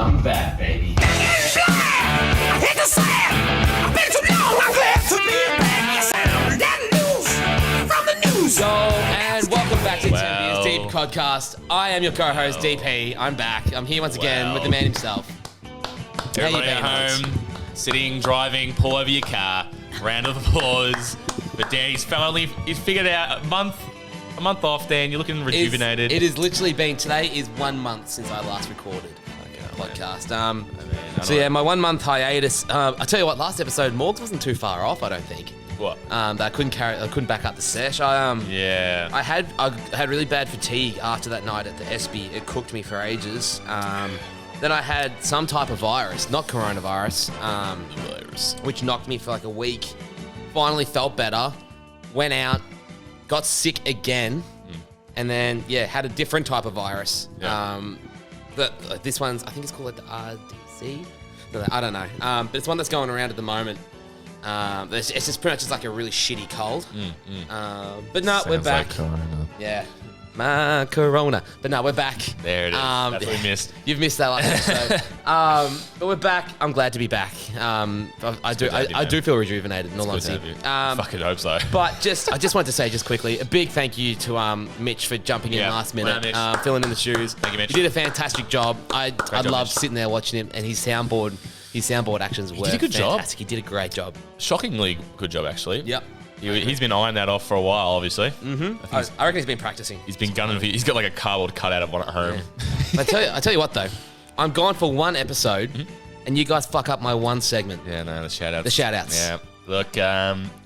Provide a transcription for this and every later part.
I'm back, baby. I hate to say it. I've been too long. I'm glad to be back. That news from the news. Yo, and welcome back to Champions Deep Podcast. I am your co-host, DP. I'm back. I'm here once again with the man himself. Everybody at home, sitting, driving, pull over your car. Round of applause. But Dan, he's figured out a month off, Dan. You're looking rejuvenated. It has literally been, today is 1 month since I last recorded the podcast. So yeah, my 1 month hiatus. I tell you what, last episode, Morgs wasn't too far off, I don't think. What? That I couldn't back up the sesh. Yeah. I had really bad fatigue after that night at the SB. It cooked me for ages. Then I had some type of virus, not coronavirus, which knocked me for like a week. Finally felt better, went out, got sick again, and then, had a different type of virus. Yeah. This one's, I think it's called like the RDC. I don't know. But it's one that's going around at the moment. It's just pretty much just like a really shitty cold. But no, we're back. Like corona. Yeah. My corona. But no, we're back. There it is. That's what we missed. You've missed that last episode. But we're back. I'm glad to be back. I do feel rejuvenated, in all honesty. Fucking hope so. But I just wanted to say just quickly, a big thank you to Mitch for jumping in last minute, filling in the shoes. Thank you, Mitch. You did a fantastic job. I loved Mitch. sitting there watching him, and his soundboard actions were did a good job. fantastic. He did a great job. Shockingly good job, actually. Yep. He's been eyeing that off for a while, obviously. I reckon he's been practicing. He's been gunning. He's got like a cardboard cutout of one at home. I tell you what though, I'm gone for one episode, and you guys fuck up my one segment. Yeah, no, the shout outs. The shout outs. Yeah. Look,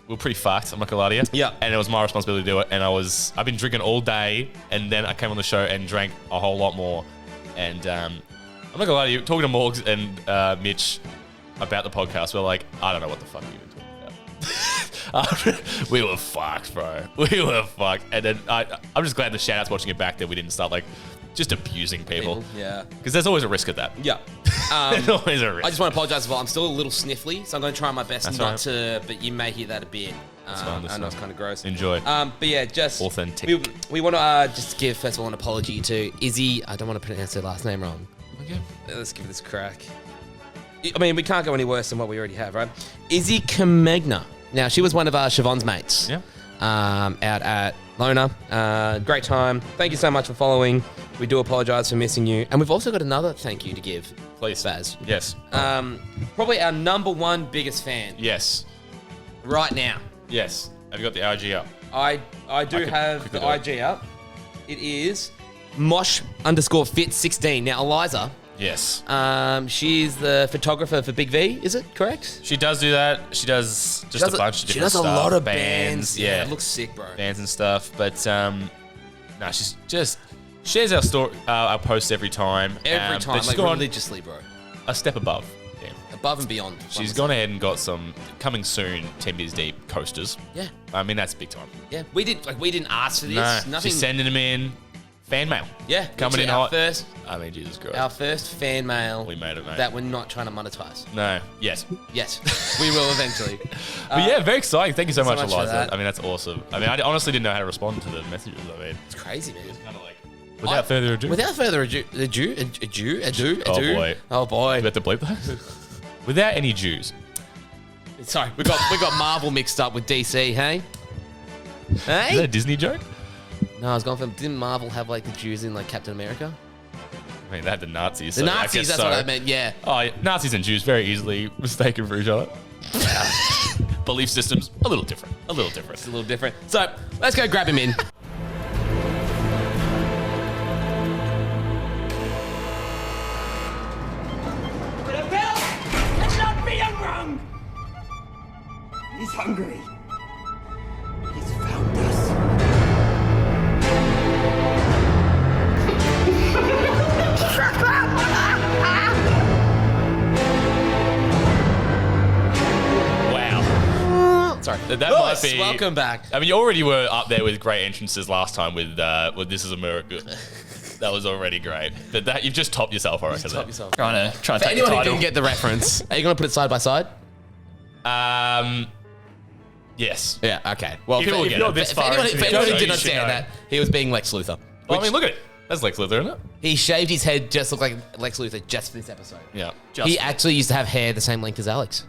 we're pretty fucked, I'm not gonna lie to you. Yeah. And it was my responsibility to do it. And I've been drinking all day, and then I came on the show and drank a whole lot more. And I'm not gonna lie to you, talking to Morgs and Mitch about the podcast, we're like, I don't know what the fuck you've been talking about. We were fucked, bro. We were fucked. And then I'm just glad the shout outs watching it back that we didn't start like just abusing people. Yeah. Because there's always a risk of that. Yeah. There's always a risk. I just want to apologise as well. I'm still a little sniffly, so I'm going to try my best That's not right. to, but you may hear that a bit. fine, I know it's kind of gross. Enjoy. But yeah, just Authentic. We want to just give first of all an apology to Izzy. I don't want to pronounce her last name wrong. Okay. Let's give this a crack. I mean, we can't go any worse than what we already have, right? Izzy Kamegna. Now, she was one of Siobhan's mates. Yeah. Out at Lona. Great time. Thank you so much for following. We do apologise for missing you. And we've also got another thank you to give. Please. Baz. Yes. Probably our number one biggest fan Yes. right now. Yes. Have you got the IG up? I do could have quickly the do it. IG up. It is Mosh_fit16. Now, Eliza, Yes. she's the photographer for Big V, is it correct? She does do that. She does just a bunch of different She does stuff. a lot of bands. Yeah. It looks sick, bro. Bands and stuff. But she's just shares our story, our posts every time. Every time, But she's like gone religiously, bro. a step above. Yeah. Above and beyond. She's gone ahead and got some coming soon 10 Beers Deep coasters. Yeah. I mean, that's big time. Yeah. We didn't ask for this. No, Nothing. she's sending them in. Fan mail. Yeah. Coming in our hot. First, I mean, Jesus Christ. our first fan mail. We made it, mate. That we're not trying to monetize. No. Yes. Yes, we will eventually. But yeah, very exciting. Thank you so much, much for Eliza. that. I mean, that's awesome. I mean, I honestly didn't know how to respond to the messages. I mean, It's crazy, man. kind of like, without further ado. Without further ado. Oh, boy. Oh boy. We have to bleep that? Without any Jews. Sorry, we got Marvel mixed up with DC. Hey. Is that Hey. a Disney joke? No, I was going for. Didn't Marvel have like the Jews in like Captain America? I mean, they had the Nazis. The so I Nazis. guess That's so. what I meant. Yeah. Oh, yeah. Nazis and Jews very easily mistaken for each other. Belief systems a little different. A little different. It's a little different. So let's go grab him in. With a bell, it's not me I'm wrong. He's hungry. He's found us. Wow. Sorry. That Lewis, might be. welcome back. I mean, you already were up there with great entrances last time with This Is America. That was already great. But that you've just topped yourself, I reckon. Top yourself. Trying to For take the anyone who title. didn't get the reference, are you going to put it side by side? Yes. Yeah. Okay. Well, People will get it. for anyone who didn't you should understand know. that, he was being Lex Luthor. Well, I mean, look at it. That's Lex Luthor, isn't it? He shaved his head just looked like Lex Luthor just for this episode. Yeah. He actually used to have hair the same length as Alex.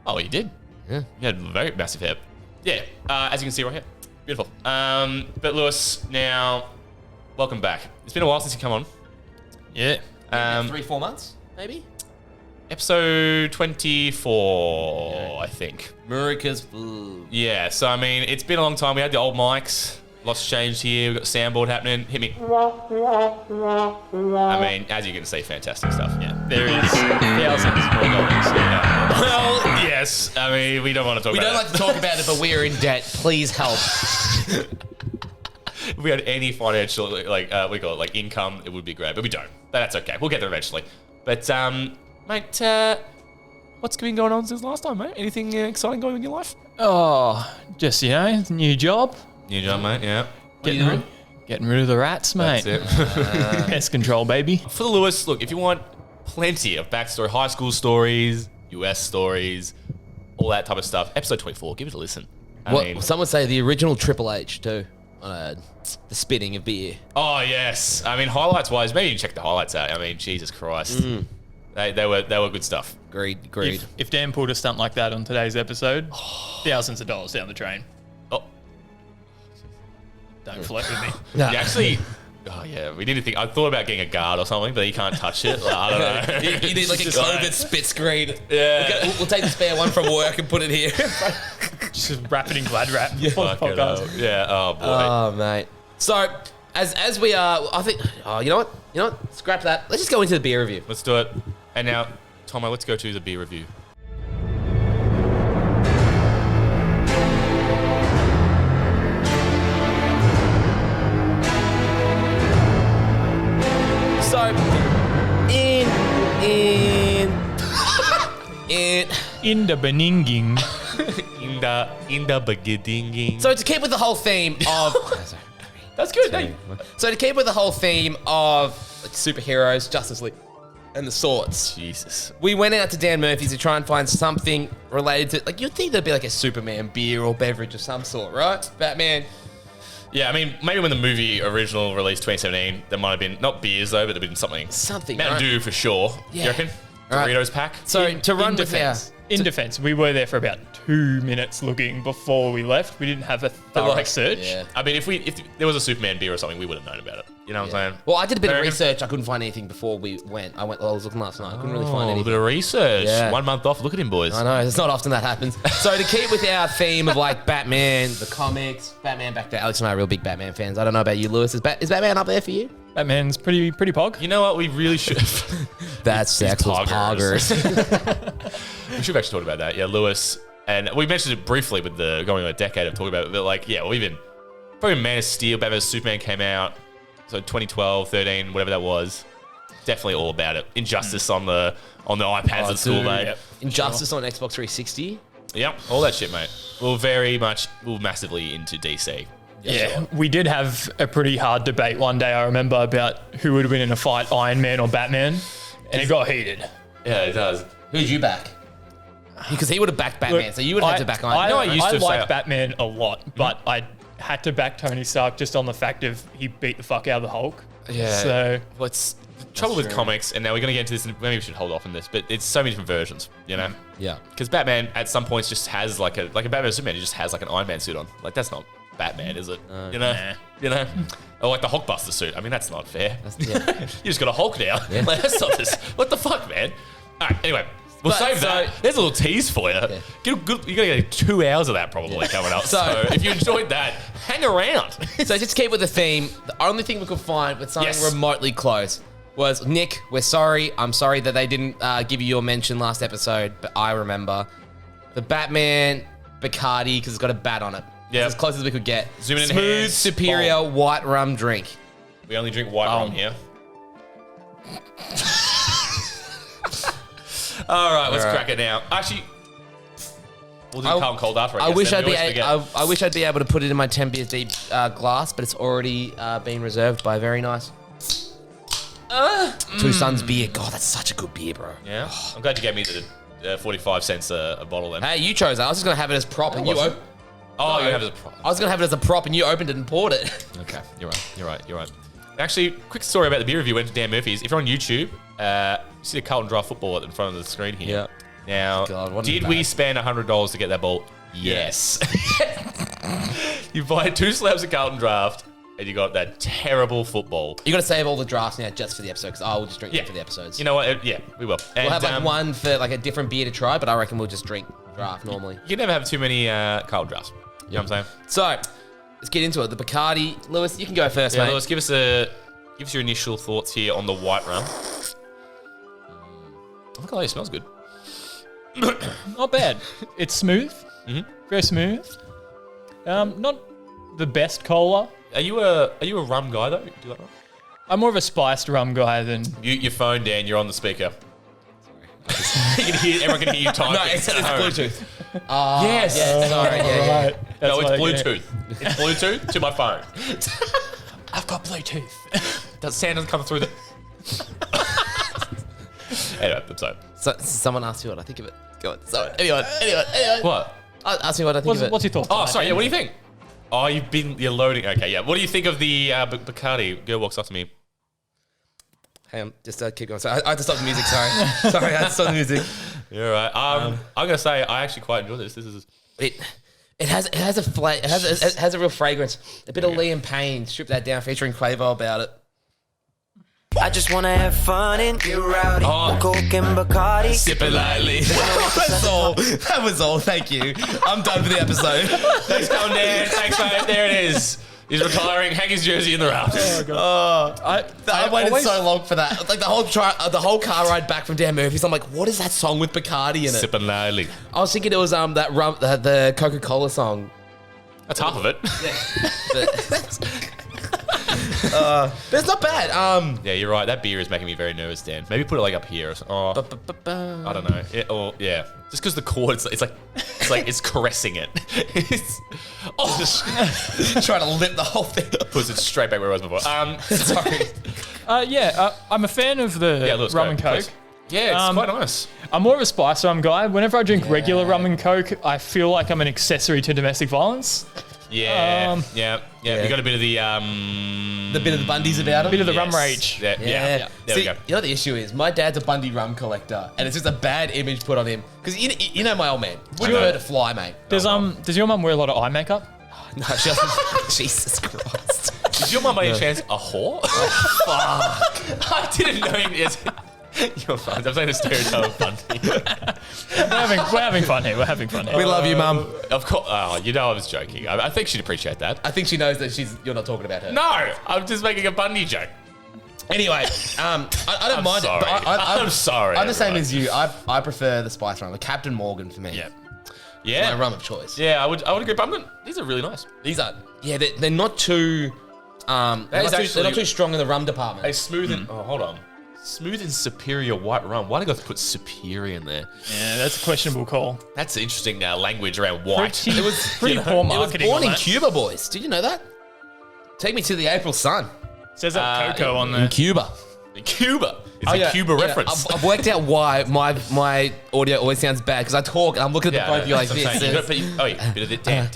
Oh, he did? Yeah. He had very massive hair. Yeah, as you can see right here. Beautiful. But Lewis, now, welcome back. It's been a while since you come on. Yeah. 3-4 months, maybe? Episode 24, I think. Murica's food. Yeah, so I mean, it's been a long time. We had the old mics. Lots changed here. We've got soundboard happening. Hit me. I mean, as you can see, fantastic stuff. Yeah. There is thousands more dollars. Yeah. Well, yes. I mean, we don't want to talk We about don't like to talk about it, but we are in debt. Please help. If we had any financial, we call it like income, it would be great, but we don't. But that's okay. We'll get there eventually. But, mate, what's been going on since last time, mate? Anything exciting going on in your life? Oh, just, new job. New job, mate, yeah. Getting rid of the rats, mate. That's it. Pest control, baby. For the Lewis, look, if you want plenty of backstory, high school stories, US stories, all that type of stuff, episode 24, give it a listen. I mean, Some would say the original Triple H, too. The spitting of beer. oh, yes. I mean, highlights-wise, maybe you can check the highlights out. I mean, Jesus Christ. They were good stuff. Agreed. If Dan pulled a stunt like that on today's episode, thousands of dollars down the drain. Oh, Don't flirt with me. Nah. you actually... Oh, yeah, we need to think... I thought about getting a guard or something, but you can't touch it. Like, I don't know. You need like a COVID spit screen. Yeah. We'll take the spare one from work and put it here. Just wrap it in Glad Wrap. before the Fucking podcast. hell. Yeah, oh, boy. Oh, mate. So, as we are, I think... Oh, you know what? Scrap that. Let's just go into the beer review. Let's do it. And now, Tomo, let's go to the beer review. So, In the beninging. In the beginning. So to keep with the whole theme of... That's good. Hey. So to keep with the whole theme of like, superheroes, Justice League, and the sorts, Jesus. we went out to Dan Murphy's to try and find something related to... Like, you'd think there'd be like a Superman beer or beverage of some sort, right? Batman. Yeah, I mean, maybe when the movie original released 2017, there might have been, not beers though, but there'd been something. Something, Mountain right? Dew for sure. Yeah. You reckon? All right. Doritos pack? So to run with our... In defense, we were there for about 2 minutes looking before we left. We didn't have a thorough search. Yeah. I mean, if there was a Superman beer or something, we would have known about it. You know what I'm saying? Well, I did a bit of Very good. research. I couldn't find anything before we went. I was looking last night. I couldn't really Oh, find a little anything. bit of research. Yeah. 1 month off. Look at him, boys. I know, it's not often that happens. So to keep with our theme of like Batman, the comics, Batman back there. Alex and I are real big Batman fans. I don't know about you, Lewis. Is Batman up there for you? Batman's pretty pog. You know what? We really should. That's sexless poggers. We should have actually talked about that. Yeah, Lewis. And we mentioned it briefly with the going on a decade of talking about it. But like, yeah, well, even probably Man of Steel, Batman vs Superman came out. So 2012, 13, whatever that was. Definitely all about it. Injustice on the iPads at school, dude, mate. yep. Injustice on Xbox 360. Yep, all that shit, mate. We're massively into DC. Yeah, we did have a pretty hard debate one day, I remember, about who would win in a fight, Iron Man or Batman. And it got heated. Yeah, it does. Who'd you back? Because he would have backed Batman, Look, so you would have had to back Iron Man. know I used to say- like Batman a lot, but I had to back Tony Stark just on the fact of he beat the fuck out of the Hulk. Yeah. So What's the trouble with comics, and now we're going to get into this, and maybe we should hold off on this, but it's so many different versions, you know? Yeah. Because Batman at some points just has like a Batman or Superman, he just has like an Iron Man suit on. Like, that's not Batman, is it? You know? Nah. You know? Or like the Hulkbuster suit. I mean, that's not fair. Yeah. You just got a Hulk now. Like, that's not this. What the fuck, man? All right, anyway. We'll But, save that. There's a little tease for you. Yeah. You're going to get 2 hours of that probably coming up. So- So if you enjoyed that, hang around. So just to keep with the theme, the only thing we could find with something Yes. remotely close was, Nick, we're sorry. I'm sorry that they didn't give you your mention last episode, but I remember. The Batman Bacardi, because it's got a bat on it. Yeah. It's as close as we could get. Zoom in Smooth, hands. superior white rum drink. We only drink white rum here. All right, let's crack it now. Actually, we'll do calm cold after. I wish I'd be forget. I wish I'd be able to put it in my 10 beers deep glass, but it's already been reserved by a very nice Two Sons beer. God, that's such a good beer, bro. Yeah, I'm glad you gave me the 45 cents a bottle then. Hey, you chose that. I was just gonna have it as prop, and you. wasn't. Oh, you have it as a I was gonna have it as a prop, and you opened it and poured it. Okay, you're right. Actually, quick story about the beer review. Went to Dan Murphy's. If you're on YouTube, you see the Carlton Draft football in front of the screen here. Yeah. Now, God, did we spend $100 to get that ball? Yes. You buy 2 slabs of Carlton Draft, and you got that terrible football. You got to save all the drafts now just for the episode, because I will just drink them for the episodes. You know what? Yeah, we will. And, We'll have like one for like a different beer to try, but I reckon we'll just drink draft normally. You can never have too many Carlton Drafts. You know what I'm saying? So, let's get into it. The Bacardi. Lewis, you can go first, mate. Lewis, give us your initial thoughts here on the white rum. I think it smells good. Not bad. It's smooth. Very smooth. Not the best cola. Are you a rum guy though? Do you like rum? I'm more of a spiced rum guy than... Mute your phone, Dan. You're on the speaker. Everyone can hear you typing. No, it's Bluetooth. Yes. Yeah, sorry. Yeah. Right. No, That's it's what I get. Bluetooth. It's Bluetooth to my phone. I've got Bluetooth. Does sound doesn't come through the... Anyway, I'm sorry. So, someone asked me what I think of it. Go on. Sorry. Anyone. What? Ask me what I think of it. What's your thoughts? Oh, on sorry. that? Yeah, what do you think? Oh, you're loading. Okay, yeah. What do you think of the Bacardi? Girl walks up to me. Hang on, just keep going. Sorry, I had to stop the music. Sorry, I had to stop the music. You're right. I'm gonna say I actually quite enjoy this. This is It has a it has a real fragrance. A bit of Liam Payne, strip that down, featuring Quavo about it. I just wanna have fun and get rowdy. Coke and Bacardi. sip it lightly. That was all. Thank you. I'm done for the episode. Thanks, Colin Dan. Thanks, mate. There it is. He's retiring. Hang his jersey in the rafters. I waited so long for that. Like the whole car ride back from Dan Murphy's. I'm like, what is that song with Bacardi in it? Sipping lightly. I was thinking it was that rum, the Coca-Cola song. That's half of it. But it's not bad. Yeah, you're right. That beer is making me very nervous, Dan. Maybe put it like up here. Or something. Oh, I don't know. Yeah. Just because the chord, it's like it's caressing it. Just Trying to lip the whole thing. puts it straight back where it was before. Sorry. I'm a fan of the Lewis, rum go, and coke. please. Yeah, it's quite nice. I'm more of a spice rum guy. Whenever I drink regular rum and coke, I feel like I'm an accessory to domestic violence. Yeah. You got a bit of the The bit of the Bundies about it. A bit of the rum rage. Yeah. There See, we go. you know what the issue is? My dad's a Bundy rum collector, and it's just a bad image put on him. Because you know my old man. Wouldn't hurt a fly, mate. Does your mum wear a lot of eye makeup? No, she doesn't. Jesus Christ. Is your mum by any chance a whore? I didn't know you. You're fine. I'm saying a stereotype of Bundy. We're having fun here. We're having fun here. We love you, Mum. Of course. Oh, you know I was joking. I think she'd appreciate that. I think she knows that you're not talking about her. No, I'm just making a Bundy joke. Anyway, I don't mind sorry. it. But I'm sorry, I'm the same everyone. as you. I prefer the spice rum, the Captain Morgan for me. Yeah. My rum of choice. Yeah, I would agree. But these are really nice. These are they're not too they're not too strong in the rum department. A smooth and hold on. Smooth and superior white rum. Why did I put superior in there? Yeah, that's a questionable call. That's interesting language around white. It was pretty poor marketing. It was born on in that. Cuba, boys. Did you know that? Take me to the April sun. Says that cocoa on there. In Cuba. Cuba. It's a Cuba reference. I've worked out why my audio always sounds bad because I talk and I'm looking at the both of you like that's what I'm this. saying. Bit of it. Dan.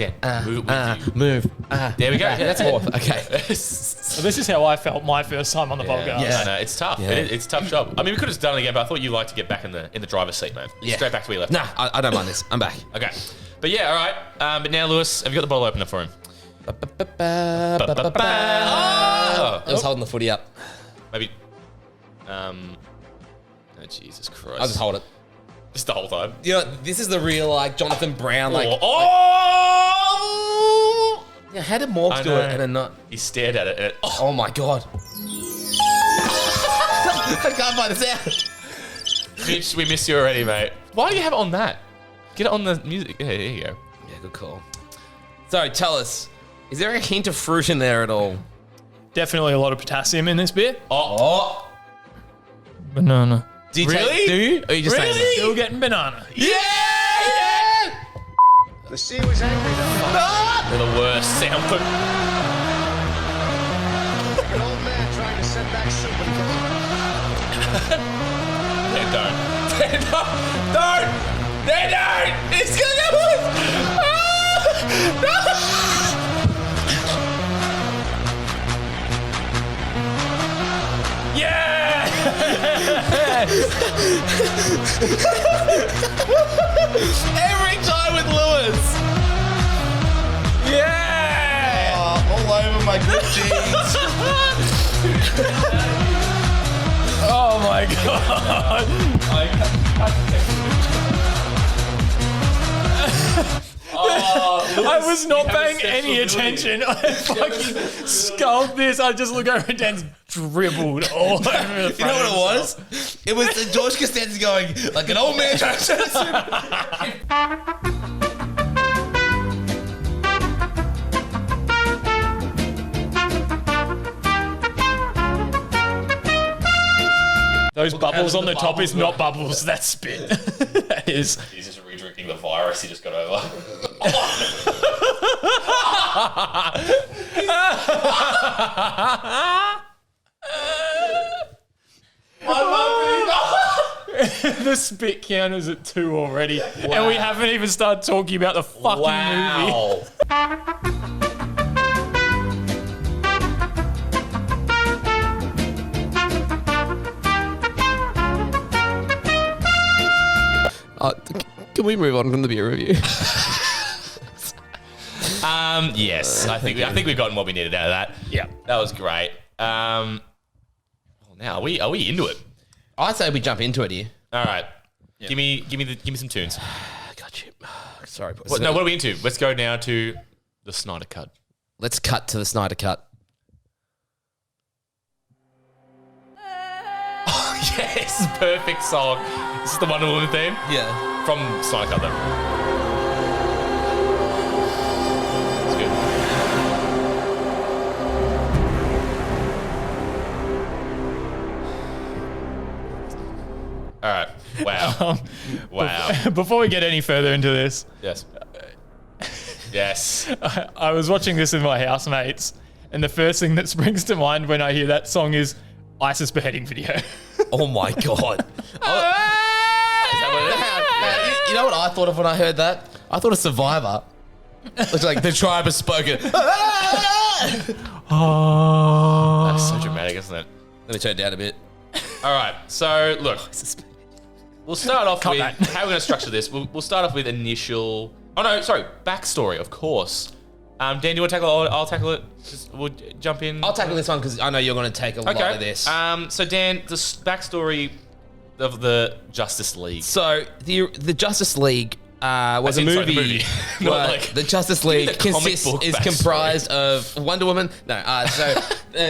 Move. There we go. Yeah, that's more. Okay. So this is how I felt my first time on the podcast. Yeah. I know, it's tough. Yeah. It's a tough job. I mean, we could have done it again, but I thought you'd like to get back in the driver's seat, man. Yeah. Straight back to where you left. Nah, I don't mind this. I'm back. Okay. But yeah, all right. But now, Lewis, have you got the bottle opener for him? I was holding the footy up. Maybe. Oh, Jesus Christ. I'll just hold it. Just the whole time. You know, this is the real like Jonathan Brown like. Oh! Yeah, how did Morgs do know. it and then not? He stared at it and Oh my god. I can't find this out. Mitch, we miss you already, mate. Why do you have it on that? Get it on the music. Yeah, there you go. Yeah, good call. So tell us, is there a hint of fruit in there at all? Definitely a lot of potassium in this beer. Oh. Banana. Do you Really? do you? Or are you just saying that? Still getting banana. Yeah! The sea was angry though. They're the worst sound. An old man trying to send back soup and Don't. Don't! It's gonna work! Every time with Lewis. Yeah. All over my good jeans. Oh my god. I was not paying any attention. I fucking sculled this. I just look over and Dan's dribbled all over the front. You know what it was? It was George Costanza going like an old man trying to Those bubbles on the top is not bubbles. That's spit. That is. He's just re-drinking the virus he just got over. The spit count is at 2 already. Wow. And we haven't even started talking about the fucking movie. Can we move on from the beer review? Yes, I think we've gotten what we needed out of that. Yeah, that was great. Well, now are we into it? I'd say we jump into it here. All right, give me some tunes. Got you. Sorry, boys. What are we into? Let's go now to the Snyder Cut. Let's cut to the Snyder Cut. Oh yes, perfect song. This is the Wonder Woman theme. Yeah. From Snyder Cut, though. It's good. All right. Wow. Wow. Before we get any further into this, Yes. Yes. I was watching this with my housemates, and the first thing that springs to mind when I hear that song is ISIS beheading video. Oh my god. You know what I thought of when I heard that? I thought of Survivor. It's like the tribe has spoken. Oh. That's so dramatic, isn't it? Let me turn it down a bit. All right. So, look. We'll start off with that. how we're going to structure this. We'll start off with initial... Oh, no, sorry. Backstory, of course. Dan, do you want to tackle it? I'll tackle it. We'll jump in. I'll tackle this one because I know you're going to take a lot of this. So, Dan, the backstory of the Justice League. So, the Justice League was a movie. The movie. Not where like- the Justice League the comic book is backstory. comprised of Wonder Woman. No,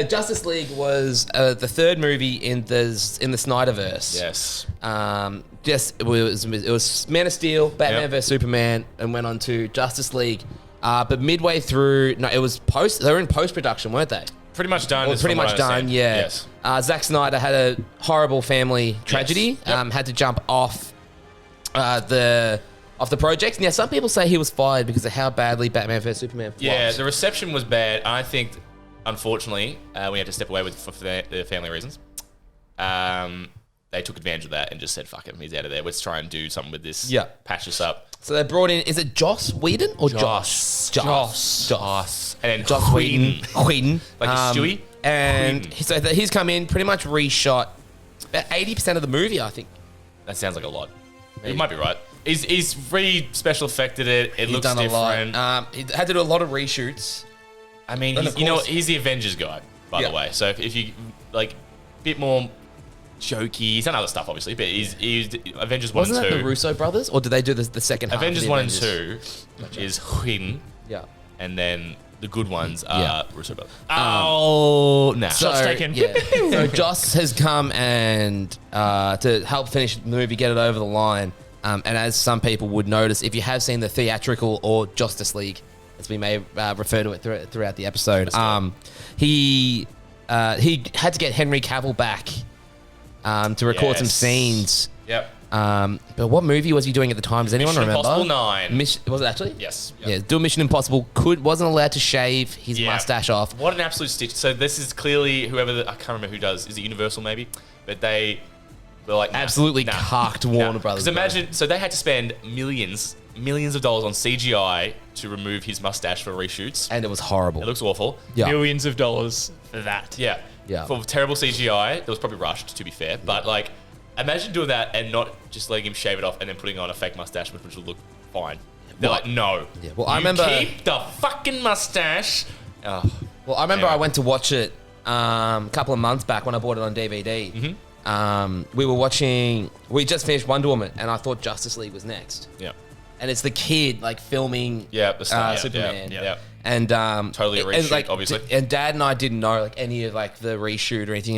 Justice League was the third movie in the Snyderverse. Yes. It was Man of Steel, Batman vs Superman, and went on to Justice League. But midway through, they were in post production, weren't they? Pretty much done. Well, pretty much done, yeah. Yes. Zack Snyder had a horrible family tragedy. Yes. Yep. Had to jump off the project. Now, some people say he was fired because of how badly Batman vs Superman flopped. Yeah, the reception was bad. I think, unfortunately, we had to step away for the family reasons. They took advantage of that and just said, fuck him, he's out of there. Let's try and do something with this. Yeah. Patch this up. So they brought in, is it Joss Whedon or Joss. Joss. And then Joss Whedon. Like a Stewie. And Whedon. so he's come in, pretty much reshot about 80% of the movie, I think. That sounds like a lot. You might be right. He's re-special effected it. It looks done different. a lot. He had to do a lot of reshoots. I mean, And of he's, course- he's the Avengers guy, by the way. So if you, like, a bit more jokey, he's done other stuff, obviously, but he's Avengers 1 Wasn't and 2. that the Russo brothers? Or did they do the second half? Avengers of the 1 and Avengers? 2 is Whedon, Yeah. and then the good ones are Yeah. Russo brothers. Nah. Shots taken. Yeah. So Joss has come and to help finish the movie, get it over the line. And as some people would notice, if you have seen the theatrical or Justice League, as we may refer to it throughout the episode, he had to get Henry Cavill back to record some Yes. scenes. Yep. But what movie was he doing at the time? Does anyone Mission remember? Impossible 9. Was it actually? Yes. Yep. Yeah, doing Mission Impossible. Wasn't allowed to shave his Yeah. mustache off. What an absolute stitch. So this is clearly I can't remember who does. Is it Universal maybe? But they were like, Absolutely cucked Warner Brothers. Because imagine, so they had to spend millions of dollars on CGI to remove his mustache for reshoots. And it was horrible. It looks awful. Yeah. Millions of dollars for that. Yeah. Yeah. For terrible CGI, that was probably rushed, to be fair. But like, imagine doing that and not just letting him shave it off and then putting on a fake mustache, which will look fine. They're like, no. Yeah. Well, I remember keep the fucking mustache. Oh. Well, I remember Anyway. I went to watch it a couple of months back when I bought it on DVD. We just finished Wonder Woman, and I thought Justice League was next. Yeah. And it's the kid like filming Superman. Yeah. And Totally a reshoot, obviously. And Dad and I didn't know like any of like the reshoot or anything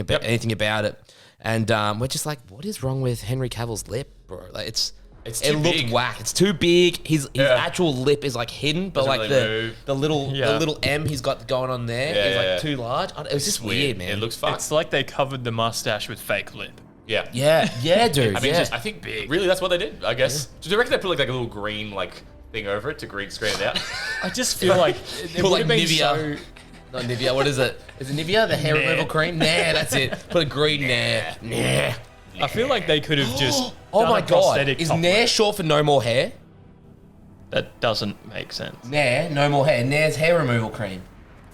about it. And we're just like, what is wrong with Henry Cavill's lip, bro? Like it too looked big. whack. It's too big. His actual lip is like hidden, but Doesn't like really move. the little M he's got going on there is like too large. It was just weird, man. It looks fucked. It's like they covered the mustache with fake lip. Yeah. Yeah, dude. I mean, yeah. I think really that's what they did, I guess. Do you reckon they put like a little green like thing over it to green screen it out? I just feel like it Put would like have been Nivea. so. Not Nivea. What is it? Is it Nivea? The hair removal cream? Nah, that's it. Put a green Nair. Nah. I feel like they could have just. Oh done my a god. prosthetic Is top Nair lip. short for no more hair? That doesn't make sense. Nair, no more hair. Nair's hair removal cream.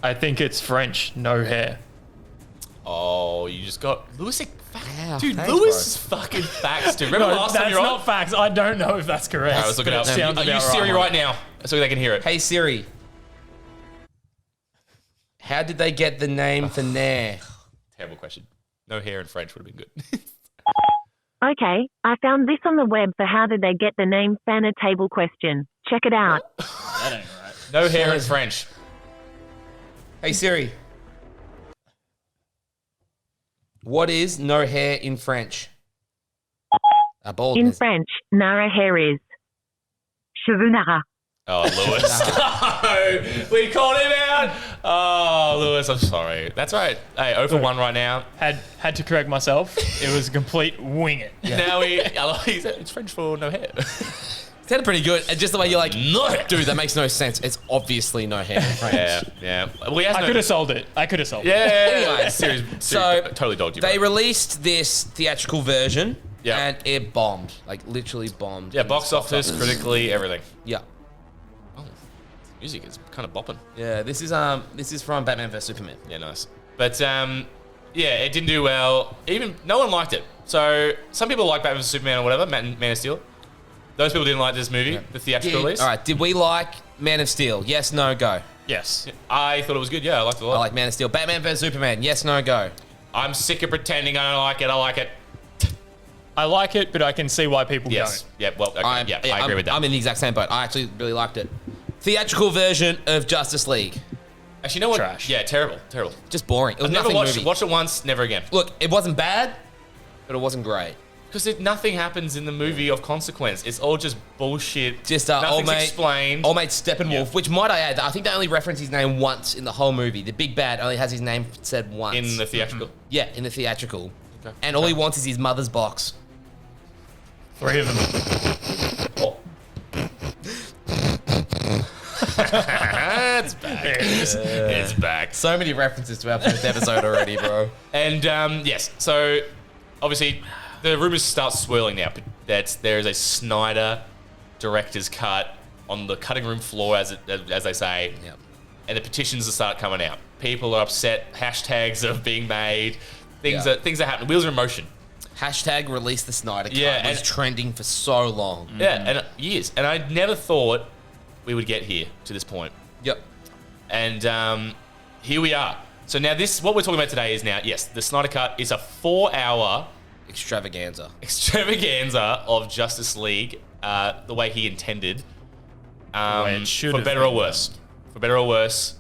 I think it's French, no hair. Oh, you just got Lewis. Wow, Dude, thanks, Lewis is fucking facts, dude. Remember last time that's you were on? not facts. I don't know if that's correct. I was looking but up. it sounds Are you about Siri right. right now so they can hear it? Hey Siri. How did they get the name for Nair? Terrible question. No hair in French would have been good. Okay, I found this on the web for how did they get the name Fanna Table question. Check it out. That ain't right. No hair in French. Hey Siri. What is no hair in French? A In baldness. French, Nara hair is cheveux nara. Oh, Lewis. No, we called him out. Oh, Lewis, I'm sorry. That's right. Hey, 0 for 1 right now. Had to correct myself. It was a complete wing it. Now it's French for no hair. Sounded pretty good. And just the way you're like, no, dude, that makes no sense. It's obviously no hair in French. Yeah. Well, he has I no- could have sold it. Anyway, so totally dogged you. They bro. released this theatrical version, Yeah. and it bombed, like literally bombed. Yeah, box office, critically, everything. Yeah, Music is kind of bopping. yeah. This is from Batman vs Superman. Yeah, nice. But yeah, it didn't do well. Even no one liked it. So some people like Batman vs Superman or whatever, Man of Steel. Those people didn't like this movie, the theatrical release. All right, did we like Man of Steel? Yes, no, go. Yes. I thought it was good. Yeah, I liked it a lot. I like Man of Steel. Batman vs Superman. Yes, no, go. I'm sick of pretending I don't like it. I like it. I like it, but I can see why people Yes. don't. Yeah. Well. Okay, I agree with that. I'm in the exact same boat. I actually really liked it. Theatrical version of Justice League. Actually, you know what? Trash. Yeah, terrible. Just boring. It was I've never nothing watched movie. watched it once, never again. Look, it wasn't bad, but it wasn't great. Because nothing happens in the movie of consequence. It's all just bullshit. Just nothing's old mate, explained. Old mate Steppenwolf, which might I add, I think they only reference his name once in the whole movie. The big bad only has his name said once. in the theatrical. Yeah, in the theatrical. Okay. And all he wants is his mother's box. 3 of them. Oh. It's back. It's back. So many references to our first episode already, bro. And yes, so obviously the rumors start swirling now that there is a Snyder director's cut on the cutting room floor, as they say. Yep. And the petitions start coming out. People are upset. Hashtags are being made. Things are happening. Wheels are in motion. Hashtag release the Snyder Cut Yeah, was and- trending for so long. Yeah, and years. And I never thought we would get here to this point. Yep. And here we are. So now what we're talking about today is now, yes, the Snyder Cut is a 4-hour Extravaganza. extravaganza of Justice League, the way he intended. way it should for have better or been worse. For better or worse.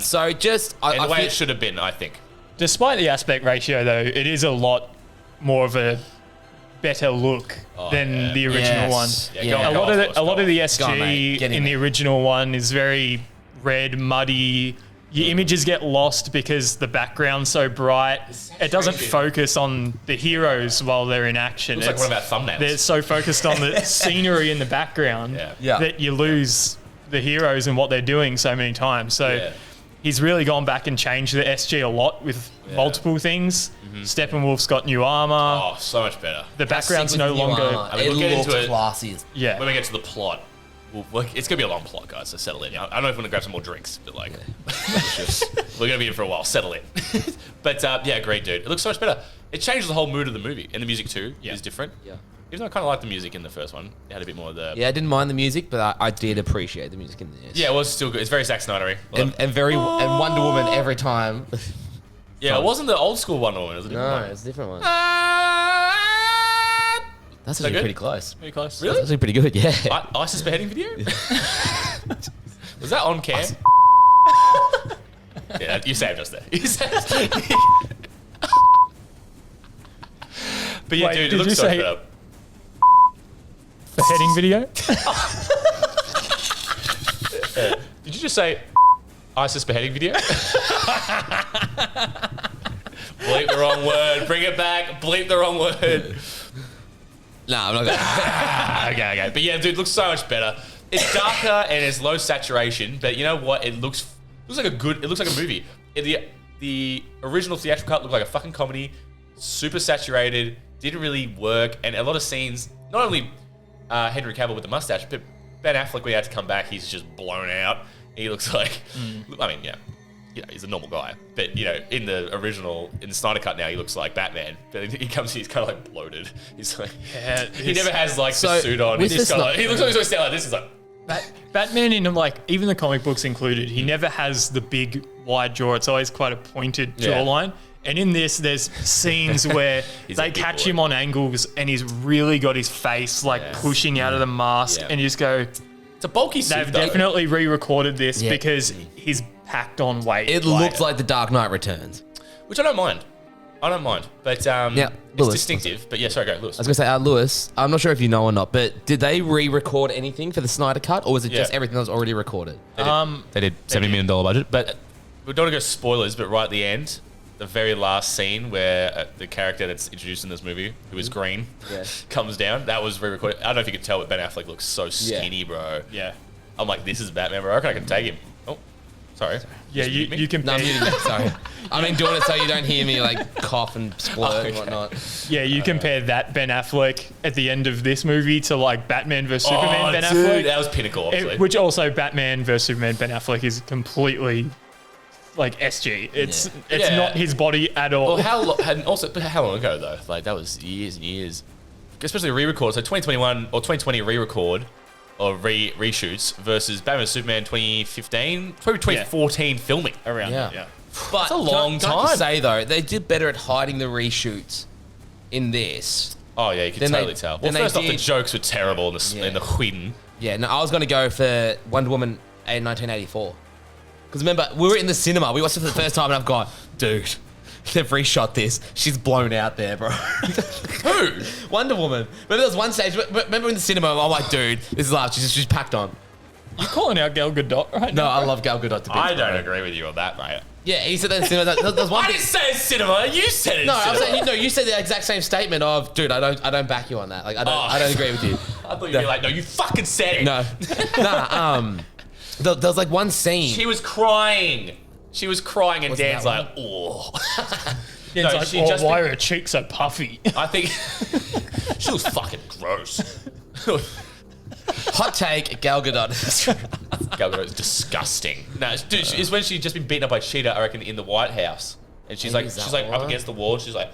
So just... And the way feel- it should have been, I think. Despite the aspect ratio, though, it is a lot more of a better look than the original one. Yeah, Yeah. go on, A go lot on, of Forrest, the go on. the Go on, SG mate. Get in in the there. original one is very red, muddy. Your images get lost because the background's so bright. It doesn't focus on the heroes while they're in action. Looks like one of our thumbnails. They're so focused on the scenery in the background Yeah. that you lose the heroes and what they're doing so many times. So Yeah. he's really gone back and changed the SG a lot with multiple things. Steppenwolf's got new armor. Oh, so much better. The background's Sick no with new longer. armor. I mean, we'll get looks into it. classy. Yeah. When we get to the plot. it's gonna be a long plot, guys. So settle in. I don't know if we're gonna grab some more drinks, but like, we're gonna be in for a while. Settle in. But yeah, great, dude. It looks so much better. It changes the whole mood of the movie, and the music too is different. Yeah. Even though I kind of like the music in the first one, it had a bit more of the. Yeah, I didn't mind the music, but I did appreciate the music in this. Yeah, it was still good. It's very Zack Snyder-y. And Wonder Woman every time. Yeah, it wasn't the old school Wonder Woman. It was a different one. No, it's a different one. That's actually good? pretty close. Pretty close. Really? That's actually pretty good, yeah. ISIS beheading video? Was that on cam? Yeah, you saved us there. You saved us. But yeah, Wait, dude, it did you looks so say- good. Beheading video? Did you just say ISIS beheading video? Bleep the wrong word. Bring it back. Bleep the wrong word. Nah, I'm not gonna. Okay. But yeah, dude, it looks so much better. It's darker and it's low saturation, but you know what? It looks like a movie. The original theatrical cut looked like a fucking comedy. Super saturated. Didn't really work, and a lot of scenes. Not only Henry Cavill with the mustache, but Ben Affleck, when he had to come back, he's just blown out. He looks like, I mean, he's a normal guy. But, in the original, in the Snyder Cut now, he looks like Batman. But he's kind of like bloated. He's like, he never has like the suit on. He looks like this. He's like, Batman in even the comic books included, he never has the big wide jaw. It's always quite a pointed jawline. And in this, there's scenes where they catch him on angles and he's really got his face pushing out of the mask, and you just go, it's a bulky suit. They've definitely re-recorded this because he's packed on weight. It looked like The Dark Knight Returns. Which I don't mind. But it's Lewis. distinctive. But yeah, sorry, go, Lewis. I was going to say, Lewis, I'm not sure if you know or not, but did they re-record anything for the Snyder Cut, or was it just everything that was already recorded? They did $70 million budget. But we don't want to go spoilers, but right at the end, the very last scene where the character that's introduced in this movie, who is green, comes down. That was re-recorded. I don't know if you could tell, but Ben Affleck looks so skinny, bro. Yeah. I'm like, this is Batman, bro. I reckon I can take him. Oh, sorry. Yeah, you can. No, I'm muting that, sorry. I mean, doing it so you don't hear me cough and splurt and whatnot. Yeah, you compare that Ben Affleck at the end of this movie to Batman vs Superman Ben Affleck. That was pinnacle, obviously. Which also Batman vs Superman Ben Affleck is completely SG. It's not his body at all. Well, how long ago though? That was years and years. Especially re-record. So 2021 or 2020 re-record or reshoots versus Batman vs Superman 2015, probably 2014 filming around. Yeah. But it's a long Can I time. just say though, they did better at hiding the reshoots in this. Oh yeah, you can totally tell. Well, first off, the jokes were terrible in the Whedon. Yeah, no, I was going to go for Wonder Woman in 1984. Because remember, we were in the cinema. We watched it for the first time, and I've gone, dude, they've reshot this. She's blown out there, bro. Who? Wonder Woman. Remember there was one stage, remember in the cinema, I'm like, dude, this is live. She's packed on. You calling out Gal Gadot right now? No, I love Gal Gadot to bits. I don't agree with you on that, mate. Yeah, he said that in the cinema. There was one I didn't say cinema. You said it. No, I'm saying, you said the exact same statement of, dude, I don't back you on that. I don't agree with you. I thought you'd be like, no, you fucking said it. No. There was one scene. She was crying. And Dan's like, oh. Yeah, No, it's she just why are her cheeks so puffy? I think she was fucking gross. Hot take, Gal Gadot. Gal Gadot is disgusting. No, dude, it's when she'd just been beaten up by Cheetah, I reckon, in the White House. And she's Maybe up one? against the wall. She's like,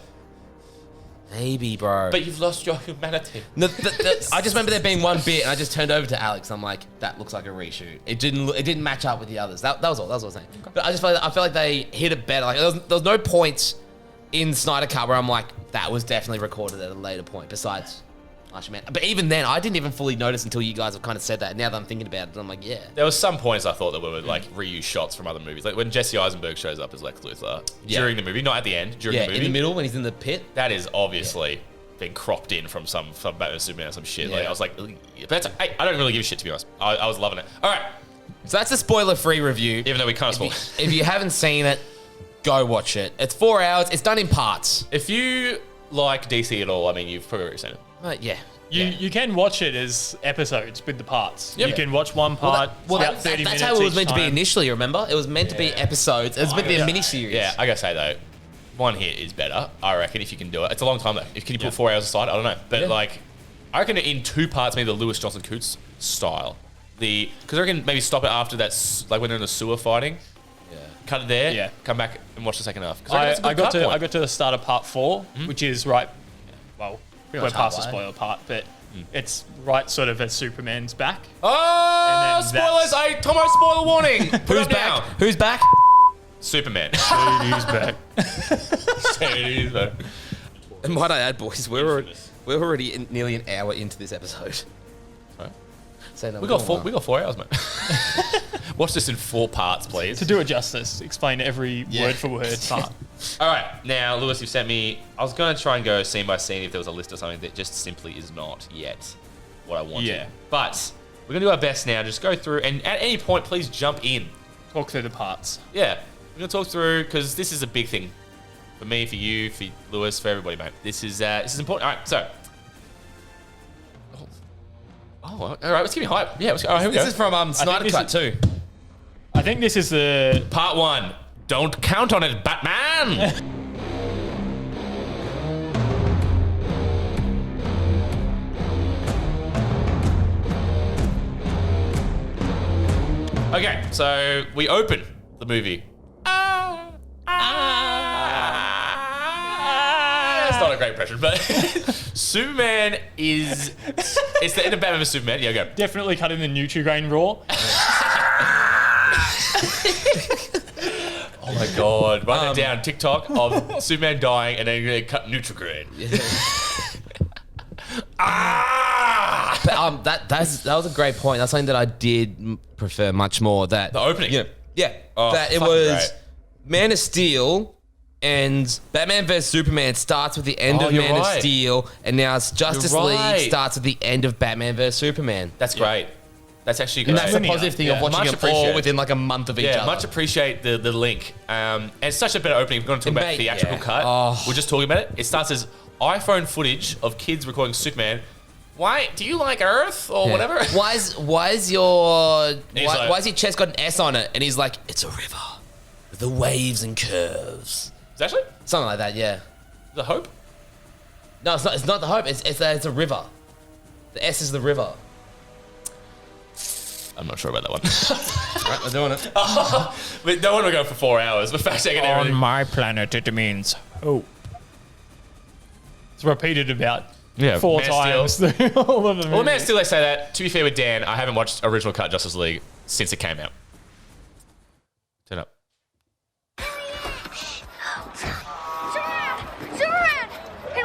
Maybe, bro. but you've lost your humanity. No, I just remember there being one bit, and I just turned over to Alex. I'm like, that looks like a reshoot. It didn't match up with the others. That was all. That was what I was saying. But I feel like they hit it better. Like there was no points in Snyder Cut where I'm like, that was definitely recorded at a later point. Besides, but even then, I didn't even fully notice until you guys have kind of said that. And now that I'm thinking about it, I'm like, yeah. There was some points I thought that were reused shots from other movies. Like when Jesse Eisenberg shows up as Lex Luthor during the movie, not at the end, during the movie. In the middle when he's in the pit. That is obviously been cropped in from some Batman Superman or some shit. Yeah. I was like, but I don't really give a shit, to be honest. I was loving it. All right. So that's a spoiler-free review. Even though we kind of spoiled. If you haven't seen it, go watch it. It's 4 hours. It's done in parts. If you like DC at all, I mean, you've probably already seen it. Yeah. You can watch it as episodes with the parts. Yep. You can watch one part, about 30 minutes. That's how it was meant to be each time. initially, remember? It was meant to be episodes. It was meant to be a mini-series. Yeah, I gotta say though, one here is better, I reckon, if you can do it. It's a long time though. Can you put 4 hours aside? I don't know. But I reckon in 2 parts, maybe the Lewis Johnson Coots style. because I reckon maybe stop it after that, like when they're in the sewer fighting. Yeah. Cut it there. Yeah. Come back and watch the second half. I got to the start of part 4, which is right. Well, we're past the spoiler part, but it's right sort of as Superman's back. Oh, spoilers! Tomo, spoiler warning. Who's back? Who's back? Superman. Who's back? He's back. And might I add, boys, we're already nearly an hour into this episode. Right. So no, We got 4 hours, mate. Watch this in 4 parts, please. To do it justice, explain every word for word part. All right, now, Lewis, you've sent me... I was going to try and go scene by scene if there was a list or something that just simply is not yet what I wanted. Yeah. But we're going to do our best now. Just go through, and at any point, please jump in. Talk through the parts. Yeah, we're going to talk through, because this is a big thing. For me, for you, for Lewis, for everybody, mate. This is important. All right, so... Oh, all right, let's give me hype. Yeah, all right, here we go. This is from Snyder Cut too. I think this is the... Part 1. Don't count on it, Batman! Okay, so we open the movie. It's not a great impression, but Superman is... It's the end of Batman vs Superman. Yeah, go. Definitely cut in the Nutri-Grain raw. Oh my god! Write that down. TikTok of Superman dying and then you're gonna cut Nutri-Grain. But, that was a great point. That's something that I did prefer much more. That The opening. Yeah. Oh, that it fucking was great. Man of Steel and Batman vs Superman starts with the end of you're Man of right. Steel, and now it's Justice You're League right. starts at the end of Batman vs Superman. That's great. That's actually great. And that's the Linear. positive thing Yeah. of watching Much them all appreciated. within like a month of each Yeah, other. much appreciate the link. And it's such a better opening. If we're going to talk about Mate, theatrical yeah. cut. Oh. We're just talking about it. It starts as iPhone footage of kids recording Superman. Why do you like Earth or whatever? Why is your chest got an S on it? And he's like, it's a river with the waves and curves. Is that actually Something like that, yeah. the hope? No, it's not. It's not the hope. It's a river. The S is the river. I'm not sure about that one. Right, we're doing it. But no one will go for 4 hours. We're fact checking On everything. my planet, it means hope. It's repeated about 4 Man times through all of the Well, man, movies. still they say that. To be fair with Dan, I haven't watched original cut Justice League since it came out. Turn up.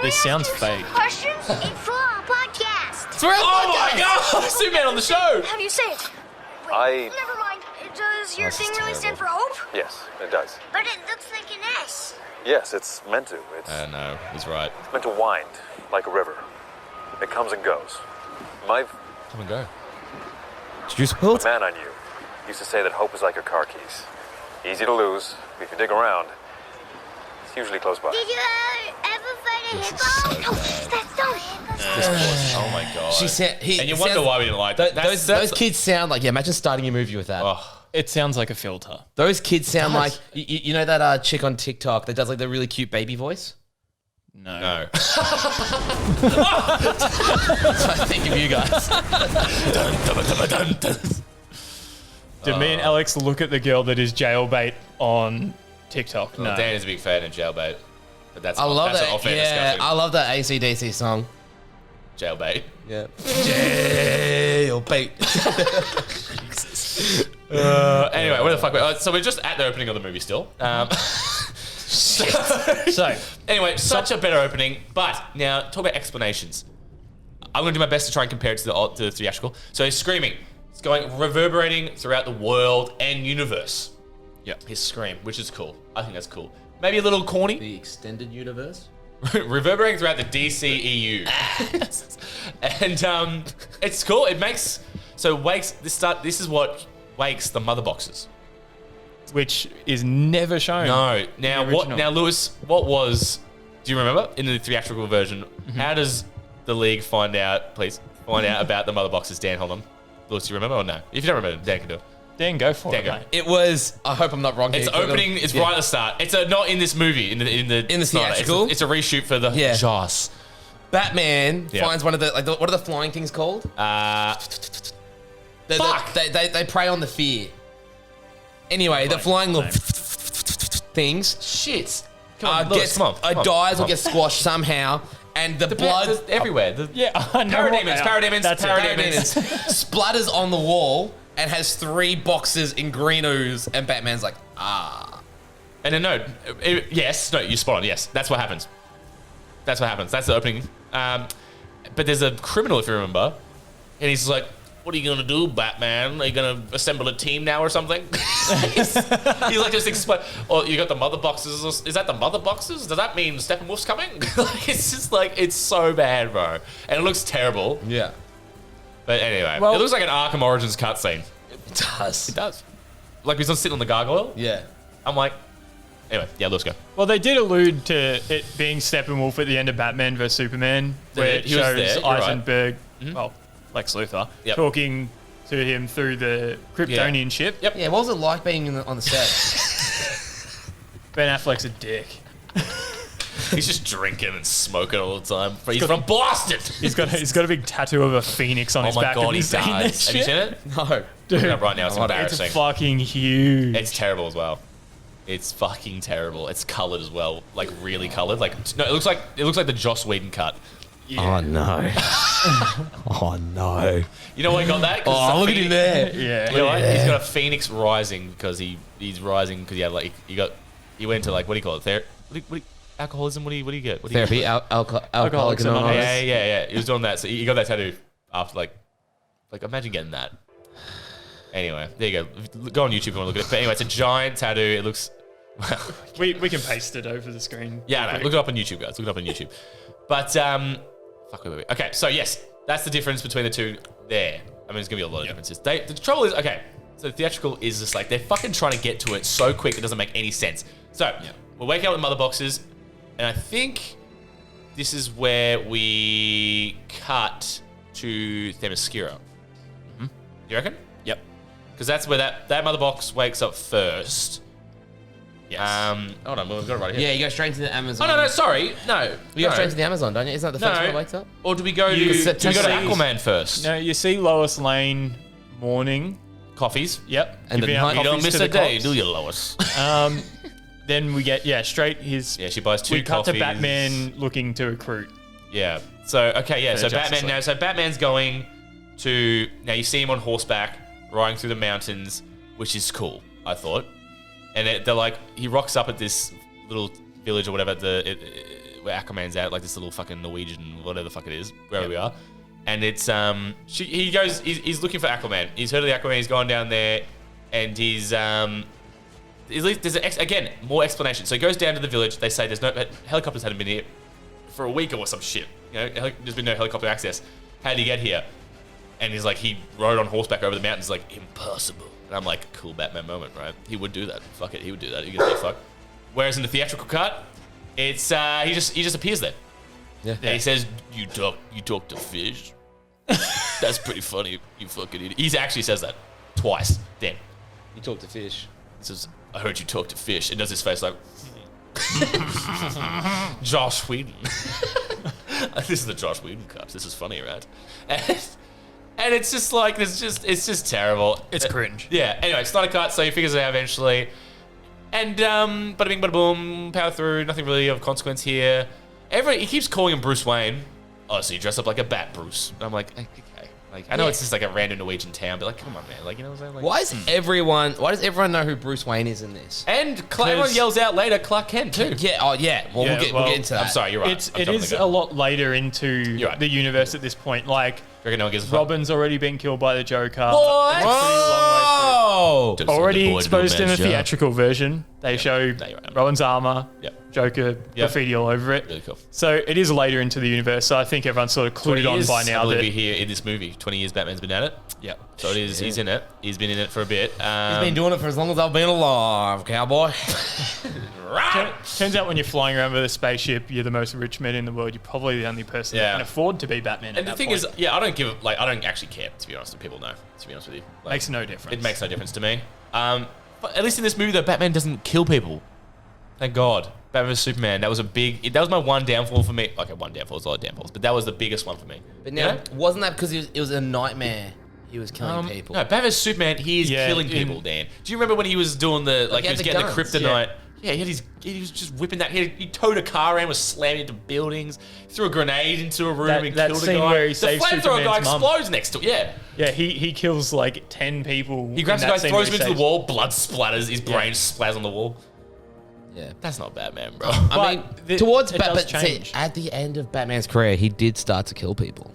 This sounds fake. Questions for our podcast. Oh my god! Superman on the show! How do you say it? Wait, never mind. Does your thing really stand for hope? Yes, it does. But it looks like an S. Yes, it's meant to. It's No, he's right. meant to wind like a river. It comes and goes. My Come and go. the man I knew used to say that hope is like your car keys. Easy to lose. If you dig around, it's usually close by. Did you ever fight a This hippo? is so bad. That's not Oh my god. She said, and you wonder why we didn't like that. Those kids sound like, imagine starting a movie with that. Oh, It sounds like a filter. Those kids sound like, you know that chick on TikTok that does like the really cute baby voice? no. I think of you guys. Did me and Alex look at the girl that is jailbait on TikTok? No. Dan is a big fan of Jailbait. But that's I love that's an that. off-air Yeah, discussion. I love that AC/DC song. Jailbait. Yeah. Jailbait. Anyway, where the fuck? So we're just at the opening of the movie still. So, Anyway, such a better opening. But now, talk about explanations. I'm going to do my best to try and compare it to the theatrical. So he's screaming. It's going reverberating throughout the world and universe. yeah. His scream, which is cool. I think that's cool. Maybe a little corny. The extended universe? Reverberating throughout the DCEU. And it's cool. It makes... So wakes... This is what wakes the mother boxes. Which is never shown. No. Now, The original. Now, Lewis, what was... Do you remember? In the theatrical version, how does the League find out about the mother boxes? Dan, hold on. Lewis, do you remember or no? If you don't remember, Dan can do it. Dan, go for Dan, it, go. mate. It was, I hope I'm not wrong here. It's opening. It's Yeah. right at the start. It's not in this movie. In the Snyder. theatrical? It's a reshoot for the Yeah. Jaws. Batman Yeah. finds one of the, what are the flying things called? They prey on the fear. Anyway, the flying little things. Shit. Dies or gets squashed somehow. And the blood everywhere. Parademons splutters on the wall and has 3 boxes in green ooze. And Batman's like, And then you're spot on. Yes, that's what happens. That's the opening. But there's a criminal, if you remember, and he's like, "What are you gonna do, Batman? Are you gonna assemble a team now or something?" he's like, just explain. Oh, you got the mother boxes. Is that the mother boxes? Does that mean Steppenwolf's coming? It's just like, it's so bad, bro, and it looks terrible. Yeah. But anyway, it looks like an Arkham Origins cutscene. It does. It does. Like he's sitting on the gargoyle. Yeah. I'm like. Anyway, let's go. Well, they did allude to it being Steppenwolf at the end of Batman vs Superman, where it shows Eisenberg, Lex Luthor, talking to him through the Kryptonian ship. Yep. Yeah, what was it like being on the set? Ben Affleck's a dick. He's just drinking and smoking all the time. He's from Boston. He's got a big tattoo of a phoenix on his back. Oh my god, he does. Have you seen it? No. Dude, right now, it's embarrassing. It's fucking huge. It's terrible as well. It's fucking terrible. It's coloured as well, like really coloured. Like no, it looks like the Joss Whedon cut. Yeah. Oh no! Oh no! You know why he got that? Oh, look at him there! Yeah, you know what? He's got a phoenix rising because he's rising because he went to like, what do you call it? Alcoholism. What do you get? What do you Therapy. Alcoholics Anonymous. Yeah. He was doing that, so he got that tattoo after like imagine getting that. Anyway, there you go. Go on YouTube if you want to look at it. But anyway, it's a giant tattoo. It looks. we can paste it over the screen. Yeah, no, look it up on YouTube, guys. Look it up on YouTube. But wait. Okay, so yes, that's the difference between the two there. I mean, there's gonna be a lot of differences. The trouble is, okay, so the theatrical is just like they're fucking trying to get to it so quick it doesn't make any sense. So we're waking up with mother boxes, and I think this is where we cut to Themyscira. Mm-hmm. You reckon? Yep. Because that's where that mother box wakes up first. Yes. Hold on, we've got it right here. Yeah, you go straight to the Amazon. Oh, no, sorry. No. You go straight to the Amazon, don't you? Isn't that the first one that wakes up? Or do we go to Aquaman first? No, you see Lois Lane morning. Coffees. Yep. And you don't miss a day, do you, Lois? Then we get, straight his... Yeah, she buys 2 we coffees. cut to Batman looking to recruit. Yeah. So, okay, yeah. So Batman now. So Batman's going to... Now, you see him on horseback, riding through the mountains, which is cool, I thought. And they're like, he rocks up at this little village or whatever, where Aquaman's at, like this little fucking Norwegian, whatever the fuck it is, wherever we are. And it's, he goes, he's looking for Aquaman. He's heard of the Aquaman, he's gone down there, and there's again, more explanation. So he goes down to the village, they say helicopters hadn't been here for a week or some shit. You know, there's been no helicopter access. How did he get here? And he's like, he rode on horseback over the mountains, like, impossible. And I'm like, cool Batman moment, right? He would do that. Fuck it, he would do that. He gives a fuck. Whereas in the theatrical cut, it's he just appears there. Yeah. And he says, "You talk to fish." That's pretty funny. You fucking idiot. He actually says that twice. Then you talk to fish. He says, "I heard you talk to fish," and does his face like Josh Whedon. This is the Josh Whedon cut. This is funny, right? And it's just like, it's just terrible. It's cringe. Yeah. Anyway, it's not a cut, so he figures it out eventually. And bada bing, bada boom, power through. Nothing really of consequence here. He keeps calling him Bruce Wayne. Oh, so you dress up like a bat, Bruce? And I'm like, okay. Like, I know it's just like a random Norwegian town, but like, come on, man. Like, you know what I'm saying? Like, why does everyone know who Bruce Wayne is in this? And everyone yells out later, Clark Kent too. Yeah. Oh, yeah. Well, we'll get into that. I'm sorry, you're right. It is a lot later into the universe at this point. Like, Robin's already been killed by the Joker. What? Whoa! Already exposed in the theatrical version. They show Robin's armor, Joker graffiti all over it. Really cool. So it is later into the universe. So I think everyone's sort of clued on by now. That here in this movie, 20 years Batman's been at it. Yeah. So it is. He's in it. He's been in it for a bit. He's been doing it for as long as I've been alive, cowboy. Right. Turns out when you're flying around with a spaceship, you're the most rich man in the world. You're probably the only person that can afford to be Batman. And the thing is, I don't actually care, to be honest. If people know, to be honest with you, makes no difference. It makes no difference to me. But at least in this movie, though, Batman doesn't kill people. Thank God. Batman vs Superman. That was my one downfall for me. Okay, one downfall. There's a lot of downfalls, but that was the biggest one for me. But now, wasn't that because it was a nightmare? He was killing people. No, Batman Superman, he is killing people, Dan. Do you remember when he was doing he was getting the kryptonite? Yeah, he was just whipping that. He towed a car around, was slamming into buildings, threw a grenade into a room and killed a guy. Where he the saves flamethrower guy Superman's explodes next to it. Yeah, he kills like 10 people. He grabs a guy, throws him into the wall, blood splatters, his brain splatters on the wall. Yeah, that's not Batman, bro. I mean, towards Batman, at the end of Batman's career, he did start to kill people.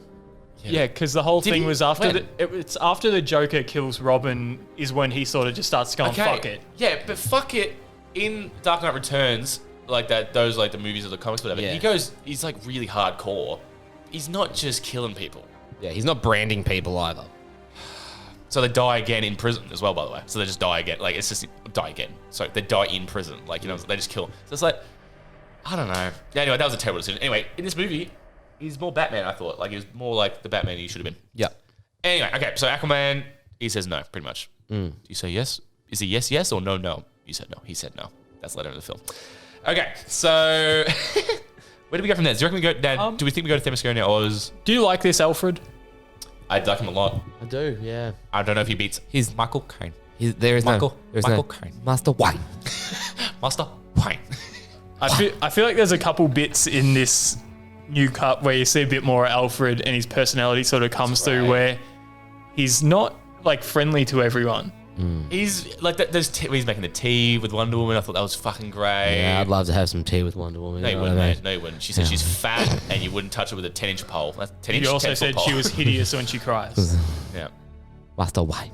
Yeah, because the whole thing was after it's after the Joker kills Robin is when he sort of just starts going fuck it. Yeah, but fuck it. In Dark Knight Returns, like that, those like the movies or the comics, whatever. Yeah. He's like really hardcore. He's not just killing people. Yeah, he's not branding people either. So they die again in prison as well, by the way. So they just die again. Like it's just die again. So they die in prison. Like they just kill. So it's like I don't know. Anyway, that was a terrible decision. Anyway, in this movie. He's more Batman, I thought. Like, he was more like the Batman he should have been. Yeah. Anyway, okay, so Aquaman, he says no, pretty much. Do you say yes? Is he yes, or no? You said no. He said no. That's later in the film. Okay, so where do we go from there? Do you reckon we go, Dad, do we think we go to Themyscira now? Do you like this Alfred? I like him a lot. I do, yeah. I don't know if he beats Michael Caine. There is Michael Caine. Master Wayne. Master Wayne. I feel like there's a couple bits in this new cut where you see a bit more Alfred and his personality sort of comes through where he's not like friendly to everyone. He's like he's making the tea with Wonder Woman. I thought that was fucking great. Yeah, I'd love to have some tea with Wonder Woman. No, you wouldn't, mate. No, you wouldn't. She said she's fat and you wouldn't touch her with a 10-inch pole. That's 10-inch. You also said she was hideous when she cries. Yeah. Master Wayne.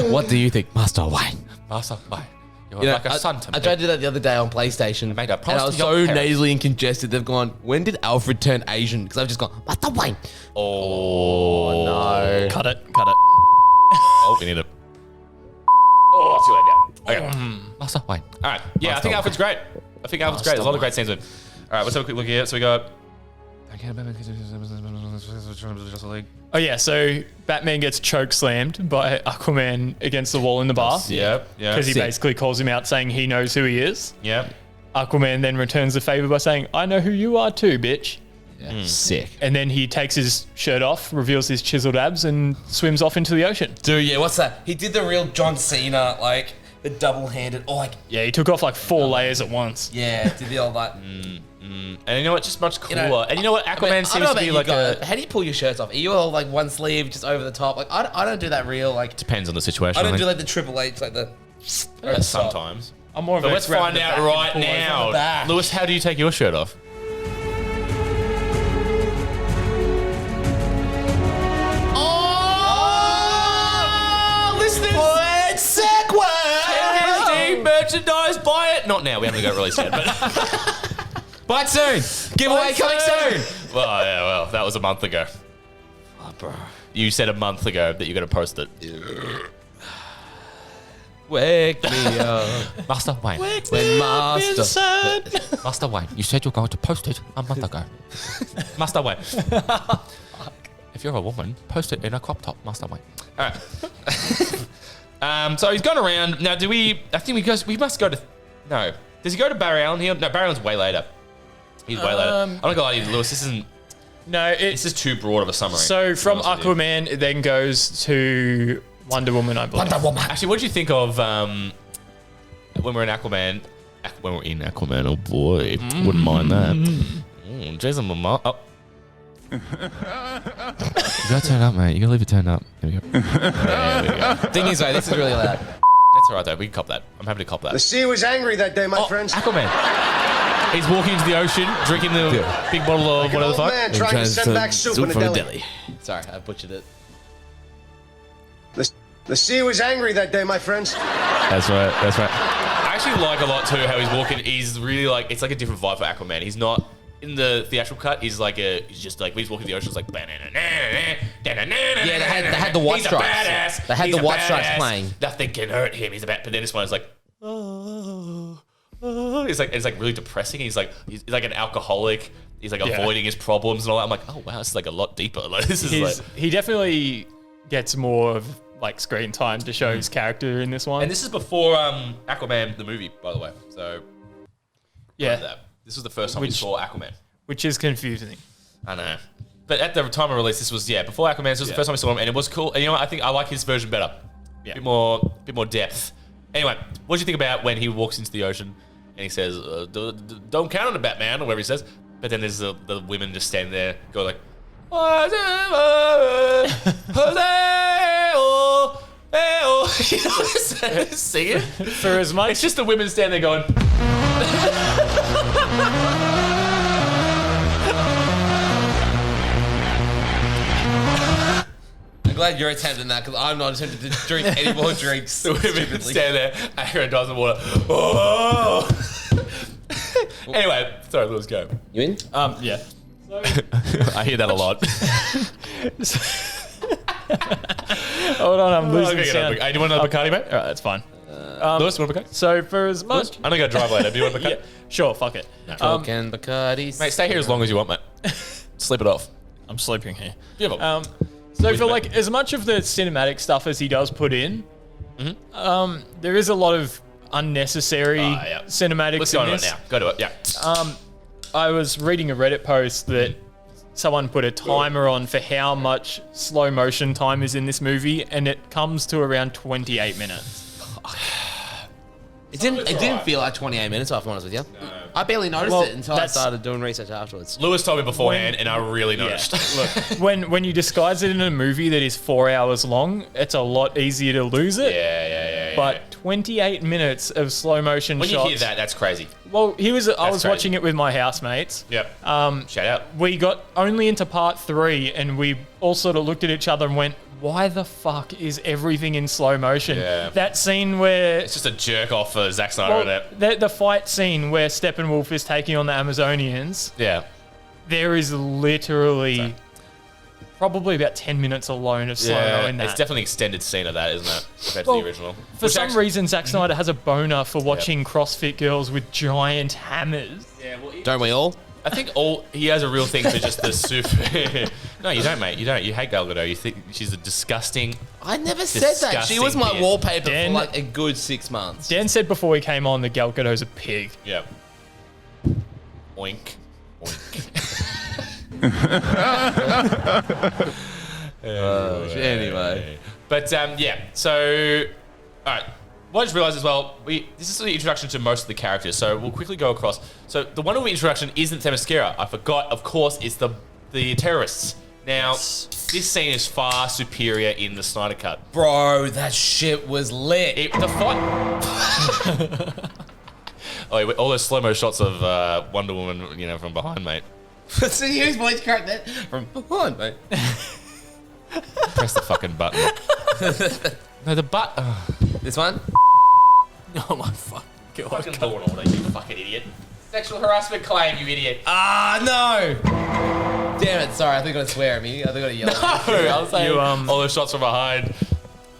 What do you think, Master Wayne? Master Wayne. You're like a son to me. I tried to do that the other day on PlayStation. Made a and I was so nasally and congested. They've gone, when did Alfred turn Asian? Because I've just gone, Master Wayne. Oh, no. Cut it. Oh, we need it. Oh, too late now. Okay. Master Wayne. All right. Yeah, I think Alfred's great. There's a lot of great scenes with him. All right, let's have a quick look here. So we got... Oh yeah, so Batman gets choke slammed by Aquaman against the wall in the bar. Yeah. Because he basically calls him out saying he knows who he is. Yeah. Aquaman then returns the favor by saying, I know who you are too, bitch. Yeah. Sick. And then he takes his shirt off, reveals his chiseled abs, and swims off into the ocean. Dude, yeah, what's that? He did the real John Cena, like, the double-handed, Yeah, he took off like 4 layers at once. Yeah, did the old, like... And you know what? Just much cooler. And you know what? Aquaman seems to be like how do you pull your shirts off? Are you all like one sleeve just over the top? Like I don't do that real like. Depends on the situation. I don't do like the Triple H like the. Sometimes. I'm more of a. Let's find out right now, Lewis. How do you take your shirt off? Oh, listeners! Segue. Merchandise, buy it. Not now. We haven't got released yet, but. Buy it soon. Giveaway coming soon. Well, yeah, well, that was a month ago. Oh, bro. You said a month ago that you're going to post it. Wake me up. Master Wayne. Master Wayne, you said you're going to post it a month ago. Master Wayne. If you're a woman, post it in a crop top, Master Wayne. All right. So he's gone around. Now, we must go to... No. Does he go to Barry Allen here? No, Barry Allen's way later. He's way later. I'm not going to lie to you, Lewis. This isn't... No, this is too broad of a summary. So from Aquaman, it then goes to Wonder Woman, I believe. Wonder Woman. Actually, what did you think of when we're in Aquaman? When we're in Aquaman, oh boy, wouldn't mind that. Jason Momoa. Oh. You gotta turn up, mate. You gotta leave it turned up. There we go. There we go. Thing is, though, this is really loud. That's all right, though. We can cop that. I'm happy to cop that. The sea was angry that day, my friends. Aquaman. He's walking into the ocean, drinking the big bottle of whatever the fuck. Man trying to send back soup in a deli. Sorry, I butchered it. The sea was angry that day, my friends. That's right. I actually like a lot too how he's walking. He's really like, it's like a different vibe for Aquaman. He's not in the theatrical cut. He's just like when he's walking the ocean, it's like. Yeah, they had the white stripes. He's a badass. They had the white stripes playing. Nothing can hurt him. He's a bad. But then this one is like. It's like really depressing. He's like an alcoholic. He's like avoiding his problems and all that. I'm like, oh wow, this is like a lot deeper. Like this is like he definitely gets more of like screen time to show his character in this one. And this is before Aquaman the movie, by the way. So yeah, this was the first time we saw Aquaman, which is confusing. I know. But at the time of release, this was before Aquaman. This was the first time I saw him, and it was cool. And you know what? I think I like his version better. Yeah. Bit more depth. Anyway, what do you think about when he walks into the ocean and he says, "Don't count on the Batman," or whatever he says? But then there's the women just standing there, go like, sing it. For as much, it's just the women standing there going. I'm glad you're attempting that because I'm not attempting to drink any more drinks. The women stand there, Aaron does the water. Oh. Anyway, sorry, let's go. You in? Yeah. I hear that a lot. Hold on, I'm losing sound. Hey, do you want another Bacardi, mate? All right, that's fine. Lewis, you want a Bacardi? So for as much... I'm going to go drive later. Do you want a Bacardi? Sure, fuck it. Coke and Bacardi. Mate, stay here as long as you want, mate. Sleep it off. I'm sleeping here. Yeah, so for like as much of the cinematic stuff as he does put in, there is a lot of unnecessary cinematics. Let's go to it now. Go to it, yeah. I was reading a Reddit post that someone put a timer on for how much slow motion time is in this movie, and it comes to around 28 minutes. It didn't feel like 28 minutes, if I'm honest with you. No. I barely noticed it until I started doing research afterwards. Lewis told me beforehand, and I really noticed. Look, when you disguise it in a movie that is 4 hours long, it's a lot easier to lose it. Yeah. But 28 minutes of slow motion shots. When you hear that, that's crazy. Well, I was watching it with my housemates. Yep. Shout out. We got only into part 3, and we all sort of looked at each other and went, why the fuck is everything in slow motion? Yeah. That scene where... It's just a jerk off for Zack Snyder. The fight scene where Steppenwolf is taking on the Amazonians. Yeah. There is literally probably about 10 minutes alone of slow-mo in that. It's definitely an extended scene of that, isn't it? Compared to the original. For some reason, Zack Snyder has a boner for watching CrossFit girls with giant hammers. Yeah, well, don't we all? I think he has a real thing for just the super. No, you don't, mate. You don't. You hate Gal Gadot. You think she's a disgusing. I never said that. She was my wallpaper for like a good 6 months. Dan said before he came on that Gal Gadot's a pig. Yeah. Oink. Oink. Anyway. But so all right. What I just realised as well, this is the introduction to most of the characters, so we'll quickly go across. So the Wonder Woman introduction isn't Themyscira. I forgot, of course, it's the terrorists. Now, this scene is far superior in the Snyder Cut. Bro, that shit was lit. The fight... all those slow-mo shots of Wonder Woman, from behind, mate. See whose voice cracked that? From behind, mate. Press the fucking button. No, the button. This one? Oh my fuck. God. Fucking law and order, you fucking idiot. Sexual harassment claim, you idiot. No! Damn it, sorry, I think I'm gonna swear at me. I think I'm gonna yell at you. I was saying, all those shots from behind.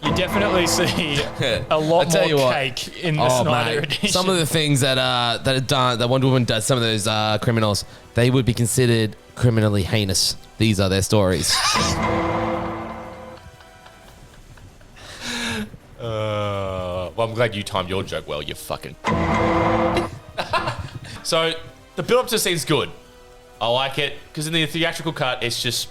You definitely see a lot more cake in the Snyder edition. Some of the things that Wonder Woman does, some of those criminals, they would be considered criminally heinous. These are their stories. Well, I'm glad you timed your joke well, you fucking... So, the build-up to the scene's good. I like it, because in the theatrical cut, it's just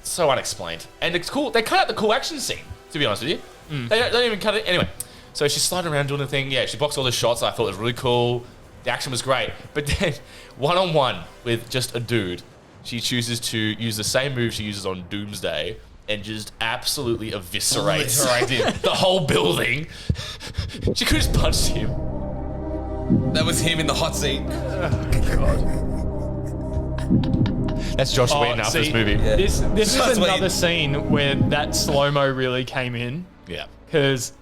so unexplained. And it's cool. They cut out the cool action scene, to be honest with you. They don't even cut it. Anyway, so she's sliding around doing the thing. Yeah, she blocks all the shots. I thought it was really cool. The action was great. But then, one-on-one with just a dude, she chooses to use the same move she uses on Doomsday and just absolutely eviscerates the whole building. She could have just punched him. That was him in the hot seat. Oh, God. That's Josh Whedon after this movie. Yeah. This is another scene where that slow-mo really came in. Yeah. Because...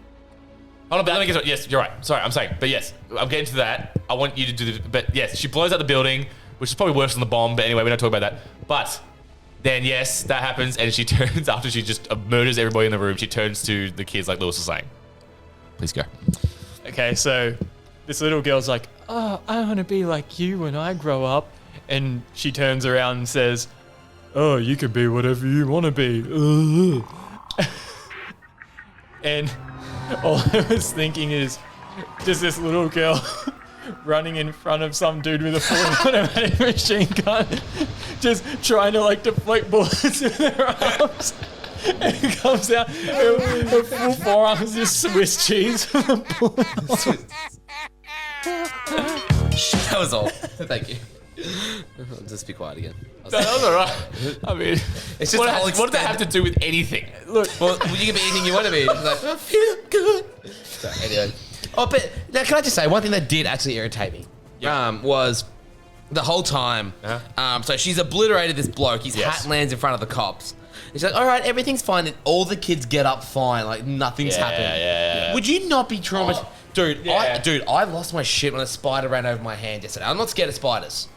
Hold on, but let me get to it. Yes, you're right. Sorry, I'm saying. But yes, I'm getting to that. I want you to do the... But yes, she blows out the building, which is probably worse than the bomb. But anyway, we don't talk about that. But... Then, yes, that happens, and she turns, after she just murders everybody in the room, she turns to the kids like Lewis was saying. Please go. Okay, so this little girl's like, oh, I want to be like you when I grow up. And she turns around and says, oh, you can be whatever you want to be. And all I was thinking is, just this little girl running in front of some dude with a fully automatic machine gun, just trying to like deflect bullets with her arms. And it comes out, her full forearm is just Swiss cheese. That was all. Thank you. Just be quiet again. That was alright. I mean, It's just what the whole does that have to do with anything? Look, well, you can be anything you want to be. It's like, I feel good. So, anyway. Oh, but now, can I just say, one thing that did actually irritate me was the whole time. So she's obliterated this bloke. His hat lands in front of the cops. He's like, all right, everything's fine. And all the kids get up fine. Like, nothing's happened. Yeah. Would you not be traumatized? Dude, Yeah. I lost my shit when a spider ran over my hand yesterday. I'm not scared of spiders.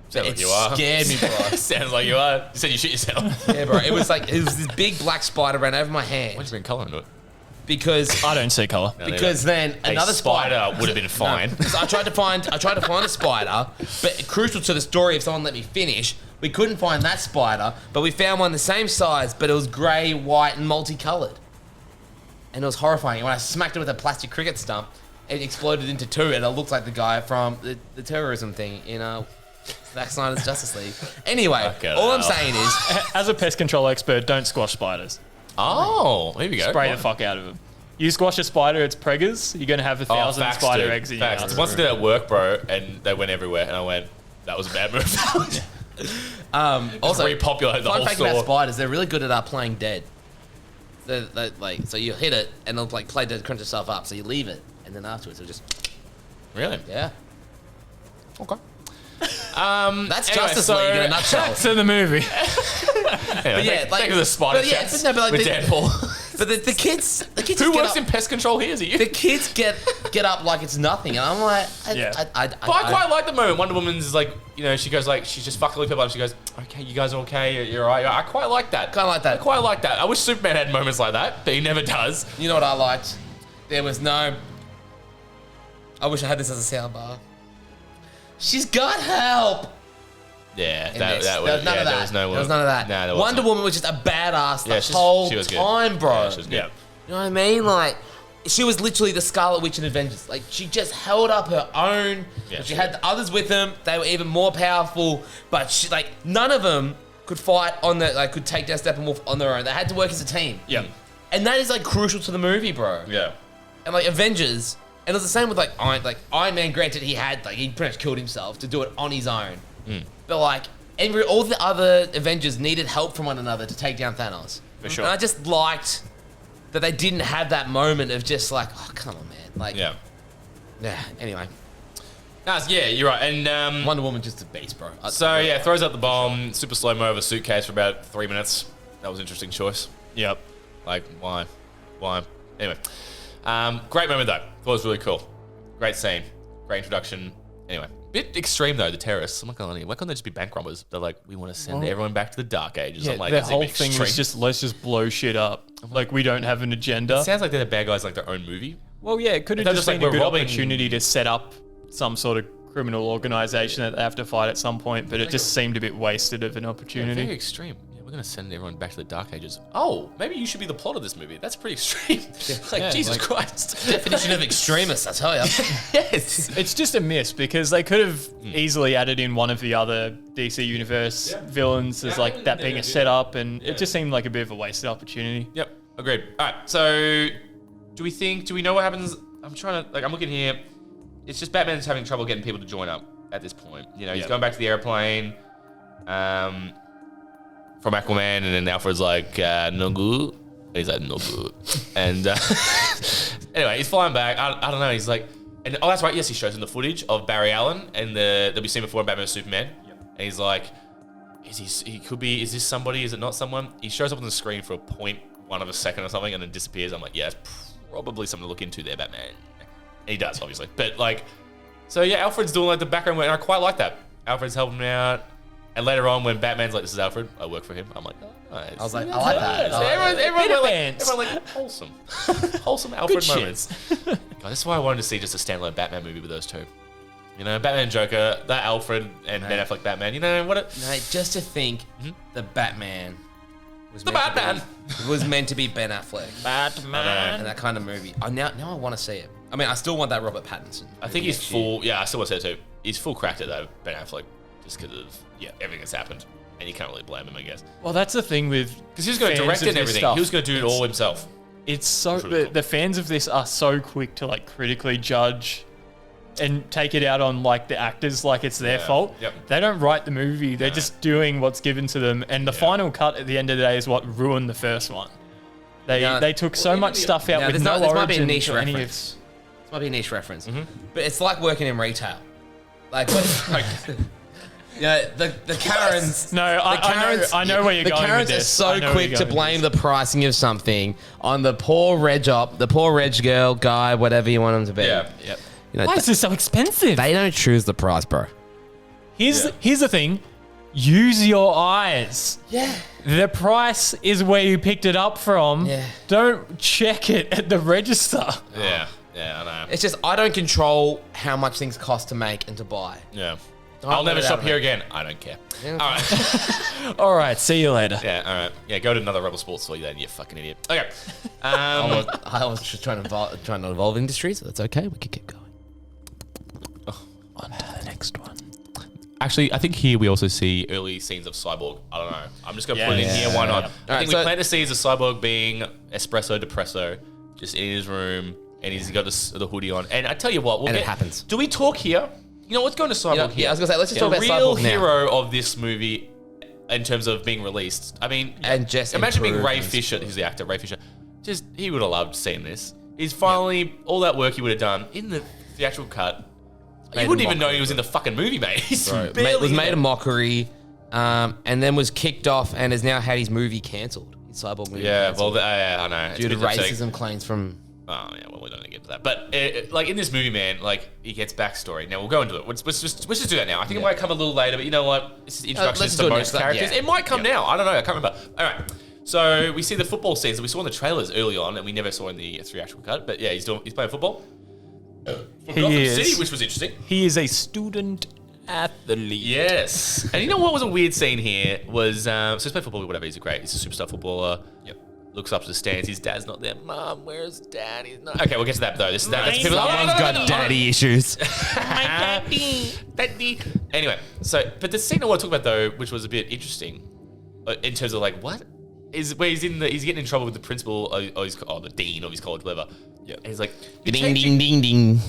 Sounds like It you are. scared me, bro. Sounds like you are. You said you shit yourself. Yeah, bro. It was this big black spider ran over my hand. Why'd you bring colour into it? Because I don't see colour. Because then another spider would have been fine. No, I tried to find a spider, but crucial to the story, if someone let me finish, we couldn't find that spider, but we found one the same size, but it was grey, white, and multicolored. And it was horrifying. When I smacked it with a plastic cricket stump, it exploded into two, and it looked like the guy from the terrorism thing in Zack Snyder's Justice League. Anyway, all I'm saying is, as a pest control expert, don't squash spiders. Oh, there we go. Spray the fuck out of them. You squash a spider, it's preggers. You're gonna have 1,000 facts, spider dude. eggs in your Facts. house. Once I did it at work, bro, and they went everywhere, and I went, that was a bad move. also, repopulate the fun whole fact store. about spiders, they're really good at playing dead. So you hit it, and it'll like play dead, crunch itself up. So you leave it, and then afterwards it'll just Really? yeah. Okay. That's anyway, Justice so- League in a nutshell. To the movie. Anyway, yeah, like- back to the spider but yeah, chats but no, but like with the- Deadpool. But the kids Who just get works up, in pest control here? Is it you? the kids get up like it's nothing, and I'm like, Yeah. I But I quite like the moment. Wonder Woman's like, you know, she goes like, she's just fucking people up. She goes, okay, you guys are okay. You're all right. I quite like that. Kinda like that. I quite like that. I wish Superman had moments like that, but he never does. You know what I liked? There was no. I wish I had this as a soundbar. She's got help. Yeah, in that this. was There was none of that. There was no There was none of that. Nah, there Wonder wasn't. Woman was just a badass Yeah, the whole she was good. time, bro. Yeah, she was good. Yeah. You know what I mean? Like, she was literally the Scarlet Witch in Avengers. Like, she just held up her own. Yeah, She she had the others with them. They were even more powerful. But she, like, none of them could fight on the, like, could take down Steppenwolf on their own. They had to work as a team. Yeah. And that is, like, crucial to the movie, bro. Yeah. And, like, Avengers, and it was the same with, like Iron Man, granted, he pretty much killed himself to do it on his own. But, like, all the other Avengers needed help from one another to take down Thanos. For sure. And I just liked that they didn't have that moment of just like, oh, come on, man. Like, Yeah. Anyway. Yeah, you're right. And Wonder Woman just a beast, bro. so yeah, throws out the bomb, super slow-mo of a suitcase for about 3 minutes. That was an interesting choice. Yep. Like, why? Anyway, great moment though. Thought it was really cool. Great scene. Great introduction. Anyway, bit extreme though. The terrorists. I'm not gonna lie. Why can't they just be bank robbers? They're like, we want to send everyone back to the dark ages. Yeah, I'm like, the that's a bit whole thing extreme. was just, let's just blow shit up. Like, we don't have an agenda. It sounds like they're the bad guys, like their own movie. Well, yeah, it could have They're just just been like, a good we're robbing- opportunity to set up some sort of criminal organization that they have to fight at some point, but it just seemed a bit wasted of an Yeah, opportunity. very extreme. Yeah, we're gonna send everyone back to the dark ages. Oh, maybe you should be the plot of this movie. That's pretty extreme. Like, Yeah, Jesus like- Christ. Definition of extremist, I tell you. Yes. It's just a miss because they could have easily added in one of the other DC Universe villains as like that being a setup, and it just seemed like a bit of a wasted opportunity. Yep, agreed. All right, so do we know what happens? I'm looking here. It's just Batman's having trouble getting people to join up at this point. You know, he's going back to the airplane from Aquaman, and then Alfred's like, no good. And he's like, no good. And anyway, he's flying back. I don't know. He's like, and oh, that's right. Yes, he shows him the footage of Barry Allen and that we've seen before in Batman vs Superman. And he's like, is this somebody? Is it not someone? He shows up on the screen for a 0.1 of a second or something and then disappears. I'm like, yeah, it's probably something to look into there, Batman. And he does, obviously. But like, so yeah, Alfred's doing like the background work, and I quite like that. Alfred's helping him out. And later on, when Batman's like, this is Alfred, I work for him. I'm like, oh, nice. I was like, I like that. Everyone like wholesome. Wholesome Alfred shit. moments. God, this is why I wanted to see just a standalone Batman movie with those two. You know, Batman and Joker, that Alfred and Ben Affleck Batman. You know what? Mate, just to think the Batman was meant to be Ben Affleck. Batman. And that kind of movie. Now I want to see it. I mean, I still want that Robert Pattinson. I think he's full. Yeah, I still want to say it too. He's full cracked it though, Ben Affleck, just because of everything that's happened. And you can't really blame him, I guess. Well, that's the thing with because he was going to direct it and everything. Stuff. He was going to do it all himself. It's so Cool. the fans of this are so quick to like critically judge and take it out on like the actors like it's their fault. Yep. They don't write the movie. They're just doing what's given to them. And the final cut at the end of the day is what ruined the first one. They took so much stuff out with no this origin. might be a niche to any of- reference. This might be a niche reference. But it's like working in retail. Like, the Karens. No, I know where you're the going with Karens this. are I so know quick where to you're going blame with the pricing of something on the poor reg girl, guy, whatever you want them to be. Yeah. Yep. You know, Why is this so expensive? they don't choose the price, bro. Here's the thing. Use your eyes. Yeah. The price is where you picked it up from. Yeah. Don't check it at the register. Yeah. Yeah, I know. It's just I don't control how much things cost to make and to buy. Yeah. Don't I'll let never it shop out, here mate. again. I don't care. Yeah. All right. All right. See you later. Yeah, all right. Yeah, go to another Rebel Sports store, then, you fucking idiot. Okay. I was just trying to evolve industry, so that's okay. We can keep going. On to the next one. Actually, I think here we also see early scenes of Cyborg. I don't know. I'm just going to put it in here. Why not? I think we plan to see as a Cyborg being espresso depresso, just in his room, and he's got the hoodie on. And I tell you what, it happens. Do we talk here? You know, let's go into Cyborg here. Yeah, I was going to say, let's just talk about the Cyborg real now. hero of this movie in terms of being released. I mean, And just imagine being Ray improvements. Fisher. He's the actor, Ray Fisher. Just, he would have loved seeing this. He's finally, all that work he would have done in the theatrical cut. You wouldn't even know he was in the fucking movie, mate. He's Was made a mockery, and then was kicked off, and has now had his movie cancelled. His Cyborg movie. Yeah, cancelled well, I know. It's due to a bit upsetting. racism claims from. Oh yeah, well we don't need to get to that. But like in this movie, man, like he gets backstory. Now we'll go into it. Let's just do that now. I think it might come a little later, but you know what? This is introductions let's to do it most next. characters. Yeah. It might come now. I don't know. I can't remember. All right. So we see the football scenes that we saw in the trailers early on, and we never saw in the theatrical cut. But yeah, he's playing football. For Gotham City, which was interesting. He is a student athlete. Yes. And you know what was a weird scene here was so he's playing football, whatever. He's a superstar footballer. Yep. Looks up to the stands. His dad's not there. Mom, where's dad? He's not. Okay, we'll get to that though. That's people. Someone's got daddy issues. My daddy. Anyway, but the scene I want to talk about though, which was a bit interesting, in terms of like what is where he's getting in trouble with the principal or the dean of his college, whatever. Yeah. And he's like, Ding, ding, ding, ding.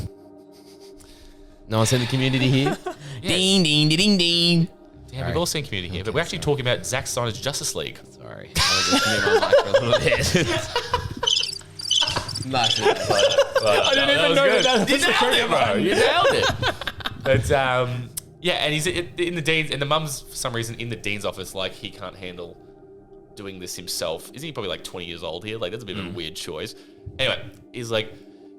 No one's in the community here. Ding, ding, ding, ding. Yeah, we've all seen Community here, but we're actually talking about Zack Snyder's Justice League. Sorry. I was just my mic for a little bit. Nice. I didn't even know that. You nailed it, bro. You nailed it. But yeah, and he's in the dean's, and the mum's for some reason in the dean's office, like he can't handle doing this himself. Isn't he probably like 20 years old here? Like that's a bit of a weird choice. Anyway, he's like,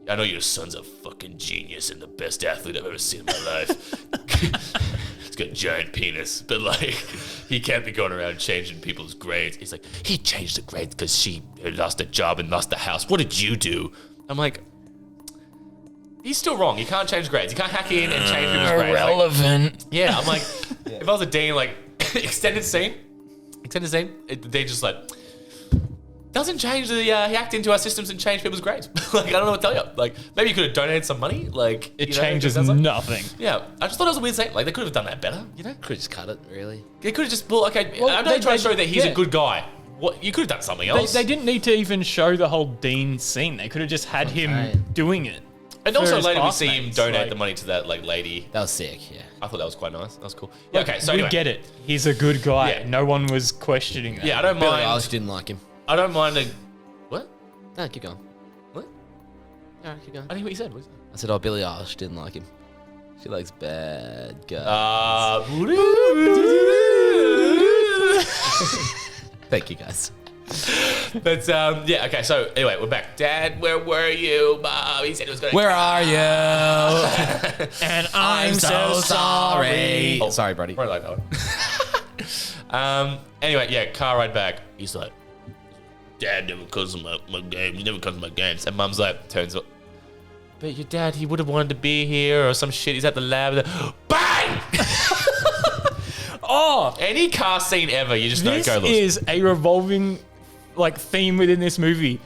I know your son's a fucking genius and the best athlete I've ever seen in my life. He's got a giant penis, but like he can't be going around changing people's grades. He's like, he changed the grades because she lost a job and lost the house. What did you do? I'm like, he's still wrong. You can't change grades. You can't hack in and change people's grades. Irrelevant. Like, yeah, I'm like, if I was a dean, like extended scene, the dean just like doesn't change the he hacked into our systems and changed people's grades. Like I don't know what to tell you. Like maybe you could have donated some money. Like It changes nothing. Yeah, I just thought it was a weird scene. Like they could have done that better. You know, Could just cut it, really. they could have just I know they- they try to they- show that he's yeah. a good guy. What you could have done something else. They didn't need to even show the whole Dean scene. They could have just had him doing it. And for also his later we see him classmates, donate like- the money to that like lady. That was sick, yeah. I thought that was quite nice. That was cool. Yeah, okay, so we anyway. get it. He's a good guy. Yeah. No one was questioning that. Yeah, I don't Billie mind. Eilish didn't like him. I don't mind a what? No, keep going. What? No, keep going. I think what you said. What I said, oh, Billie Eilish didn't like him. She likes bad guys. Thank you, guys. But yeah, okay. So anyway, we're back. Dad, where were you? Mom, he said he was going. Where are you? And I'm so sorry. Oh, sorry, buddy. Probably like that one. Anyway, yeah, car ride back. He's like, Dad never comes to my games. He never comes to my games. And Mum's like, turns up. But your dad, he would have wanted to be here or some shit. He's at the lab. Bang! Oh, any car scene ever, you just don't This go. is a revolving like theme within this movie.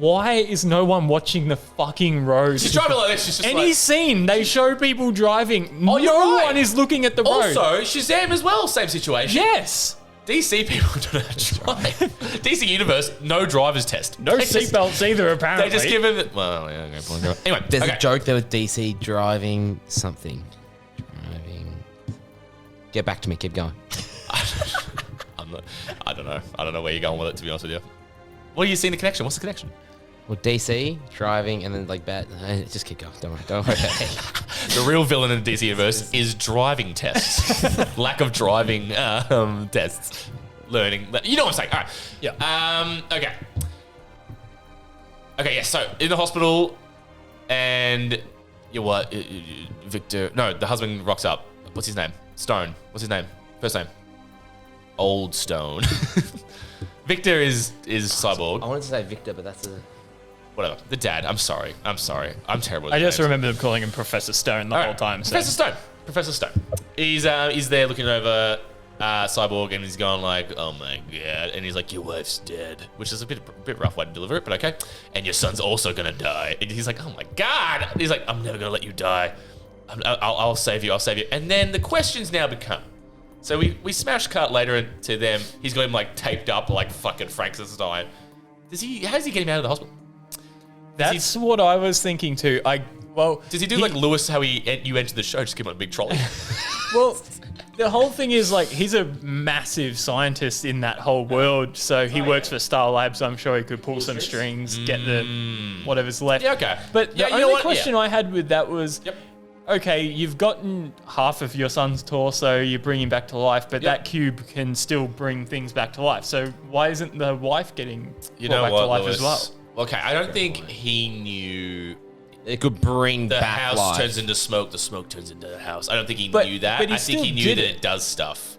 why is no one watching the fucking road? She's driving like this. She's just Any scene, they show people driving. Oh, you're no right. one is looking at the road. Also, Shazam as well, same situation. Yes. DC people don't know how to drive. DC Universe, no driver's test. No seatbelts either, apparently. They just give him... Well, yeah, okay, fine. Anyway, There's a joke there with DC driving something. Get back to me. Keep going. I don't know. I don't know where you're going with it, to be honest with you. What are you seeing the connection? What's the connection? Well, DC driving and then like bad. Just keep going. Don't worry. Don't worry. The real villain in the DC universe is driving tests. Lack of driving tests. Learning. You know what I'm saying? All right. Yeah. Okay. Okay. Yeah. So in the hospital, and Victor? No, the husband rocks up. What's his name? Stone. What's his name? First name. Old Stone. Victor is Cyborg. I wanted to say Victor, but that's a... Whatever. The dad. I'm sorry. I'm terrible at I just names. remember them calling him Professor Stone the whole time. So. Professor Stone. He's there looking over Cyborg, and he's going like, "Oh my god!" And he's like, "Your wife's dead," which is a bit rough way to deliver it, but okay. And your son's also gonna die. And he's like, "Oh my god!" And he's like, "I'm never gonna let you die. I'll save you. I'll save you." And then the questions now become. So we smash cut later into them. He's got him like taped up like fucking Frankenstein. How does he get him out of the hospital? That's what I was thinking too. Does he do like Lewis, how you entered the show, just give him a big trolley? Well, the whole thing is like he's a massive scientist in that whole world. So he works for Star Labs. I'm sure he could pull some strings, get the whatever's left. Yeah, okay. But the only question I had with that was, okay, you've gotten half of your son's torso, you bring him back to life, but that cube can still bring things back to life. So why isn't the wife getting brought back to life as well? Okay, I don't think he knew it could bring the back house life. turns into smoke, the smoke turns into the house. I don't think he knew that. I think he knew that it does stuff.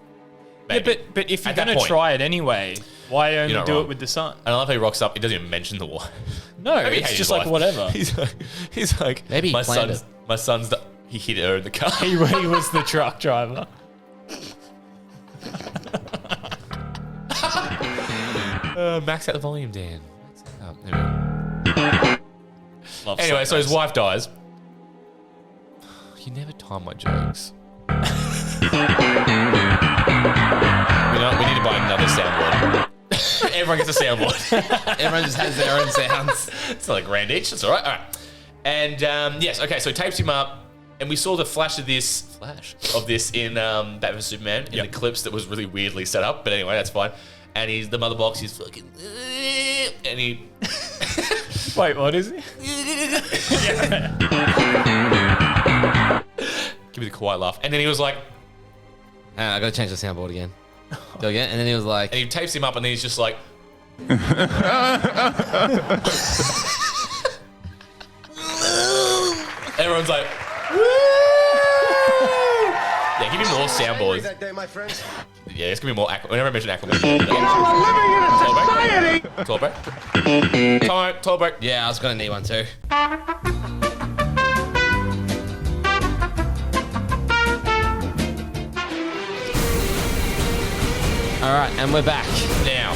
Maybe. Yeah, but if you're going to try it anyway, why only do it with the son? I love how he rocks up. He doesn't even mention the wife. No, it's just like whatever. He's like, maybe my son's he hit her in the car. He was the truck driver. Max out the volume, Dan. Anyway, so his wife dies. You never time my jokes. We need to buy another soundboard. Everyone gets a soundboard. Everyone just has their own sounds. It's not like grand each. That's all right. All right. And yes, okay. So he tapes him up, and we saw the flash of this in Batman vs Superman in the clips that was really weirdly set up. But anyway, that's fine. And the mother box. He's fucking, and he. Wait, what is it? Give me the quiet laugh. And then he was like, I gotta change the soundboard again. Do it again. And then he was like, and he tapes him up, and then he's just like. Everyone's like, woo! Yeah, give me more soundboards. That day, my friends. Yeah, it's gonna be more. Whenever I mention Aquaman, You know, we're living in a society. Toilet break. Toilet break. yeah, I was gonna need one too. All right, and we're back. Now,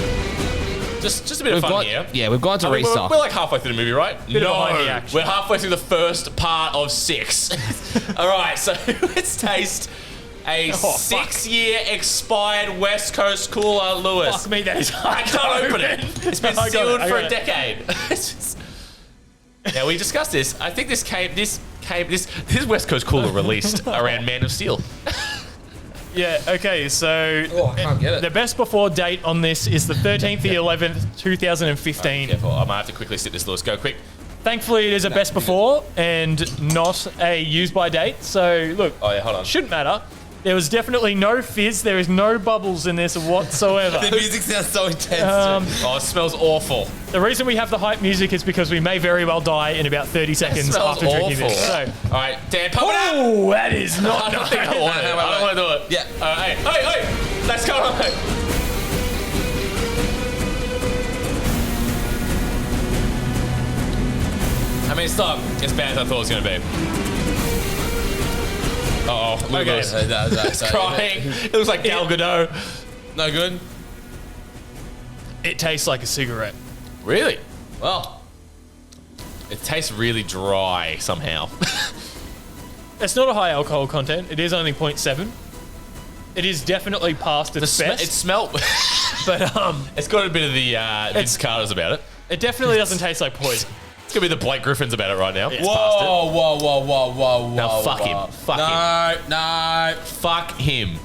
just a bit of fun here. Yeah, we've gone to restock. We're like halfway through the movie, right? Bit behind the action. We're halfway through the first part of 6. All right, so let's taste a 6-year expired West Coast cooler, Lewis. Fuck me, that is hard. I can't open it. It's been I got sealed it, for I a got it. decade. Now we discussed this. I think this West Coast cooler released around Man of Steel. Yeah, okay, so I can't get it. The best before date on this is the 13th of the 11th, 2015. Careful, I might have to quickly sit this, Lewis. Go quick. Thankfully, it is a best before and not a use by date. So, look, Hold on. shouldn't matter. There was definitely no fizz. There is no bubbles in this whatsoever. The music sounds so intense. Oh, it smells awful. The reason we have the hype music is because we may very well die in about 30 seconds smells after drinking awful. this. So, All right, Dan, pump it up. oh, that is not I don't think I want it. I don't want to do it. Yeah. Hey, let's go. I mean, it's not as bad as I thought it was going to be. Uh-oh, look at this. It's crying. It looks like Gal Gadot. No good. It tastes like a cigarette. Really? Well, It tastes really dry somehow. It's not a high alcohol content. It is only 0.7. It is definitely past its best. It smelled, but it's got a bit of the Vince Carter's about it. It definitely doesn't taste like poison. It's gonna be the Blake Griffins about it right now. Yeah, whoa. Now fuck him. Fuck him. No. Fuck him.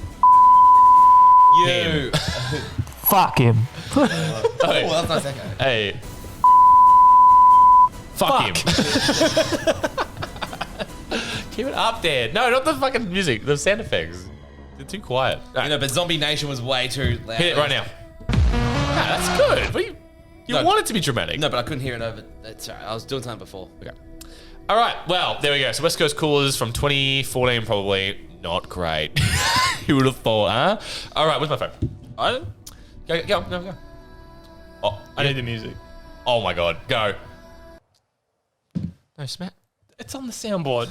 You. Fuck him. Oh, that's nice echo. Hey. Fuck him. Keep it up, Dad. No, not the fucking music. The sound effects. They're too quiet. Right. You know, but Zombie Nation was way too loud. Hit it right now. That's good. But you want it to be dramatic. No, but I couldn't hear it over. Sorry, I was doing something before. Okay. All right. Well, there we go. So West Coast Coolers from 2014, probably not great. Who would have thought, huh? All right. Where's my phone? Go. Oh, I need the music. Oh my God. Go. No, Smack. It's on the soundboard.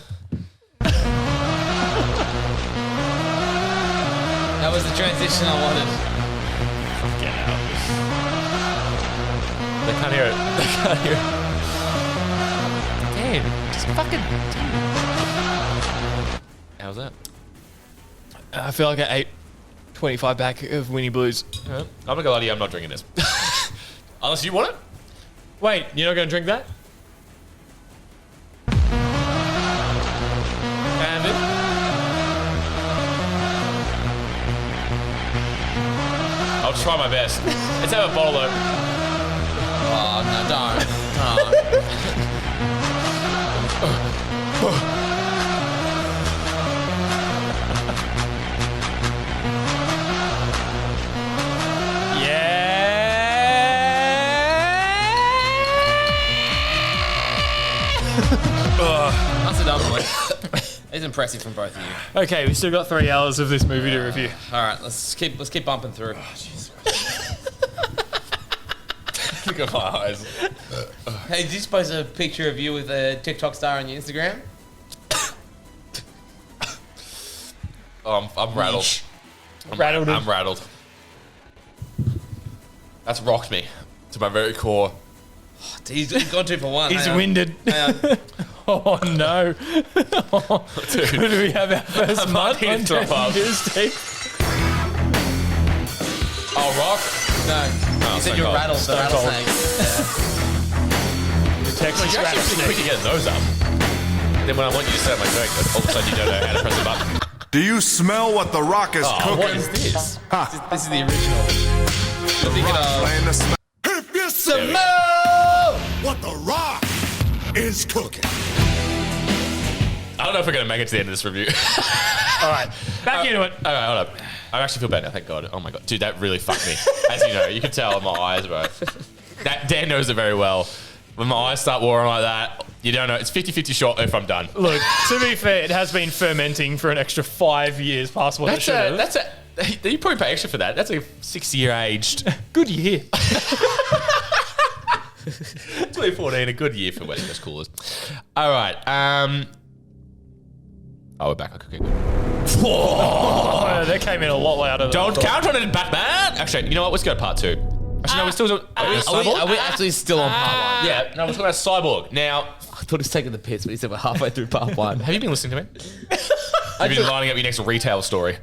That was the transition I wanted. Get out. They can't hear it. Damn, just fucking. How's that? I feel like I ate 25 back of Winnie Blues. I'm not gonna lie to you, I'm not drinking this. Unless you want it? Wait, you're not gonna drink that? And it? I'll try my best. Let's have a bottle though. Oh, no, don't. That's a double. It's impressive from both of you. Okay, we've still got 3 hours of this movie to review. All right, let's keep bumping through. Oh, Jesus Christ. Look at my eyes. Hey, did you post a picture of you with a TikTok star on your Instagram? I'm rattled. I'm rattled. That's rocked me to my very core. Oh, he's gone 2 for 1. He's winded. Oh no! Dude, could we have our first month on Tuesday? Oh, rock? No. You said you were rattled. The rattlesnakes. The Texas you're actually pretty quick to get those up. Then when I want you to say my drink, all of a sudden you don't know how to press a button. Do you smell what the Rock is cooking? What is this? This is the original. If you smell what the Rock is cooking. I don't know if we're going to make it to the end of this review. All right, back into it. All right, hold up. I actually feel bad now, thank God. Oh my God. Dude, that really fucked me. As you know, you can tell in my eyes, bro. Dan knows it very well. When my eyes start watering like that, you don't know. It's 50-50 shot if I'm done. Look, to be fair, it has been fermenting for an extra 5 years past what it should have. You probably pay extra for that. That's a 6-year aged. Good year. 2014, a good year for West Coast Coolers. All right. We're back. Okay, good. Oh, that came in a lot louder. Don't count on it, Batman. Actually, you know what? Let's go to part 2. Actually, no, we're still. Are we actually still on part 1? Yeah. No, we're talking about Cyborg now. I thought he was taking the piss, but he said we're halfway through part 1. Have you been listening to me? Have you been lining up your next retail story?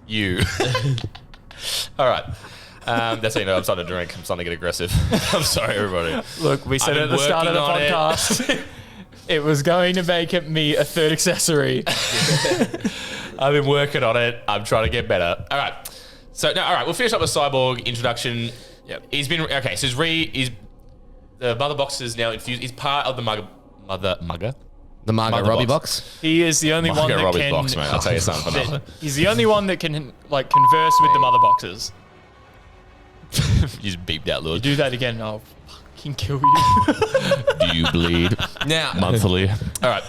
You. All right. That's how you know I'm starting to drink. I'm starting to get aggressive. I'm sorry, everybody. Look, we said at the start of the podcast, it was going to make me a third accessory. I've been working on it. I'm trying to get better. All right. So, all right, we'll finish up with Cyborg introduction. Yep. He's been, okay, so the mother box is now infused. He's part of the Mugger? The Margot Robbie box? He is the only one that Robbie can... box, mate. I'll tell you something for nothing. He's the only one that can, like, converse with the mother boxes. You just beeped out, Lord. You do that again, I'll fucking kill you. Do you bleed? Now. Monthly. All right.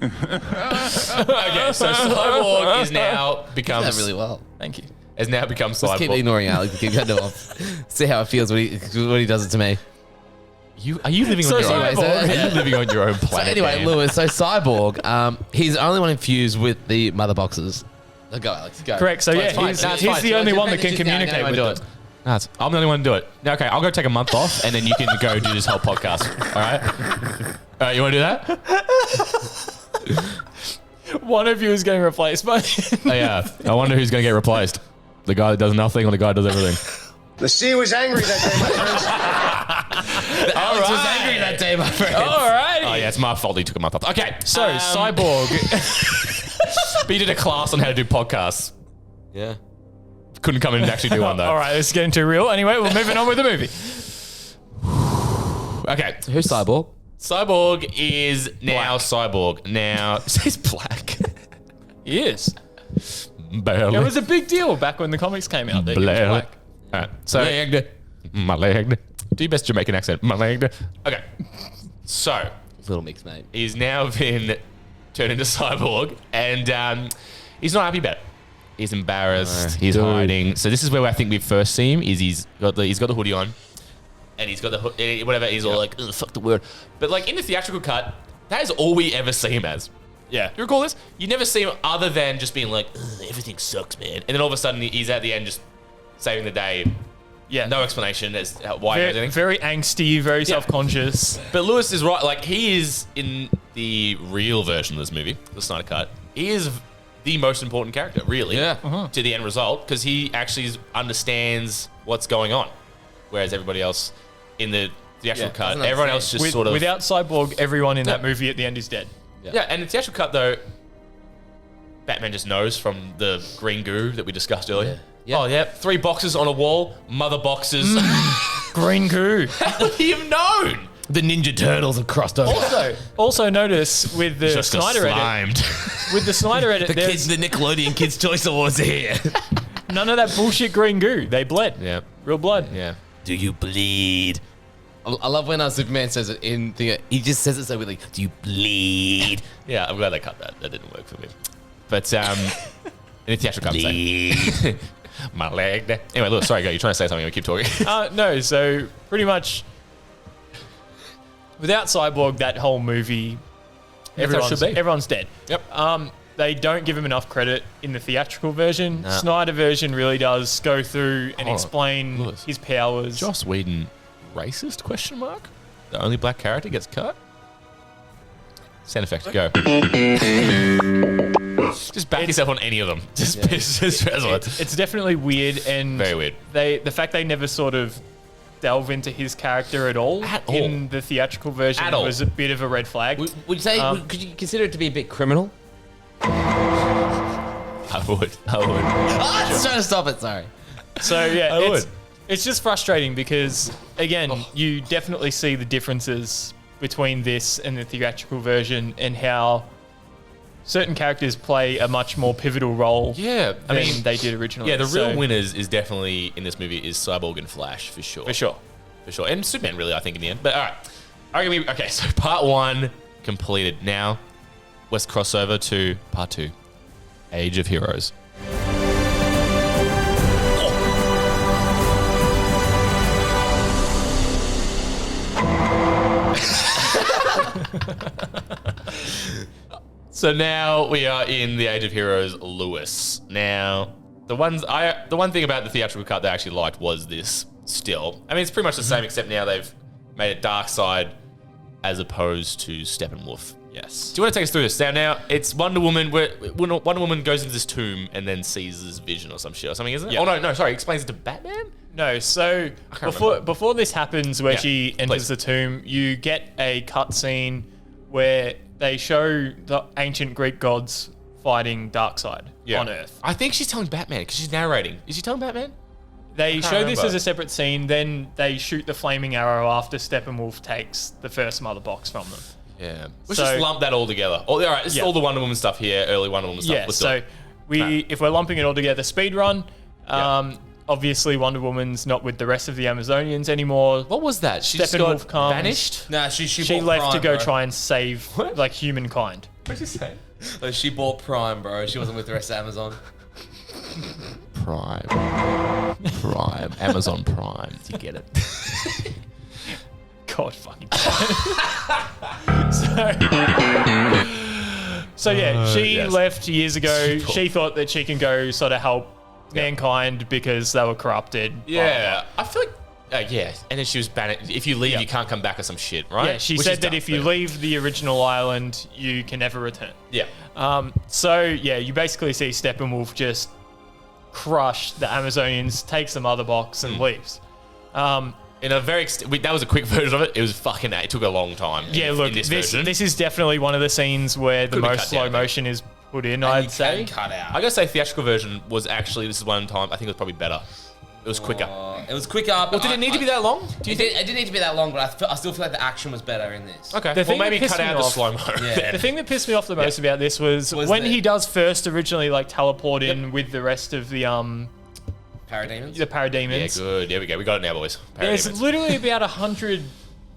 Okay, so Cyborg is now become... You did that really well. Thank you. Has now become Cyborg. Just keep ignoring Alex. Keep cutting him off. See how it feels when he does it to me. Are you living on your own? Are you living on your own planet? So anyway, Lewis. So Cyborg, he's the only one infused with the mother boxes. Go, Alex. Go. Correct. So yeah, he's the only one that can communicate with them. I'm the only one to do it. Okay, I'll go take a month off, and then you can go do this whole podcast. All right, you want to do that? One of you is getting replaced by. Yeah, I wonder who's going to get replaced. The guy that does nothing or the guy that does everything. The sea was angry that day, my friends. Alex was angry that day, my friend. All right. Oh, yeah, it's my fault he took a month off. Okay, So, Cyborg. but you did a class on how to do podcasts. Yeah. Couldn't come in and actually do one, though. All right, it's getting too real. Anyway, we're moving on with the movie. Okay. Who's Cyborg? Cyborg is now Cyborg. Now, he's black. He is. Barely. It was a big deal back when the comics came out. That he was Black. black. All right. So, my leg. Do your best Jamaican accent. My leg. Okay. So, Little mix, mate. he's now been turned into Cyborg, and he's not happy about it. He's embarrassed. He's hiding. So this is where I think we first see him. Is he's got the hoodie on, and he's got the whatever. He's all like, ugh, fuck the word. But like in the theatrical cut, that is all we ever see him as. Yeah. You recall this? You never see him other than just being like, everything sucks, man. And then all of a sudden he's at the end just saving the day. Yeah. No explanation as to why everything. Very angsty, very self-conscious. But Lewis is right. Like he is in the real version of this movie, the Snyder cut. He is the most important character, really, to the end result, because he actually understands what's going on, whereas everybody else in the actual cut, everyone else just sort of without Cyborg, everyone in that movie at the end is dead. Yeah, and the actual cut though, Batman just knows from the green goo that we discussed earlier. Oh yeah, 3 boxes on a wall, mother boxes, Green goo. How would he have known? The Ninja Turtles have crossed over. Also notice with the Just Snyder edit. With the Snyder edit, the Nickelodeon Kids' Choice Awards are here. none of that bullshit green goo. They bled. Yeah, Real blood. yeah. Do you bleed? I love when Superman says it in the. He just says it so weirdly. Do you bleed? Yeah, I'm glad they cut that. That didn't work for me. But in the theatrical cut, Bleed. my leg. Anyway, look, sorry, go. You're trying to say something. We keep talking. No, so pretty much without Cyborg, that whole movie, everyone's dead. Yep. They don't give him enough credit in the theatrical version. Snyder version really does go through and explain his powers. Joss Whedon, racist? Question mark. The only black character gets cut. Sound effect, go. Just back yourself on any of them. It's definitely weird and very weird. The fact they never sort of delve into his character at all in the theatrical version was a bit of a red flag. Would you say? Could you consider it to be a bit criminal? I would. I was trying to stop it. Sorry. So yeah, it's just frustrating because again, you definitely see the differences between this and the theatrical version and how certain characters play a much more pivotal role than they did originally. Yeah, the real winners is definitely in this movie is Cyborg and Flash, for sure. For sure. And Superman, really, I think, in the end. But all right. Okay, so part 1 completed. Now, let's cross over to part 2, Age of Heroes. So now we are in the Age of Heroes, Lewis. Now, the one thing about the theatrical cut that I actually liked was this still. I mean, it's pretty much the same, except now they've made it Darkseid as opposed to Steppenwolf. Yes. Do you want to take us through this? Now it's Wonder Woman, where Wonder Woman goes into this tomb and then sees this vision or some shit or something, isn't it? Yeah. Oh, no, sorry. Explains it to Batman? No, so before this happens, where she enters the tomb, you get a cutscene where they show the ancient Greek gods fighting Darkseid on Earth. I think she's telling Batman because she's narrating. Is she telling Batman? They show this as a separate scene, then they shoot the flaming arrow after Steppenwolf takes the first mother box from them. Yeah. Let's just lump that all together. All right, this is all the Wonder Woman stuff here, early Wonder Woman stuff. Yeah, so if we're lumping it all together, speed run. Obviously, Wonder Woman's not with the rest of the Amazonians anymore. What was that? She just got vanished? Nah, she left Prime, to go bro. try and save humankind. What did you say? She bought Prime, bro. She wasn't with the rest of Amazon. Prime. Amazon Prime. Do you get it? God fucking So yeah, she left years ago. She thought that she can go sort of help mankind because they were corrupted. Yeah, I feel like. Yeah, and then she was banned. If you leave, you can't come back or some shit, right? Yeah, she said that if you leave the original island, you can never return. Yeah. So, you basically see Steppenwolf just crush the Amazonians, takes the mother box, and leaves. In a very that was a quick version of it. It was fucking. It took a long time. Yeah, look, this is definitely one of the scenes where the most slow motion is put in. I'd say. Cut out. I gotta say, theatrical version was actually. This is one time. I think it was probably better. It was quicker. It was quicker. Well, did it need to be that long? Do you think it didn't need to be that long? But I still feel like the action was better in this. Okay. The Well, thing maybe that cut pissed out me the off- slow mo. Yeah. The thing that pissed me off the most about this was when he does first originally like teleport in with the rest of the Parademons. the parademons. Yeah, good. There we go. We got it now, boys. There's Parademons. literally about 100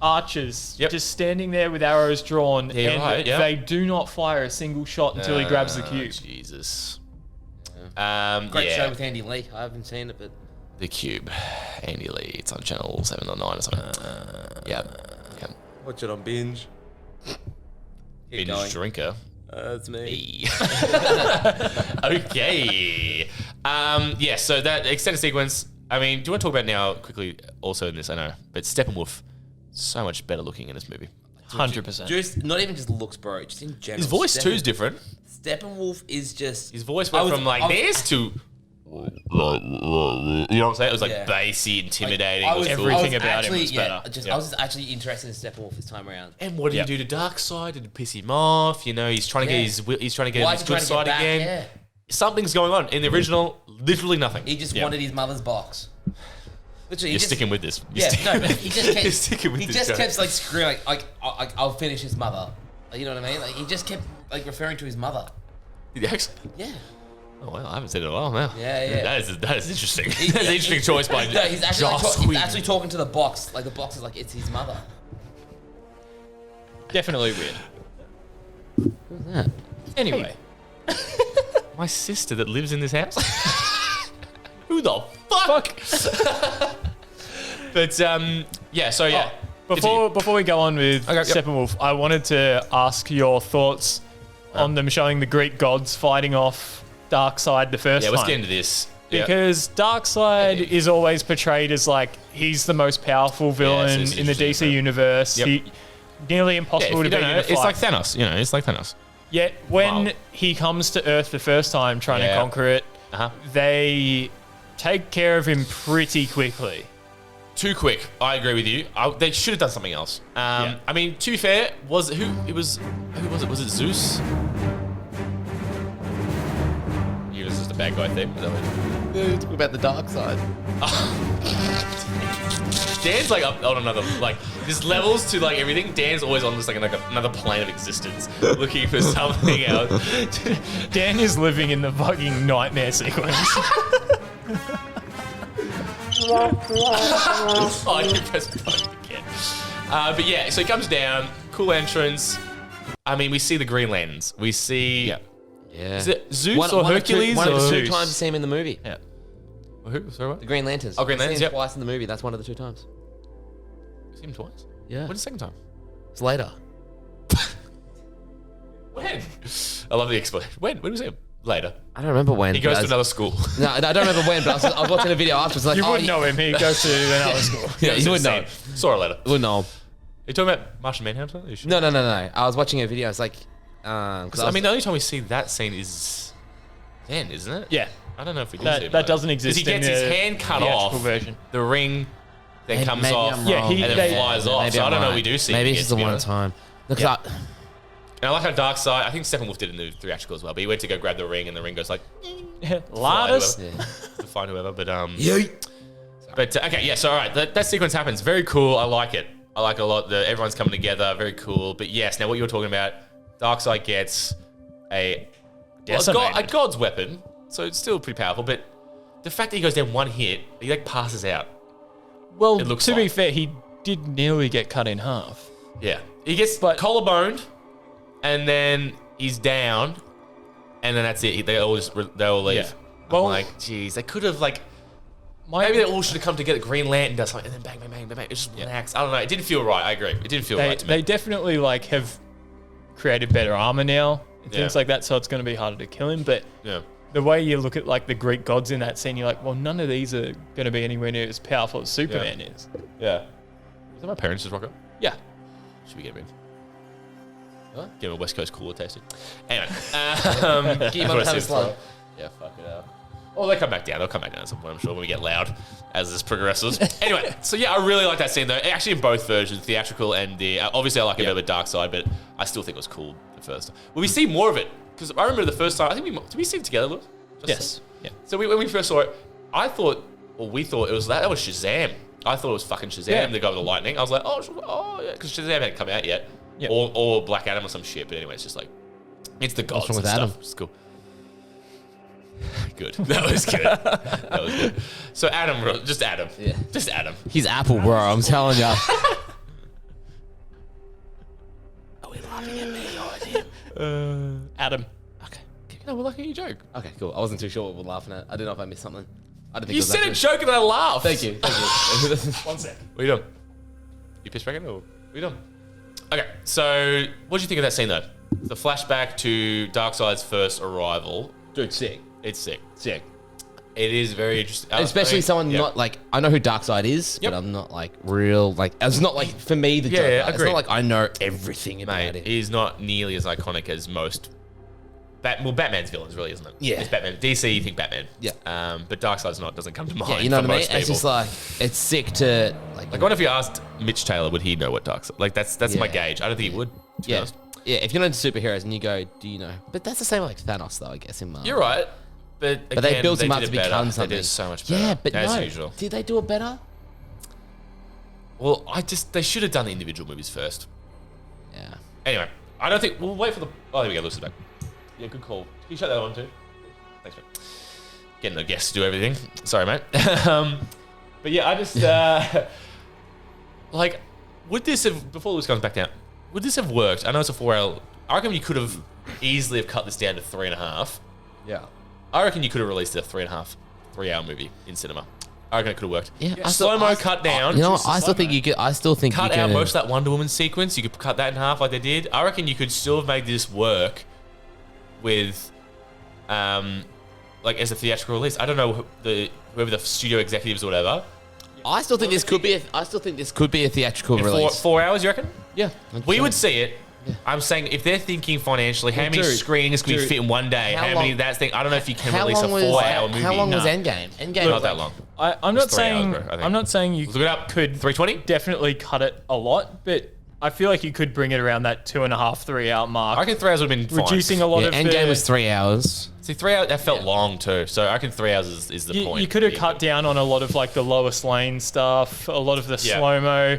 archers just standing there with arrows drawn, Yeah, and right, yeah. they do not fire a single shot until he grabs the cube. Jesus. Great show with Andy Lee. I haven't seen it, but The Cube. Andy Lee. It's on channel 7 or 9 or something. Yeah. watch it on binge. Binge drinker. That's me. Okay. So that extended sequence. I mean, do you want to talk about now quickly also in this? I know. But Steppenwolf, so much better looking in this movie. 100%. Just not even just looks, bro. Just in general. His voice too is different. Steppenwolf is just. His voice went from like this to. You know what I'm saying? It was like bassy, intimidating. Everything about him was better. I was just actually interested in Steppenwolf this time around. And what did he do to Darkseid? Did it piss him off? You know, he's trying to get his good side again. Yeah. Something's going on. In the original, literally nothing. He just wanted his mother's box. Literally, You're sticking with this. But he just kept. You're sticking with he this just guy. kept like screaming, like I'll finish his mother. Like, you know what I mean? Like he just kept like referring to his mother. Did he actually? Yeah. Oh well, I haven't said it in a while now. Yeah. That is interesting. That's an interesting choice by No, he's actually, Joss he's Whedon. actually talking to the box. Like the box is like it's his mother. Definitely weird. Who's that? Anyway. My sister that lives in this house. Who the fuck? But Before we go on with Okay, yep. Steppenwolf, I wanted to ask your thoughts on them showing the Greek gods fighting off Darkseid the first time. let's get into this. Because Darkseid is always portrayed as like he's the most powerful villain it's in the DC interesting, universe. Yep. He nearly impossible to beat in a fight. It's like Thanos. You know, it's like Thanos. Yet when he comes to Earth the first time trying to conquer it, they take care of him pretty quickly. Too quick. I agree with you. They should have done something else. I mean, to be fair, who was it? Was it Zeus? He was just a bad guy thing. Talk about the dark side. Dan's like up on another, like, there's levels to like everything. Dan's always on just like another plane of existence, looking for something else. Dan is living in the fucking nightmare sequence. Oh, you pressed button again. But yeah, so he comes down, cool entrance. I mean, we see the Green Lanterns. We see. Yeah. Is it Zeus or Hercules? One of the two Zeus? times you see him in the movie. Yeah. Who? Sorry, what? The Green Lanterns. Oh, Green You see Lanterns, him yep. twice in the movie. That's one of the two times. We see him twice? Yeah. When's the second time? It's later. When? I love the explanation. When we see him? Later. I don't remember when. He goes but to another school. No, I don't remember when, but I was watching a video afterwards. Like, You wouldn't know him. He goes to another school. Yeah, you would know. Saw it later. You would know. Are you talking about Martian Manhunter? You sure? No. I was watching a video. It's like, I mean, the only time we see that scene is then, isn't it? Yeah. I don't know if we do see him. That doesn't exist. Because he gets his hand cut off. Version. The ring then comes maybe off. I'm wrong. And then flies off. Maybe So I I'm don't know. right. We do see. Maybe him it's just the yet, to be one honest. time. Look, Yeah. And I like how Darkseid. I think Steppenwolf did it in the theatrical as well. But he went to go grab the ring, and the ring goes like. Lardus. To find whoever, but okay, yeah. So all right, that sequence happens. Very cool. I like it. I like it a lot. Everyone's coming together. Very cool. But yes, now what you were talking about, Darkseid gets a god's weapon, so it's still pretty powerful. But the fact that he goes down one hit, he like passes out. Well, It looks to be like. fair, he did nearly get cut in half. Yeah, he gets collarboned, and then he's down, and then that's it. They all leave. Yeah. Well, I'm like, geez, they could have like. Maybe they all should have come together. Green Lantern does something, and then bang, bang, bang, bang, bang. It's just relax. I don't know. It didn't feel right. I agree. It didn't feel right to me. They definitely like have created better armor now and things like that, so it's going to be harder to kill him. But the way you look at like the Greek gods in that scene, you're like, well, none of these are going to be anywhere near as powerful as Superman is. Yeah. Is that my parents just rock up? Yeah. Should we get him in? Huh? Get him a West Coast cooler tasting. Anyway. Get him on the slug. Yeah, fuck it up. Oh, they come back down. They'll come back down at some point, I'm sure, when we get loud as this progresses. Anyway, so yeah, I really like that scene though. Actually, in both versions, theatrical and the obviously I like a bit of a dark side, but I still think it was cool the first time. Will we see more of it? Because I remember the first time. I think did we see it together, Lewis? Yes. Yeah. So when we first saw it, we thought it was that was Shazam. I thought it was fucking Shazam, the guy with the lightning. I was like, oh yeah, because Shazam hadn't come out yet, or Black Adam or some shit. But anyway, it's just like it's the gods and stuff. It's cool. Good. That was good. That was good. So Adam, just Adam. Yeah. Just Adam. He's Apple, bro. I'm telling you. Are we laughing at me or at him? Adam. Okay. No, we're laughing at your joke. Okay, cool. I wasn't too sure what we're laughing at. I didn't know if I missed something. I didn't think You said a joke and I laughed. Thank you. 1 sec. What are you doing? You pissed back in or what are you doing? Okay, so what do you think of that scene though? The flashback to Darkseid's first arrival. Dude, sick. It's sick. Sick. It is very interesting. Especially someone not like, I know who Darkseid is, but I'm not like real, like, it's not like, for me, the Joker. Yeah, it's not like I know everything about it. He's not nearly as iconic as most. Batman's villains, really, isn't it? Yeah. It's Batman. DC, you think Batman. Yeah. But Darkseid's doesn't come to mind. Yeah, you know for what I mean? most It's people. just like, it's sick to, I wonder if you asked Mitch Taylor, would he know what Darkseid? Like, that's my gauge. I don't think he would. To be honest. Yeah, if you're into superheroes and you go, do you know? But that's the same like Thanos, though, I guess, in Marvel. You're right. But again, they built him up did to it better. become something. They did so much better. Yeah, but as no. usual. Did they do it better? Well, they should have done the individual movies first. Yeah. Anyway, I don't think we'll wait for the. Oh, there we go. Lucy's back. Yeah, good call. Can you shut that on too? Thanks, mate. Getting the guests to do everything. Sorry, mate. But yeah, I just like, would this have before Lucy comes back down? Would this have worked? I know it's a 4-hour. I reckon you could have easily have cut this down to 3.5. Yeah. I reckon you could have released a 3.5-3-hour movie in cinema. I reckon it could have worked. Yeah. Slow-mo cut down. You know what? I still think you could. I still think cut you out could. most of that Wonder Woman sequence. You could cut that in half like they did. I reckon you could still have made this work with, like as a theatrical release. I don't know whoever the studio executives or whatever. I still think this could be. I still think this could be a theatrical release. 4 hours, you reckon? Yeah. We would see it. Yeah. I'm saying if they're thinking financially, how many screenings could we fit in one day? How many of that thing? I don't know if you can release a 4-hour movie. How long was Endgame? Endgame not that long. I'm not saying. I'm not saying you look it up. Could 320 definitely cut it a lot, but I feel like you could bring it around that 2.5-3 hour mark. I reckon 3 hours would have been fine. Reducing a lot of Endgame was 3 hours. See, 3 hours that felt long too. So I reckon 3 hours is the point. You could have cut down on a lot of like the Lois Lane stuff, a lot of the slow mo.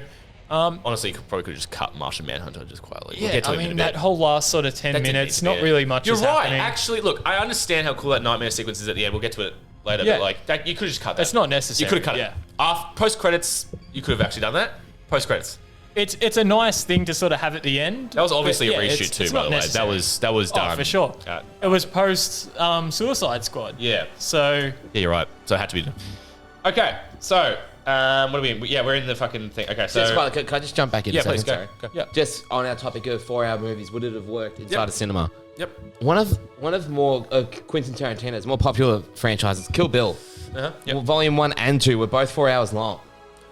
Honestly, you probably could have just cut Martian Manhunter just quietly. Yeah, I mean, that whole last sort of 10 minutes, not really much You're is right. happening. Actually, look, I understand how cool that nightmare sequence is at the end. We'll get to it later. Yeah. But like, that, you could have just cut that. It's not necessary. You could have cut it. Post-credits, you could have actually done that. Post-credits. It's a nice thing to sort of have at the end. That was obviously a reshoot too, by the way. That was done. For sure. It was post Suicide Squad. Yeah. So. Yeah, you're right. So it had to be done. Okay, so what are we in? Yeah, we're in the fucking thing. Okay, so can I just jump back in? Yeah, a second? please go. Sorry. Go. Yeah. Just on our topic of 4-hour movies, would it have worked inside a cinema? Yep. One of more Quentin Tarantino's more popular franchises, Kill Bill. Yep. Well, Volume 1 and 2 were both 4 hours long.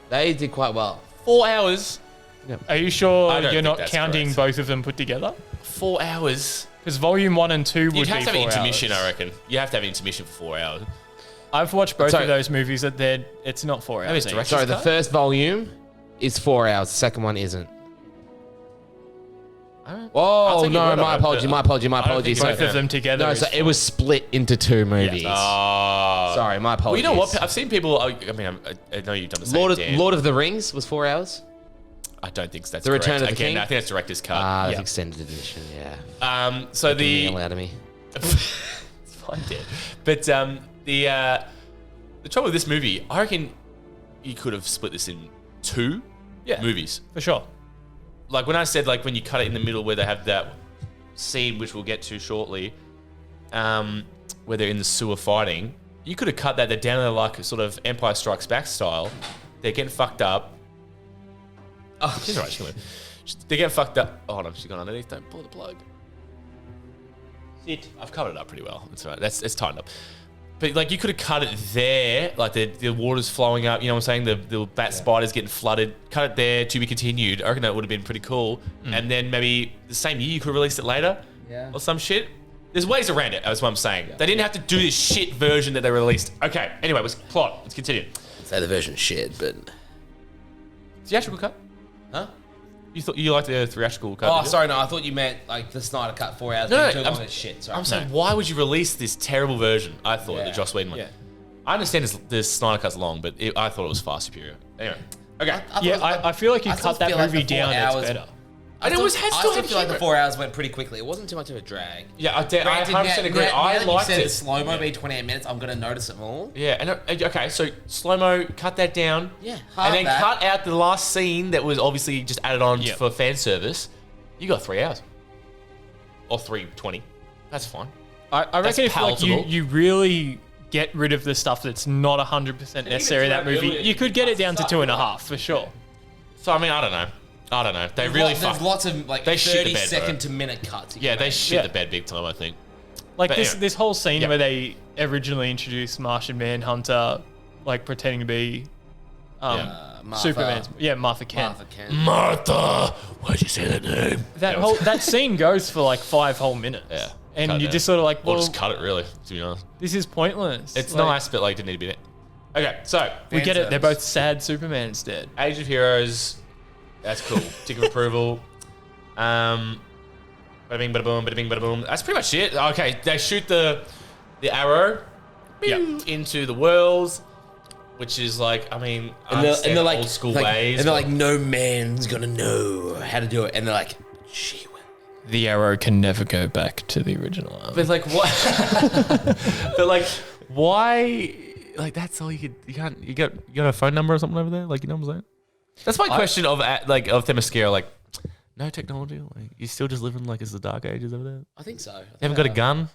They did quite well. 4 hours. Yep. Are you sure you're not that's counting correct. both of them put together? 4 hours. Because Volume 1 and 2 would be 4 hours. You'd have to have intermission, I reckon. You have to have intermission for 4 hours. I've watched both of those movies. It's not 4 hours. Sorry, the first volume is 4 hours. The second one isn't. Oh no! My apology. Both of them together. No, so it was split into 2 movies. Oh. Sorry, my apologies. Well, you know what? I've seen people. I mean, I know you've done the same. Lord of the Rings was 4 hours. I don't think that's The correct. Return of the King? I think that's director's cut. That's extended edition. Yeah. So the hell out of me. It's fine, Dad. But the trouble with this movie, I reckon you could have split this in 2 movies for sure. Like when I said, like when you cut it in the middle where they have that scene, which we'll get to shortly, where they're in the sewer fighting, you could have cut that. They're down there like sort of Empire Strikes Back style. They're getting fucked up. Oh, she's all right. She's gonna. They get fucked up. Oh, hold on, she's gone underneath. Don't pull the plug. I've covered it up pretty well. That's right. It's tightened up. But like you could have cut it there, like the water's flowing up. You know what I'm saying? The bat spiders getting flooded. Cut it there to be continued. I reckon that would have been pretty cool. And then maybe the same year you could have released it later, or some shit. There's ways around it. That's what I'm saying. They didn't have to do this shit version that they released. Okay. Anyway, plot. Let's continue. Say the version's shit, but theatrical cut? Huh? You thought you liked the theatrical cut? Oh, sorry, no. I thought you meant like the Snyder cut 4 hours. No, too long as shit. Sorry. I'm saying, why would you release this terrible version? I thought the Joss Whedon one. Yeah. I understand this Snyder cut's long, but I thought it was far superior. Anyway, okay. I feel like you cut that movie down. It's better. And I still feel like the 4 hours went pretty quickly. It wasn't too much of a drag. Yeah, I 100% agree. I liked you said it. The slow-mo be 28 minutes, I'm going to notice it more. Yeah, and okay, so slow-mo, cut that down. Yeah, and then cut out the last scene that was obviously just added on for fan service. You got 3 hours. Or 3:20. That's fine. I reckon if like, you really get rid of the stuff that's not 100% necessary in that movie, you could get it down to 2.5 for sure. So, I mean, I don't know. They really fuck. There's lots of like 30-second to minute cuts. Yeah, they shit the bed big time, I think. Like this whole scene where they originally introduced Martian Manhunter, like pretending to be Superman's. Yeah, Martha Kent. Martha! Why'd you say that name? That scene goes for like 5 whole minutes. Yeah. And you just sort of like, well, just cut it really, to be honest. This is pointless. It's nice, but like didn't need to be there. Okay, so we get it. They're both sad Superman instead. Age of Heroes. That's cool. Tick of approval. Bada bing, bada boom, bada bing, bada boom. That's pretty much it. Okay, they shoot the arrow into the worlds, which is like, I mean, and they're like old school ways. And they're like, no man's gonna know how to do it. And they're like, she will. The arrow can never go back to the original arm. But like, what? But like, why? Like, that's all you could. You got a phone number or something over there? Like, you know what I'm saying? That's my question of Themyscira. Like, no technology. Like, you still just living like it's the Dark Ages over there. I think so. You haven't got a gun.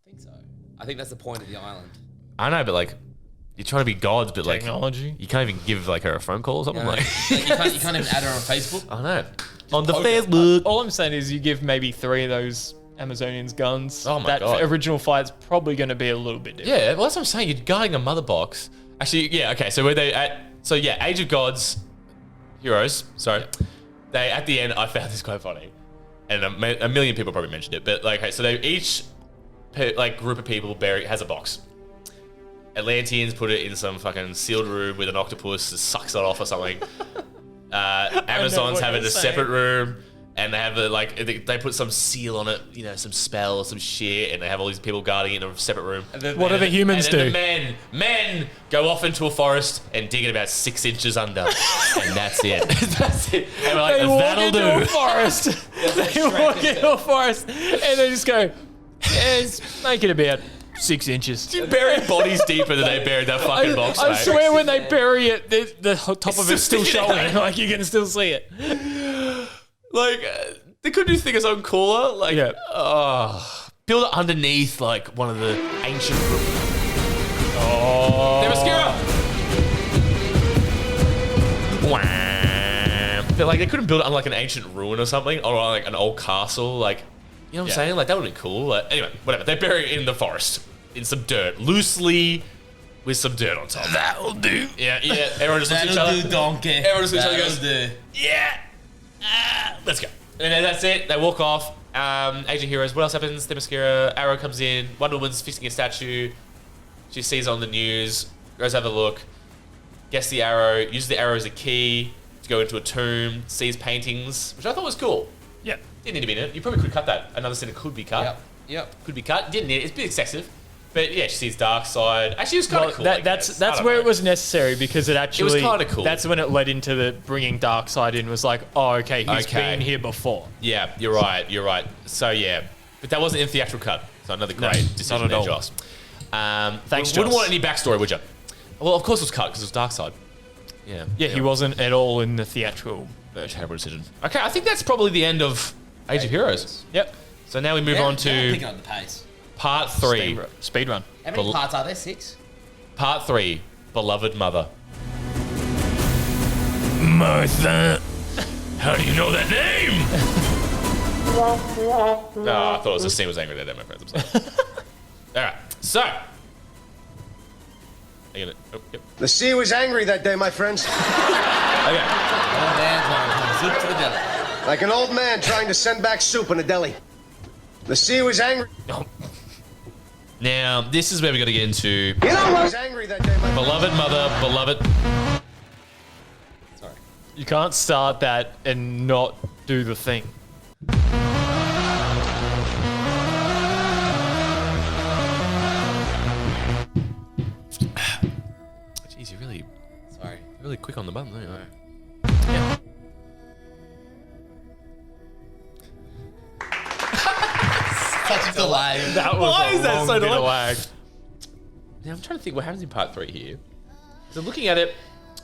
I think so. I think that's the point of the island. I know, but like, you're trying to be gods, but technology. Like, you can't even give like her a phone call or something. Like, you can't even add her on Facebook. I know. On the Facebook. All I'm saying is, you give maybe 3 of those Amazonians guns. Oh my God. That original fight's probably going to be a little bit different. Yeah, well, that's what I'm saying. You're guarding a mother box. Actually, yeah. Okay, so were they at? So yeah, Age of Gods. Heroes, sorry. They at the end, I found this quite funny, and a million people probably mentioned it. But like, okay, so they each group of people has a box. Atlanteans put it in some fucking sealed room with an octopus that sucks it off or something. Amazons have it in a separate room, and they have they put some seal on it, you know, some spell or some shit, and they have all these people guarding it in a separate room. What do the humans do? The men go off into a forest and dig it about 6 inches under, and that's it. That's it. And we're like, they walk that'll into do. A forest. They walk into a forest, and they just go, make it about 6 inches. You bury bodies deeper than they buried that fucking box. I swear, when they bury it, the top of it's still showing. Like, you can still see it. Like, they couldn't do things on cooler. Like, build it underneath, like, one of the ancient... Themyscira! But, like, they couldn't build it on, like, an ancient ruin or something, or, like, an old castle. Like, you know what I'm saying? Like, that would be cool. Like, anyway, whatever. They bury it in the forest, in some dirt, loosely, with some dirt on top. That'll do. Yeah. Everyone just looks at each other. That'll do, donkey. Everyone just looks at each other and That'll goes, do. yeah. Let's go. And then that's it. They walk off. Age of Heroes. What else happens? Themyscira. Arrow comes in. Wonder Woman's fixing a statue. She sees it on the news. Goes have a look. Gets the arrow. Uses the arrow as a key to go into a tomb. Sees paintings, which I thought was cool. Yeah. Didn't need to be in it. You probably could cut that. Another scene that could be cut. Yep. Could be cut. Didn't need it. It's a bit excessive. But yeah, she sees Dark Side. Actually, it was kind of cool. That's where it was necessary, because it was kind of cool. That's when it led into the bringing Dark Side in. Was like, oh, okay, he's been here before. Yeah, you're right. So yeah, but that wasn't in theatrical cut. So another great decision there, Joss. Thanks, Joss. Wouldn't want any backstory, would you? Well, of course it was cut because it was Dark Side. Yeah. He wasn't at all in the theatrical version. Terrible decision. Okay, I think that's probably the end of Age of Heroes. Yep. So now we move on to picking up the pace. Part 3. Speed run. How many parts are there? 6? Part 3. Beloved Mother. Martha. How do you know that name? No, I thought it was the scene was angry that day, my friends. I'm sorry. All right, so. Yep. The sea was angry that day, my friends. Okay. Soup to the deli. Like an old man trying to send back soup in a deli. The sea was angry. Now, this is where we got to get into. You know what? Was angry that day, my beloved mother, beloved. Sorry. You can't start that and not do the thing. Jeez, you're really quick on the button, aren't you? Yeah. Such a delay. Why is that so delayed? Now I'm trying to think what happens in part 3 here. So looking at it,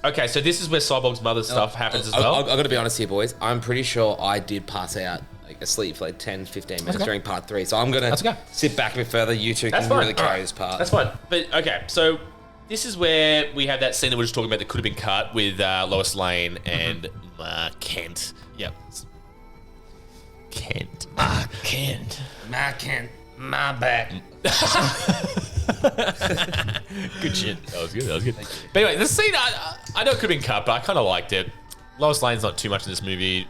okay, so this is where Cyborg's mother's stuff happens as well. I've got to be honest here, boys. I'm pretty sure I did pass out asleep for like 10, 15 minutes during part 3. So I'm going to sit back a bit further. You two can really carry this part. That's fine. But okay, so this is where we have that scene that we were just talking about that could have been cut with Lois Lane and Mark Kent. Yep. Kent. Mark Kent. My back. Good shit. That was good. But anyway, the scene, I know it could have been cut, but I kind of liked it. Lois Lane's not too much in this movie.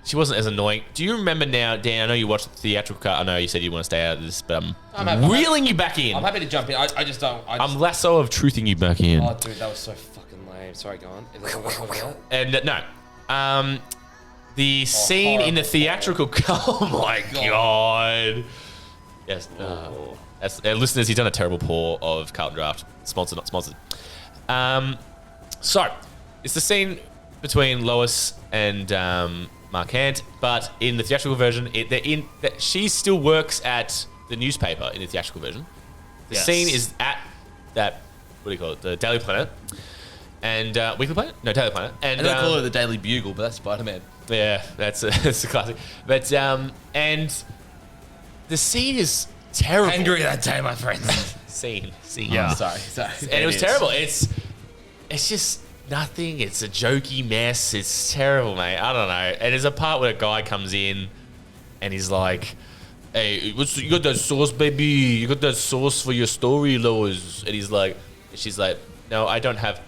She wasn't as annoying. Do you remember now, Dan? I know you watched the theatrical cut. I know you said you want to stay out of this, but I'm reeling you back in. I'm happy to jump in. I just don't. I'm lasso of truthing you back in. Oh, dude, that was so fucking lame. Sorry, go on. And no. The scene in the theatrical cut. Oh my god. Yes. Listeners, he's done a terrible pour of Carlton Draft. Sponsored, not sponsored. So, it's the scene between Lois and Mark Kent, but in the theatrical version, she still works at the newspaper in the theatrical version. The scene is at that, what do you call it, the Daily Planet. And Weekly Planet? No, Daily Planet. And they call it the Daily Bugle, but that's Spider-Man. Yeah, that's a classic. But, and the scene is terrible. Angry that day, my friends. Scene. Yeah. Sorry. And it was terrible. It's just nothing. It's a jokey mess. It's terrible, mate. I don't know. And there's a part where a guy comes in and he's like, hey, you got that sauce, baby? You got that sauce for your story, Lois? And she's like, no, I don't have.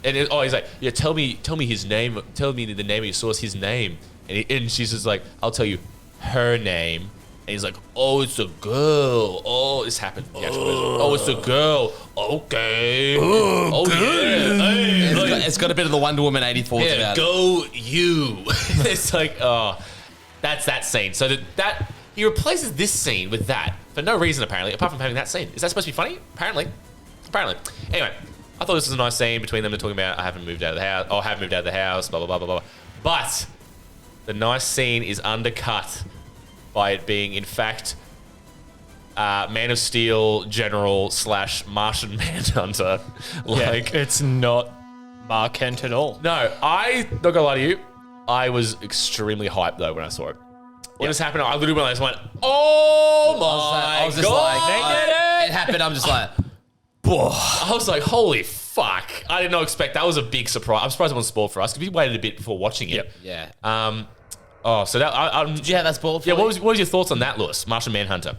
And he's like, yeah, tell me his name. Tell me the name of your sauce, his name. And she's just like, I'll tell you her name. And he's like, oh, it's a girl. Oh, this happened. Oh, it's a girl. Okay. Oh, yeah. Hey, it's got a bit of the Wonder Woman 84 about it. Go you. It's like, oh, that's that scene. So that he replaces this scene with that for no reason, apparently, apart from having that scene. Is that supposed to be funny? Apparently. Anyway, I thought this was a nice scene between them. They're talking about, I haven't moved out of the house. Oh, I have moved out of the house, blah, blah, blah, blah, blah. But the nice scene is undercut by it being, in fact, Man of Steel General / Martian Manhunter. It's not Mark Kent at all. No, not gonna lie to you, I was extremely hyped though when I saw it. When this happened, I literally went, oh my god! It happened. I'm just like, I was like, holy fuck! I did not expect that. Was a big surprise. I'm surprised it wasn't spoiled for us because we waited a bit before watching it. Yeah. So that did you have that spoiled? Yeah. What was your thoughts on that, Lewis? Martian Manhunter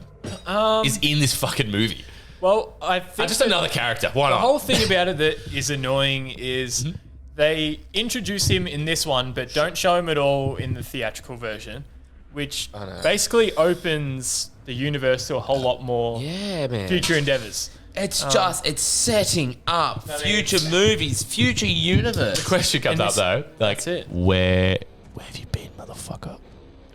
is in this fucking movie. Well, I think just another character. Why not? The whole thing about it that is annoying is they introduce him in this one, but don't show him at all in the theatrical version, which basically opens the universe to a whole lot more future endeavors. It's it's setting up future movies, future universe. The question comes up though, like, that's it. Where have you been, motherfucker?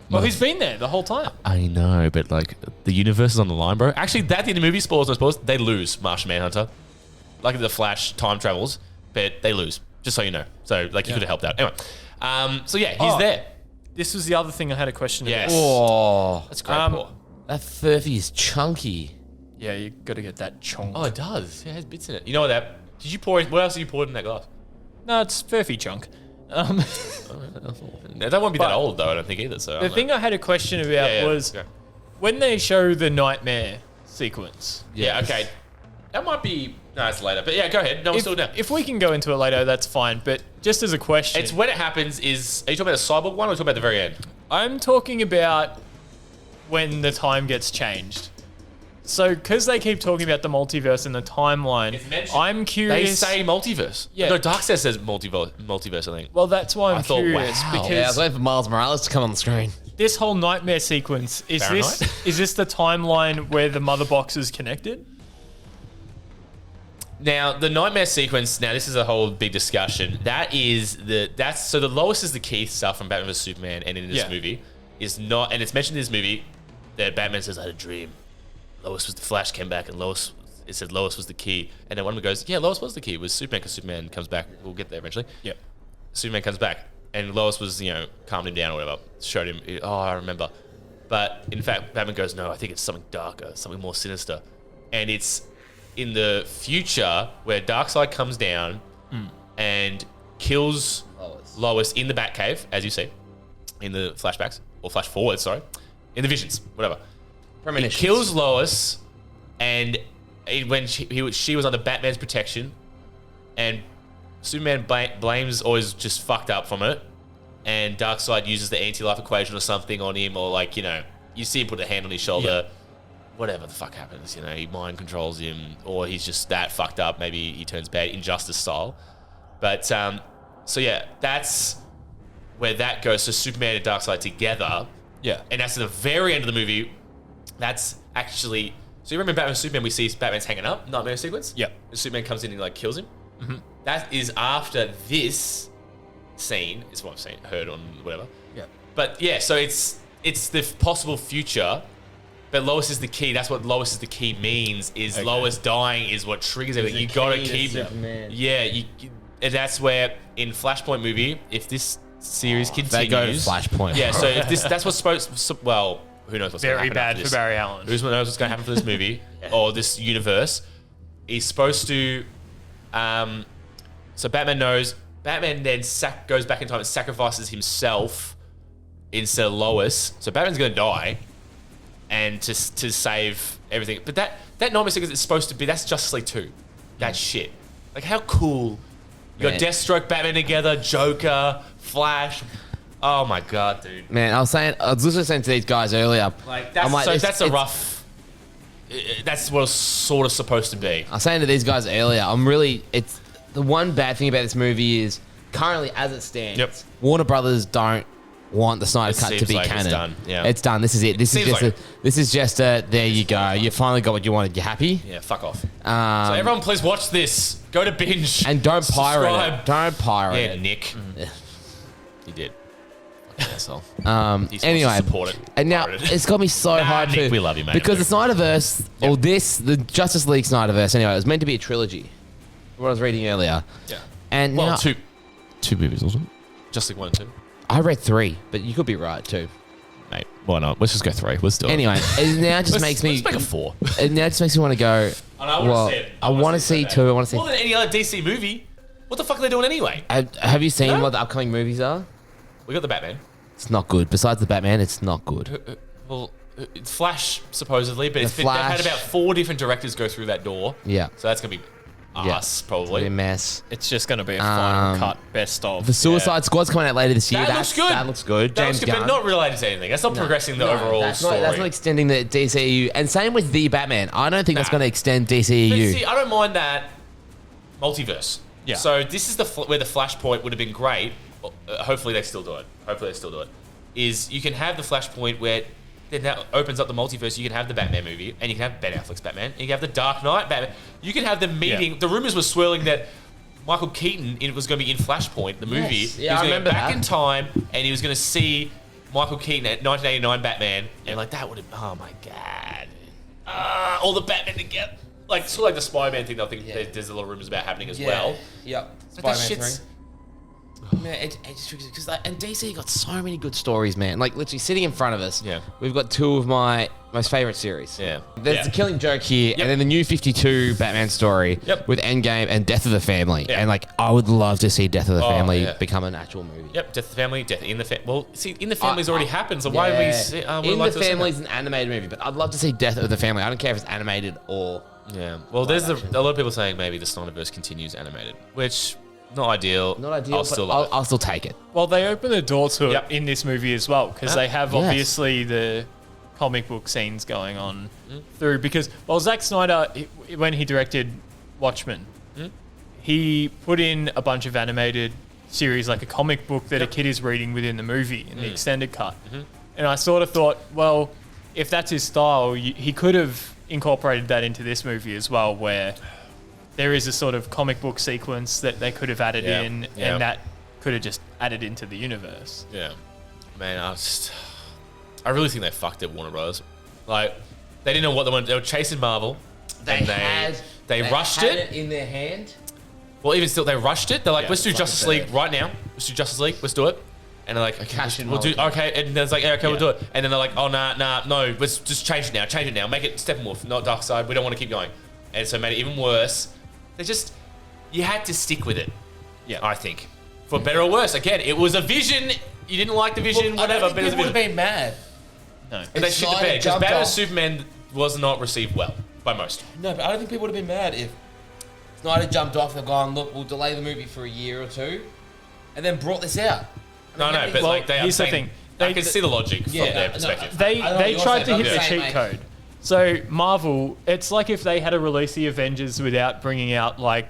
Well, he's been there the whole time. I know, but like the universe is on the line, bro. Actually, that in the movie, spoilers, I suppose, they lose Martian Manhunter. Like the Flash time travels, but they lose. Just so you know. So like you could have helped out. Anyway, so yeah, he's there. This was the other thing I had a question about. Oh, that's great. That Furphy is chunky. Yeah, you got to get that chonk. Oh, it does. Yeah, it has bits in it. You know what that? Did you pour? What else did you pour in that glass? No, it's Furphy chunk. That won't be that old though, I don't think either. So the thing I had a question about was when they show the nightmare sequence. Yeah, okay. That might be it's later. But yeah, go ahead. No, we're still down. If we can go into it later, that's fine. But just as a question, it's when it happens. Are you talking about the cyborg one or are you talking about the very end? I'm talking about when the time gets changed. So, because they keep talking about the multiverse and the timeline, I'm curious. They say multiverse. Yeah. No, Darkseid says multiverse, I think. Well, that's why I'm curious. Yeah, I was Because waiting for Miles Morales to come on the screen. this whole nightmare sequence, is this the timeline where the mother box is connected? Now, the nightmare sequence, now this is a whole big discussion. So the Lois is the key stuff from Batman vs Superman and in this movie is not, and it's mentioned in this movie that Batman says, I had a dream. Lois was the Flash came back and it said Lois was the key. And then one of them goes, yeah, Lois was the key. It was Superman because Superman comes back. We'll get there eventually. Yep. Superman comes back and Lois was, calmed him down or whatever. Showed him, oh, I remember. But in fact, Batman goes, no, I think it's something darker, something more sinister. And it's in the future where Darkseid comes down and kills Lois in the Batcave, as you see, in the flashbacks, or flash forward, sorry, in the visions, whatever. He kills Lois, and when she was under Batman's protection, and Superman blames or is just fucked up from it, and Darkseid uses the anti-life equation or something on him, or you see him put a hand on his shoulder. Whatever the fuck happens, he mind controls him, or he's just that fucked up. Maybe he turns bad, Injustice style. But so yeah, that's where that goes. So Superman and Darkseid together, and that's at the very end of the movie. That's actually, so you remember Batman and Superman? We see Batman's hanging up, nightmare sequence. Yeah, and Superman comes in and kills him. Mm-hmm. That is after this scene. Is what I've heard on whatever. Yeah, but yeah, so it's the possible future. But Lois is the key. That's what Lois is the key means. Is Lois dying is what triggers everything. You got to keep. Superman. Yeah, and that's where in Flashpoint movie, if this series continues, they go to Flashpoint. Yeah, so if that's what's supposed. Well, who knows what's going to happen? Very bad for Barry Allen. Who knows what's going to happen for this movie or this universe? He's supposed to. So Batman knows. Batman then goes back in time and sacrifices himself instead of Lois. So Batman's going to die. And to save everything. But that nightmare sequence is supposed to be, that's Justice League 2. That shit. How cool. You got Deathstroke, Batman together, Joker, Flash. Oh my God, dude. Man, I was literally saying to these guys earlier. That's what it's sort of supposed to be. I was saying to these guys earlier, it's the one bad thing about this movie is currently as it stands, Warner Brothers don't want the Snyder Cut to be canon. It's done. Yeah. It's done. This is it. This is just a there you go. You finally got what you wanted. You happy? Yeah, fuck off. So everyone please watch this. Go to binge. And don't pirate it. Don't pirate it. Yeah, Nick. He did. Asshole. Anyway, support it. And now it's got me so hard Nick, we love you, mate. Because the Snyderverse, or the Justice League Snyderverse, anyway, it was meant to be a trilogy. What I was reading earlier. Yeah. And well, now, two movies, wasn't it? Justice League 1 and 2. I read 3, but you could be right too. Mate, why not? Let's just go 3. Let's do it. Anyway, it now just makes me. Let's make a 4. It now just makes me want to go. I want to see 2. I want to see more than any other DC movie. What the fuck are they doing anyway? Have you seen what the upcoming movies are? We got the Batman. It's not good. Besides the Batman, it's not good. Well, it's Flash supposedly, but they've had about 4 different directors go through that door. Yeah. So that's gonna be us probably. It's a mess. It's just going to be a final cut best of. The Suicide Squad's coming out later this year. That looks good. That looks good. James Gunn. But not related to anything. That's not progressing the overall story. That's not extending the DCEU. And same with the Batman. I don't think that's going to extend DCEU. But see, I don't mind that multiverse. Yeah. So this is where the Flashpoint would have been great. Hopefully they still do it. Is you can have the Flashpoint where then that opens up the multiverse. You can have the Batman movie, and you can have Ben Affleck's Batman, and you can have the Dark Knight Batman. You can have them meeting. Yeah. The rumors were swirling that Michael Keaton was going to be in Flashpoint, the movie. Yes. Yeah, he was going to go back in time, and he was going to see Michael Keaton at 1989 Batman, and that would have. Oh my God! All the Batman together, sort of like the Spider-Man thing. I think there's a lot of rumors about happening as well. Yep. Spider-Man 3. Man, it's tricky because and DC got so many good stories, man. Literally sitting in front of us. Yeah. We've got 2 of my most favorite series. Yeah. There's the Killing Joke here, and then the New 52 Batman story with Endgame and Death of the Family. Yeah. And I would love to see Death of the Family become an actual movie. Yep. Death of the Family, Death in the Family. well, see, In the Family's already happened, so why would we see? In the Family's an animated movie, but I'd love to see Death of the Family. I don't care if it's animated or. Yeah. Well, there's a lot of people saying maybe the Snyderverse continues animated, which Not ideal. Not ideal. I'll still love it. I'll still take it. Well, they open the door to it in this movie as well because they have obviously the comic book scenes going on through. Because Zack Snyder, when he directed Watchmen, he put in a bunch of animated series, like a comic book that a kid is reading within the movie in the extended cut. And I sort of thought, well, if that's his style, he could have incorporated that into this movie as well, where there is a sort of comic book sequence that they could have added in, and that could have just added into the universe. Yeah. Man, I really think they fucked it, Warner Bros. Like, they didn't know what they wanted. They were chasing Marvel. They rushed it in their hand. Well, even still, they rushed it. They're like, let's do Justice League right now. Let's do Justice League. Let's do it. And they're like, okay, we'll do. Okay, and then it's like, okay, we'll do it. And then they're like, oh no, let's just change it now. Make it Steppenwolf, not Darkseid. We don't want to keep going. And so it made it even worse. You had to stick with it. Yeah, I think, for better or worse. Again, it was a vision. You didn't like the vision, whatever. But people would have been mad. No, and they shit the bed because Batman Superman was not received well by most. No, but I don't think people would have been mad if Snyder jumped off. They've gone, look, we'll delay the movie for a year or two, and then brought this out. But like here's the thing. I can see the logic from their perspective. They tried to hit the cheat code. So Marvel, it's like if they had to release the Avengers without bringing out like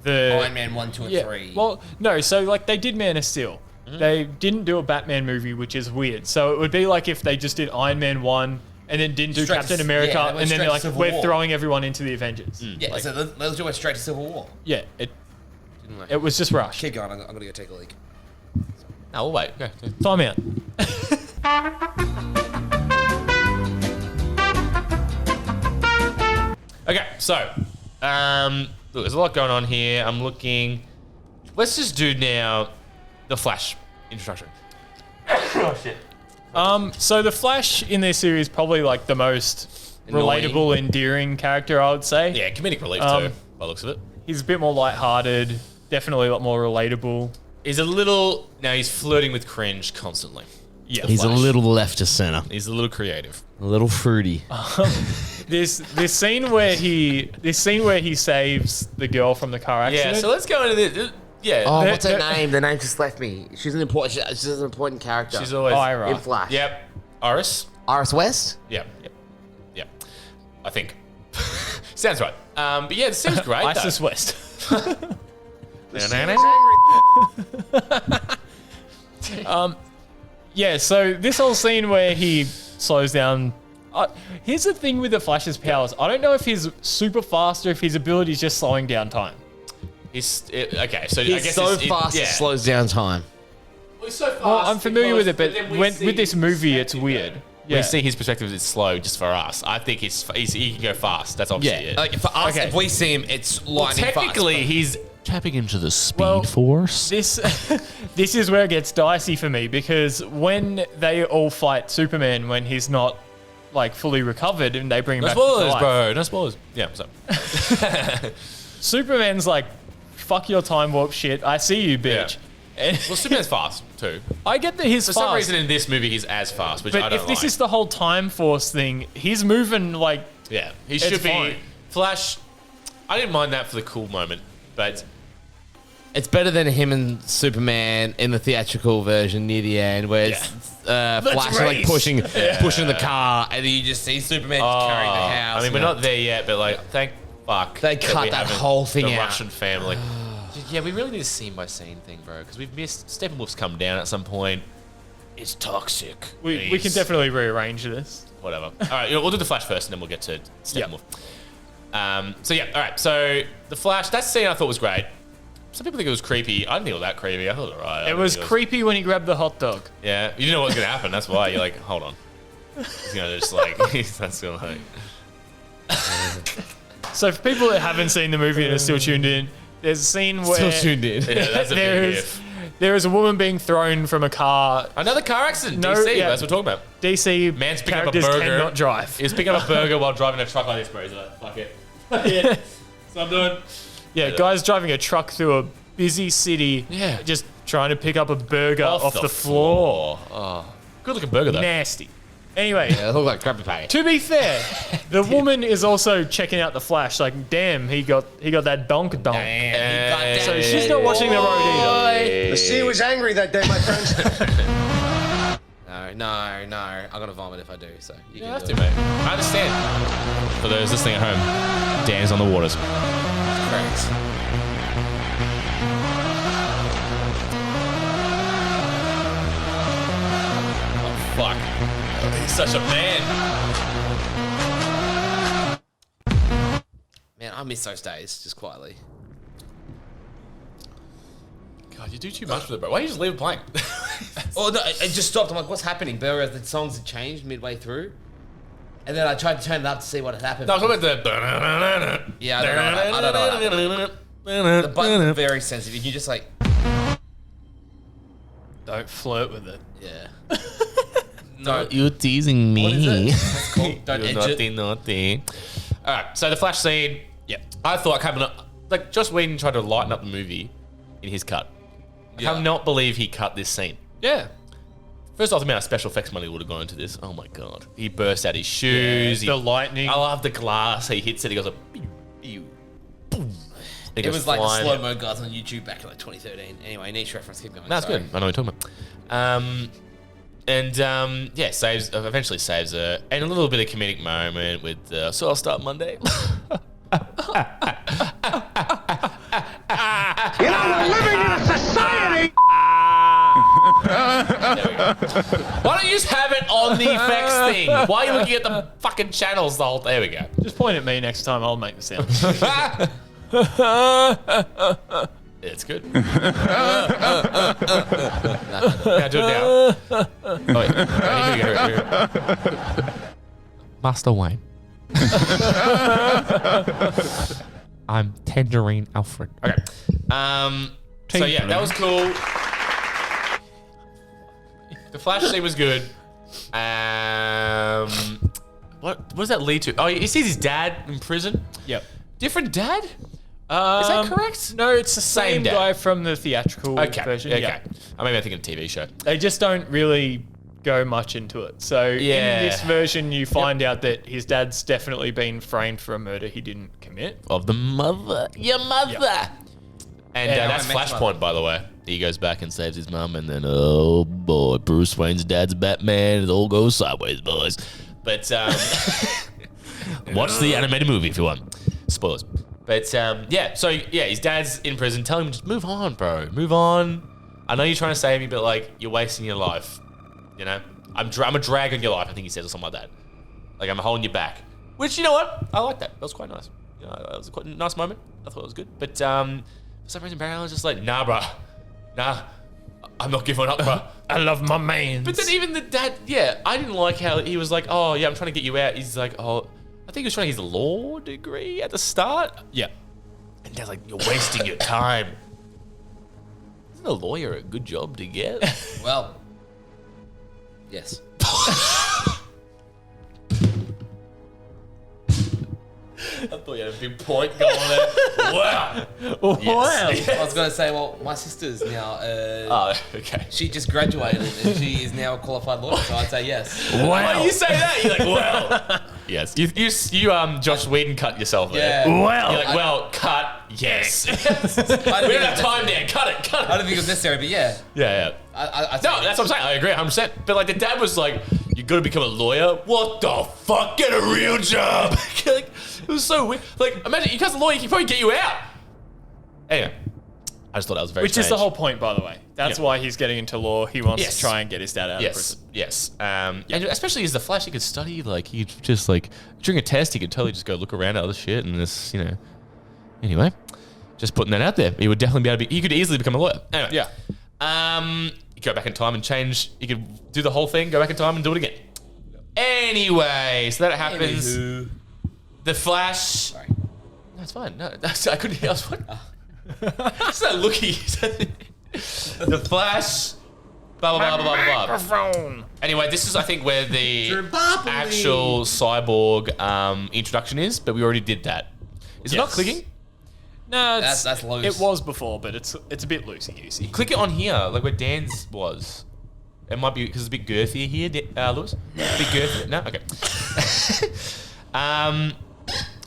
the Iron Man 1, 2, and 3. Well, no. So like they did Man of Steel. They didn't do a Batman movie, which is weird. So it would be like if they just did Iron Man 1 and then didn't do Captain America, and then they're like, we're throwing everyone into the Avengers. Yeah, so let's do it straight to Civil War. Yeah, it was just rushed. Keep going. I'm gonna go take a leak. No, we'll wait. Okay. Time out. Okay, so look, there's a lot going on here. I'm looking. Let's just do now the Flash introduction. Oh shit. So the Flash in this series is probably like the most relatable, endearing character, I would say. Yeah, comedic relief too, by the looks of it. He's a bit more lighthearted, definitely a lot more relatable. He's flirting with cringe constantly. Yeah, he's a little left to center. He's a little creative. A little fruity. This scene where he saves the girl from the car accident. Yeah, so let's go into this. Yeah. Oh, what's her name? The name just left me. She's an important character. She's always Ira in Flash. Yep. Iris West? Yep. I think. Sounds right. But yeah, it seems great. Isis West. Yeah, so this whole scene where he slows down. Here's the thing with the Flash's powers. I don't know if he's super fast or if his ability is just slowing down time. Okay, so he's I guess so fast it slows down time. Well, he's so fast. Well, I'm familiar with it, but with this movie, it's weird. Yeah. We see his perspective is slow just for us. I think he can go fast. That's obviously it. Like for us, if we see him, it's lightning fast. Technically, he's tapping into the speed force. This is where it gets dicey for me because when they all fight Superman when he's not like fully recovered and they bring him back to life. Bro. No spoilers. Yeah, so. Superman's like, fuck your time warp shit. I see you, bitch. Yeah. Well, Superman's fast too. I get that he's for fast. some reason in this movie he's as fast, which I don't like. But if this is the whole time force thing, he's moving like he should be fine. Flash. I didn't mind that for the cool moment, but it's better than him and Superman in the theatrical version near the end, where it's Flash like pushing the car, and then you just see Superman just carrying the house. I mean, we're not there yet, but like, thank fuck they cut that whole thing the out. Russian family. Yeah, we really need a scene by scene thing, bro, because we've missed Steppenwolf's come down at some point. It's toxic. We can definitely rearrange this. Whatever. All right, we'll do the Flash first, and then we'll get to Steppenwolf. All right. So the Flash, that scene I thought was great. Some people think it was creepy. I didn't think it was that creepy. I thought it was alright. It was creepy when he grabbed the hot dog. Yeah, you didn't know what was going to happen. That's why you're like, hold on. He's going to just like, that's going to like. So for people that haven't seen the movie and are still tuned in, there's a scene where that's a there is a woman being thrown from a car. Another car accident. DC. That's what we're talking about. DC. Man's picking up a burger. Cannot drive. He's picking up a burger while driving a truck like this, bro. He's like, fuck it. Yeah. So I'm doing. Yeah, guys driving a truck through a busy city. Yeah. Just trying to pick up a burger off the floor. Oh, good looking burger though. Nasty. Anyway, Yeah, it looked like Krabby Patty. to be fair, the woman is also checking out the Flash. Like, damn, he got that donk. So she's not watching the road either. The sea was angry that day, my friends. No. I'm gonna vomit if I do. So you Yeah, can have do to, it. mate. I understand. For those listening at home, Dan's on the waters. Correct. Oh, fuck. He's such a man. Man, I miss those days, just quietly. God, you do too much with it, bro. Why don't you just leave it blank? Oh, no, it just stopped. I'm like, what's happening? But the songs had changed midway through. And then I tried to turn it up to see what had happened. No, I'm talking about the... Yeah, I don't know. The buttons are very sensitive. You can just like... Don't flirt with it. Yeah. You're teasing me. What is it? That's called Don't You're edge it. naughty. All right, so the Flash scene. Yeah. I thought coming up, like Joss Whedon tried to lighten up the movie in his cut. I cannot believe he cut this scene. Yeah. First off, the amount of special effects money would have gone into this. Oh my god. He burst out his shoes. The lightning. I love the glass. He hits it. He goes like, pew, pew, boom. It was like the slow-mo guys on YouTube back in like 2013. Anyway, niche reference. Keep going. That's good. I know what you're talking about. Yeah, eventually saves her. And a little bit of comedic moment with, so I'll start Monday. You know, we're living in a society. Why don't you just have it on the effects thing? Why are you looking at the fucking channels the whole... There we go. Just point at me next time. I'll make the sound. Yeah, it's good. Now do it now. Oh, wait. Here. Master Wayne. I'm Tangerine Alfred. Okay. So yeah, that was cool. The Flash scene was good. What does that lead to? Oh, he sees his dad in prison. Yep. Different dad? Is that correct? No, it's the same dad. guy from the theatrical version. Okay. Yeah. Maybe I think of a TV show. They just don't really go much into it. So in this version, you find out that his dad's definitely been framed for a murder he didn't commit. Of the mother. Your mother. Yep. And that's Flashpoint, by the way. He goes back and saves his mum, and then, oh boy, Bruce Wayne's dad's Batman. It all goes sideways, boys. But watch the animated movie if you want. Spoilers. But his dad's in prison. Tell him, just move on, bro. Move on. I know you're trying to save me, but like, you're wasting your life. You know? I'm a drag on your life, I think he says, or something like that. Like, I'm holding you back. Which, you know what? I like that. That was quite nice. You know, it was quite a nice moment. I thought it was good. But for some reason, Barry Allen's just like, nah, bro. Nah, I'm not giving up, bro. I love my man. But then even the dad, I didn't like how he was like, oh, yeah, I'm trying to get you out. He's like, oh, I think he was trying his law degree at the start. Yeah. And dad's like, you're wasting your time. Isn't a lawyer a good job to get? Well, yes. I thought you had a big point going there. Wow. Yes. I was going to say, well, my sister's now... okay. She just graduated and she is now a qualified lawyer, so I'd say yes. Wow. Why you say that? You're like, well. Yes. You Josh Whedon cut yourself there. Yeah. Well. You're like, well, cut. Yes. We don't have time there. Cut it. I don't think it was necessary, but yeah. Yeah. No, that's what I'm saying. I agree 100%. But like the dad was like, you got to become a lawyer? What the fuck? Get a real job. Like, it was so weird. Like, imagine, you become a lawyer, he can probably get you out. Anyway, I just thought that was very Which is the whole point, by the way. That's why he's getting into law. He wants to try and get his dad out of prison. Yes. And especially as the Flash, he could study. Like, he could just, like, during a test, he could totally just go look around at other shit and this, you know. Anyway, just putting that out there. He would definitely be able to he could easily become a lawyer. Anyway. Yeah. You go back in time and change. You could do the whole thing, go back in time and do it again. Anyway, so that happens. The Flash. Sorry. No, it's fine. No, I couldn't. I was what? It's not looky. The Flash. Blah blah blah blah blah blah. Anyway, this is I think where the actual cyborg introduction is, but we already did that. Is it not clicking? No, that's loose. It was before, but it's a bit loosey-goosey. Click it on here, like where Dan's was. It might be because it's a bit girthier here, Lewis. A bit girthier. No, okay.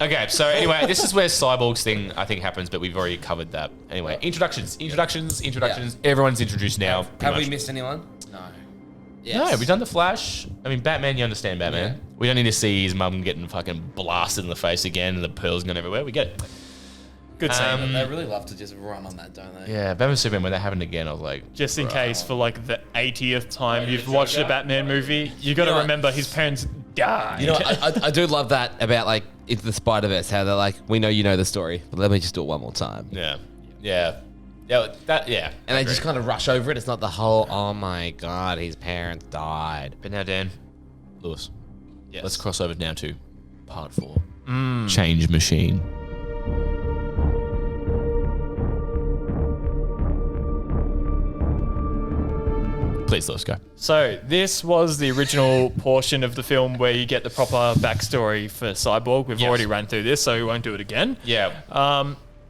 Okay, so anyway, this is where Cyborg's thing I think happens, but we've already covered that. Anyway, introductions. Yeah. Everyone's introduced now. Have we missed anyone? No. Yes. No, we've done the Flash. I mean, Batman, you understand Batman. Yeah. We don't need to see his mum getting fucking blasted in the face again and the pearls going everywhere. We get it. Good scene. They really love to just run on that, don't they? Yeah, Batman Superman, when that happened again, I was like... Just in case for like the 80th time you've watched a Batman movie, you got to remember his parents died. You know, I do love that about like Into the Spider-Verse, how they're like, we know you know the story, but let me just do it one more time. Yeah. And they just kind of rush over it. It's not the whole, oh my God, his parents died. But now, Dan, Lewis, let's cross over now to part 4. Change Machine. Please, let's go. So this was the original portion of the film where you get the proper backstory for Cyborg. We've already ran through this, so we won't do it again. Yeah.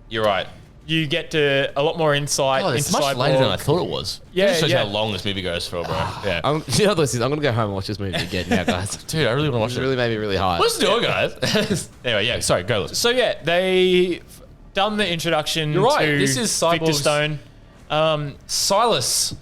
You're right. You get to a lot more insight into it's much Cyborg. later than I thought it was. Yeah, It shows how long this movie goes for, bro. Yeah. You know this is, I'm going to go home and watch this movie again now, guys. Dude, I really want to watch it. It really made me really hard. Let's do it, guys. Anyway, yeah, sorry, go. So yeah, they've done the introduction to This is Victor Cyborg's Stone. Silas.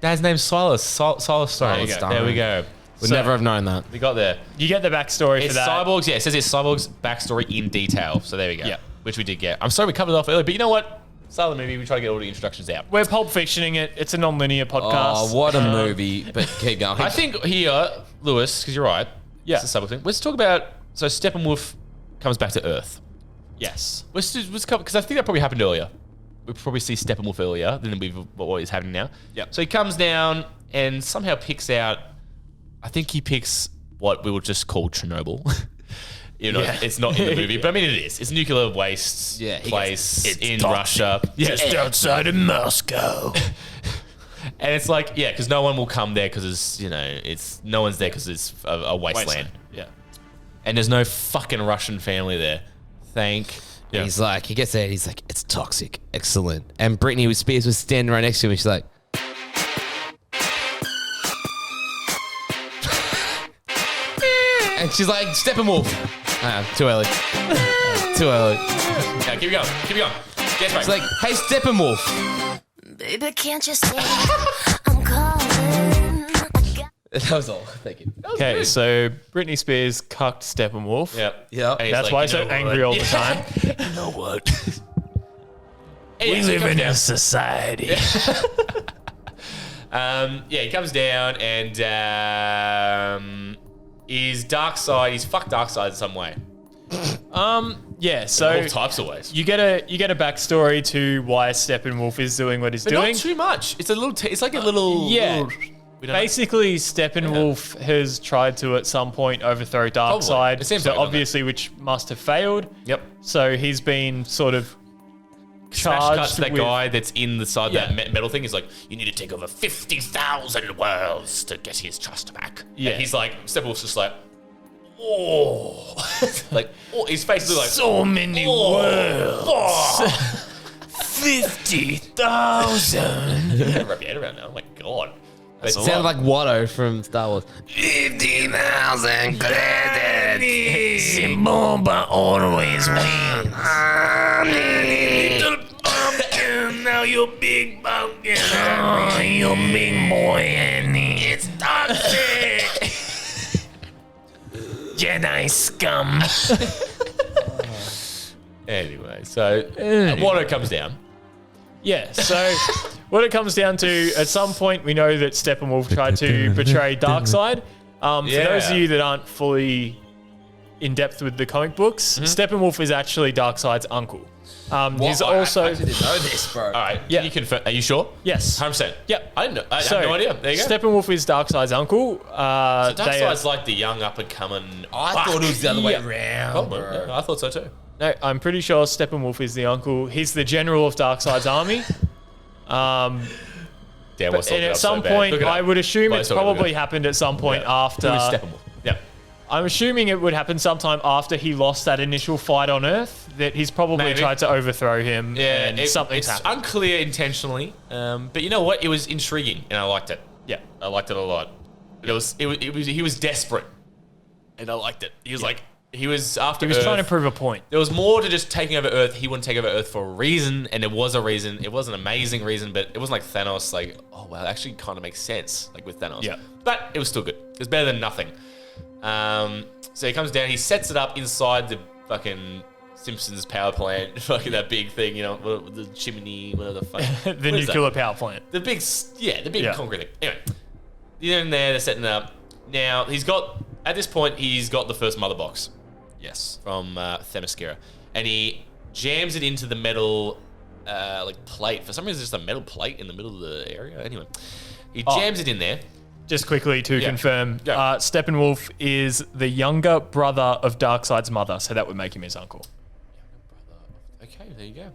Dad's name's Silas. Silas Stone. There we go. Would never have known that. We got there. You get the backstory It's for that. Cyborg's, it says it's Cyborg's backstory in detail. So there we go. Yeah. Which we did get. I'm sorry we covered it off earlier, but you know what? Start of the movie, we try to get all the introducctions out. We're Pulp Fictioning it. It's a non-linear podcast. Oh, what a movie. But keep going. I think here, Lewis, because you're right. Yeah. It's a Cyborg thing. Let's talk about, so Steppenwolf comes back to Earth. Yes. Let's cover, because I think that probably happened earlier. We probably see Steppenwolf earlier than what is happening now. Yeah. So he comes down and somehow picks out, I think he picks what we would just call Chernobyl. It's not in the movie, but I mean it is. It's a nuclear waste place in Russia. Just outside of Moscow. And it's like, because no one will come there because it's, no one's there because it's a wasteland. Yeah. And there's no fucking Russian family there. Yeah. He's like, he gets there and he's like, it's toxic. Excellent. And Britney Spears was standing right next to him and she's like, and she's like, Steppenwolf. Too early. Too early. Yeah, keep going. Guess right. She's like, hey, Steppenwolf. Baby, can't you see I'm calling? That was all. Thank you. Okay, so Britney Spears cucked Steppenwolf. Yeah. That's why he's so angry all the time. You know what? We live in a society. He comes down and is Darkseid. He's fucked Darkseid in some way. So all types of ways. You get a backstory to why Steppenwolf is doing what he's doing. Not too much. It's a little. It's like a little. Basically, Steppenwolf has tried to at some point overthrow Darkseid. It seems so like obviously, which must have failed. Yep. So he's been sort of Smash cuts that guy that's inside that metal thing. He's like, you need to take over 50,000 worlds to get his trust back. Yeah. And he's like, Steppenwolf's just like, oh. His face is like, so many worlds. 50,000. Wrap your head around now. Oh my God. It sounded like Watto from Star Wars. 50,000 credits. Simba always wins. Now you're big pumpkin. Oh, you're big boy, Annie. It's toxic. Jedi scum. Anyway, so Watto comes down. Yeah, so what it comes down to, at some point, we know that Steppenwolf tried to betray Darkseid. For those of you that aren't fully in depth with the comic books, Steppenwolf is actually Darkseid's uncle. He's also... I didn't know this, bro. All right, Yeah. you confirm. Are you sure? Yes. 100%. Yep. I didn't know. I have no idea. There you go. Steppenwolf is Darkseid's uncle. So Darkseid's like the young up-and-coming... I thought it was the other way around. Probably. Yeah, I thought so too. No, I'm pretty sure Steppenwolf is the uncle. He's the general of Darkseid's army. Damn, what's And at some point, I would assume it's probably happened at some point after... Who is Steppenwolf? Yeah. I'm assuming it would happen sometime after he lost that initial fight on Earth, that he's probably tried to overthrow him and something's it's happened. unclear intentionally, but you know what? It was intriguing and I liked it. Yeah. I liked it a lot. He was desperate, and I liked it. He was like, he was after He was Earth. trying to prove a point. There was more to just taking over Earth. He wouldn't take over Earth for a reason, and there was a reason. It was an amazing reason, but it wasn't like Thanos. Like, oh well, it actually kind of makes sense. Like with Thanos. Yeah. But it was still good. It was better than nothing. So he comes down. He sets it up inside the fucking Simpsons power plant. Fucking that big thing, you know, the chimney, whatever the fuck. The nuclear power plant. The big concrete thing. Anyway, you're in there. They're setting it up. Now at this point he's got the first mother box. Yes, from Themyscira, and he jams it into the metal like plate. For some reason, there's just a metal plate in the middle of the area. Anyway, he jams it in there. Just quickly to confirm, Steppenwolf is the younger brother of Darkseid's mother, so that would make him his uncle. Okay, there you go.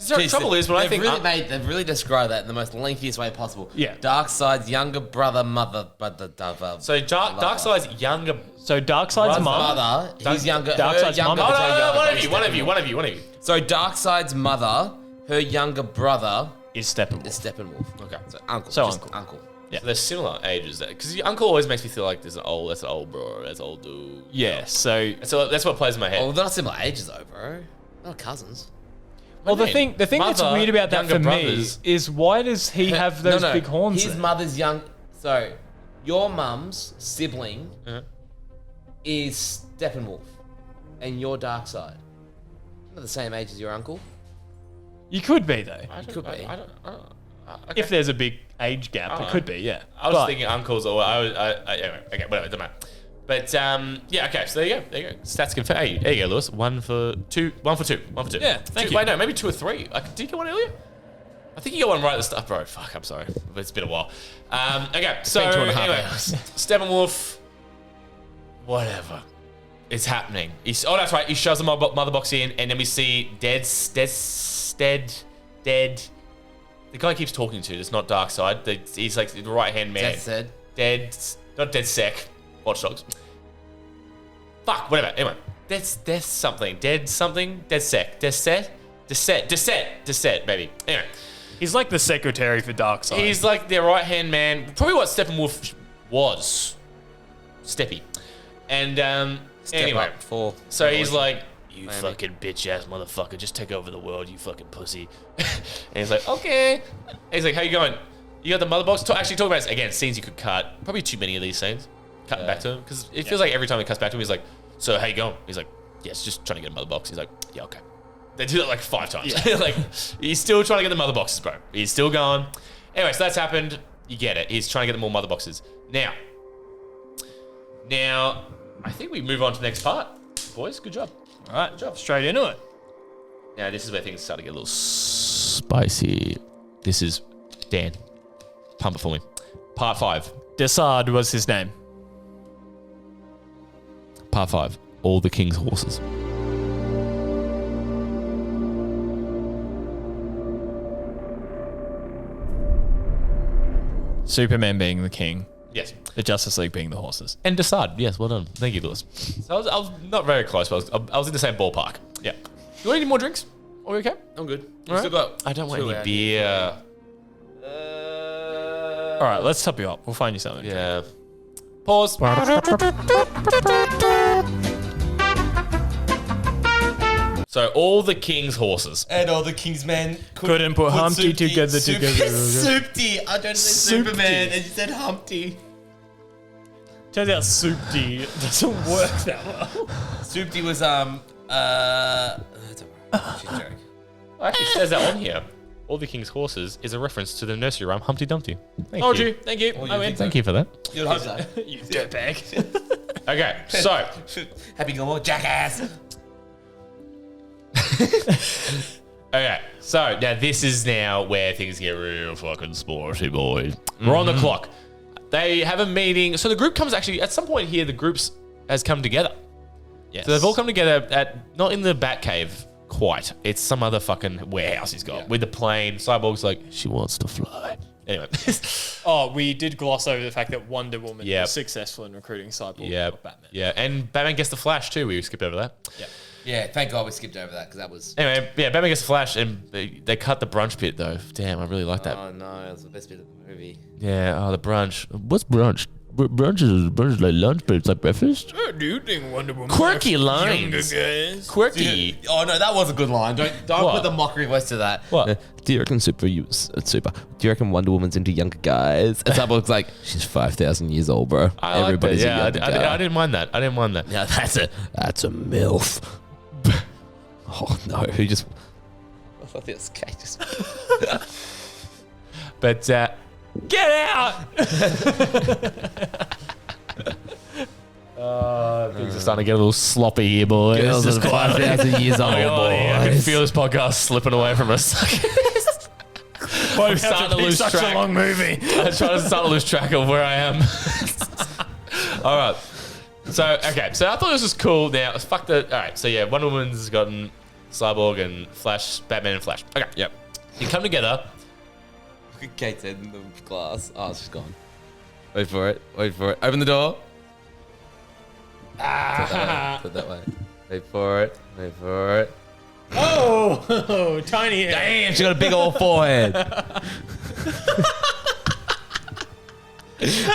The trouble is, when I think they've really described that in the most lengthiest way possible. Yeah. Darkseid's younger brother, so Darkseid's younger. So Darkseid's mother, his younger. Darkseid's mum. One of you. So Darkseid's mother, her younger brother is Steppenwolf. Okay, so uncle. So just uncle. Yeah, so they're similar ages. Because your uncle always makes me feel like that's an old bro, that's an old dude. Yeah, so that's what plays in my head. Oh, they're not similar ages though, bro. They're not cousins. Well, the thing that's weird about that for me is why does he have those big horns? His mother's young. So, your mum's sibling is Steppenwolf, and your Darkseid. Not the same age as your uncle. You could be though. Could be. I don't. Okay. If there's a big age gap, it could be. Yeah. I was thinking uncles, or anyway. Okay, whatever. Doesn't matter. But yeah, okay. So there you go. Stats confirmed. Hey, there you go, Lewis. 1 for 2. 1 for 2. 1 for 2. Yeah, thank you. Wait, no, maybe 2 or 3. Did you get one earlier? I think you got one right at the start, bro. Fuck, I'm sorry. It's been a while. Okay, so been 2.5 anyway, hours. Steppenwolf. Whatever. It's happening. That's right. He shoves the mother box in, and then we see dead. The guy keeps talking to. It's not Darkseid. He's like the right hand man. Not Dead Sec. Watch Dogs. Fuck, whatever. Anyway, Death something. Dead something. Dead Sec. Deset, baby. Anyway. He's like the secretary for Darkseid. He's like their right hand man. Probably what Steppenwolf was. Steppy. And anyway. So he's like, you fucking bitch ass motherfucker, just take over the world, you fucking pussy. And he's like, okay. And he's like, how you going? You got the mother box? Actually, talk about this again. Scenes you could cut. Probably too many of these scenes. Cutting back to him. Because it feels like every time it cuts back to him, he's like, so how you going? He's like, yes, just trying to get a mother box. He's like, yeah, okay. They do that like 5 times. Yeah. Like, he's still trying to get the mother boxes, bro. He's still going. Anyway, so that's happened. You get it. He's trying to get more mother boxes. Now, I think we move on to the next part. Boys, good job. All right, good job. Straight into it. Now, this is where things start to get a little spicy. This is Dan. Pump it for me. Part 5. Desard was his name. Part 5. All the King's Horses. Superman being the king. Yes. The Justice League being the horses. And Desard. Yes, well done. Thank you, Lewis. So I was not very close, but I was in the same ballpark. Yeah. You want any more drinks? Are we okay? I'm good. Still got I don't want any beer. All right, let's top you up. We'll find you something. Yeah. Pause. So all the King's horses. And all the King's men couldn't put Humpty together. Soupty. I don't say Superman, and you said Humpty. Turns out Soupty doesn't work that well. Soupty was she's a joke. Actually, it says that on here. All the King's Horses is a reference to the nursery rhyme Humpty Dumpty. Thank you. Thank you. I win. Thank you for that. You'd hope so. You dirtbag. Okay, so Happy Gilmore, jackass. Okay, so now this is now where things get real fucking sporty, boys. We're on the clock. They have a meeting. So the group comes actually, at some point here, the groups has come together. Yes. So they've all come together not in the Batcave quite. It's some other fucking warehouse he's got with the plane. Cyborg's like, she wants to fly. Anyway. We did gloss over the fact that Wonder Woman was successful in recruiting Cyborg or Batman. Yeah, and Batman gets the Flash too. We skipped over that. Yeah. Yeah, thank God we skipped over that because that was. Anyway, yeah, Batman gets the Flash, and they cut the brunch bit though. Damn, I really like that. Oh no, it was the best bit of the movie. Yeah, the brunch. What's brunch? Brunch is like lunch, but it's like breakfast. Oh, do you think Wonder Woman Quirky likes lines. younger guys? Quirky. Oh no, that was a good line. Don't put the mockery voice to that. What? Do you reckon super? Do you reckon Wonder Woman's into younger guys? And Cyborg's like, she's 5,000 years old, bro. I like that. Yeah, I didn't mind that. I didn't mind that. Yeah, that's a MILF. Oh no, who just? I thought this guy just. But get out! Things are starting to get a little sloppy here, boys. Girls are 5,000 years old, boys. I can feel this podcast slipping away from us. Why I'm starting to lose such track. a long movie? I'm trying to start to lose track of where I am. All right. So I thought this was cool. Now, fuck the. All right. So yeah, Wonder Woman's gotten Cyborg and Flash, Batman and Flash. Okay. Yep. You come together. Look at Kate's head in the glass. Oh, it's just gone. Wait for it. Open the door. Put that way. Wait for it. Oh, tiny head. Damn, she got a big old forehead.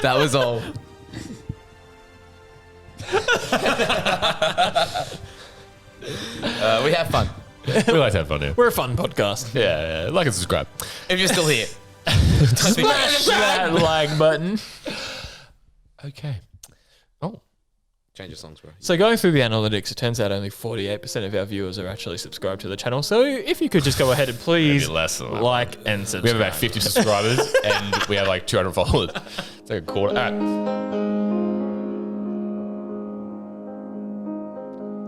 That was all. We have fun. We like to have fun here. We're a fun podcast. Yeah. Like and subscribe. If you're still here. Smash that like button. Okay. Oh. Change your songs, bro. So going through the analytics, it turns out only 48% of our viewers are actually subscribed to the channel. So if you could just go ahead and please less than that. like and subscribe. We have about 50 subscribers and we have like 200 followers. It's like a quarter. All right.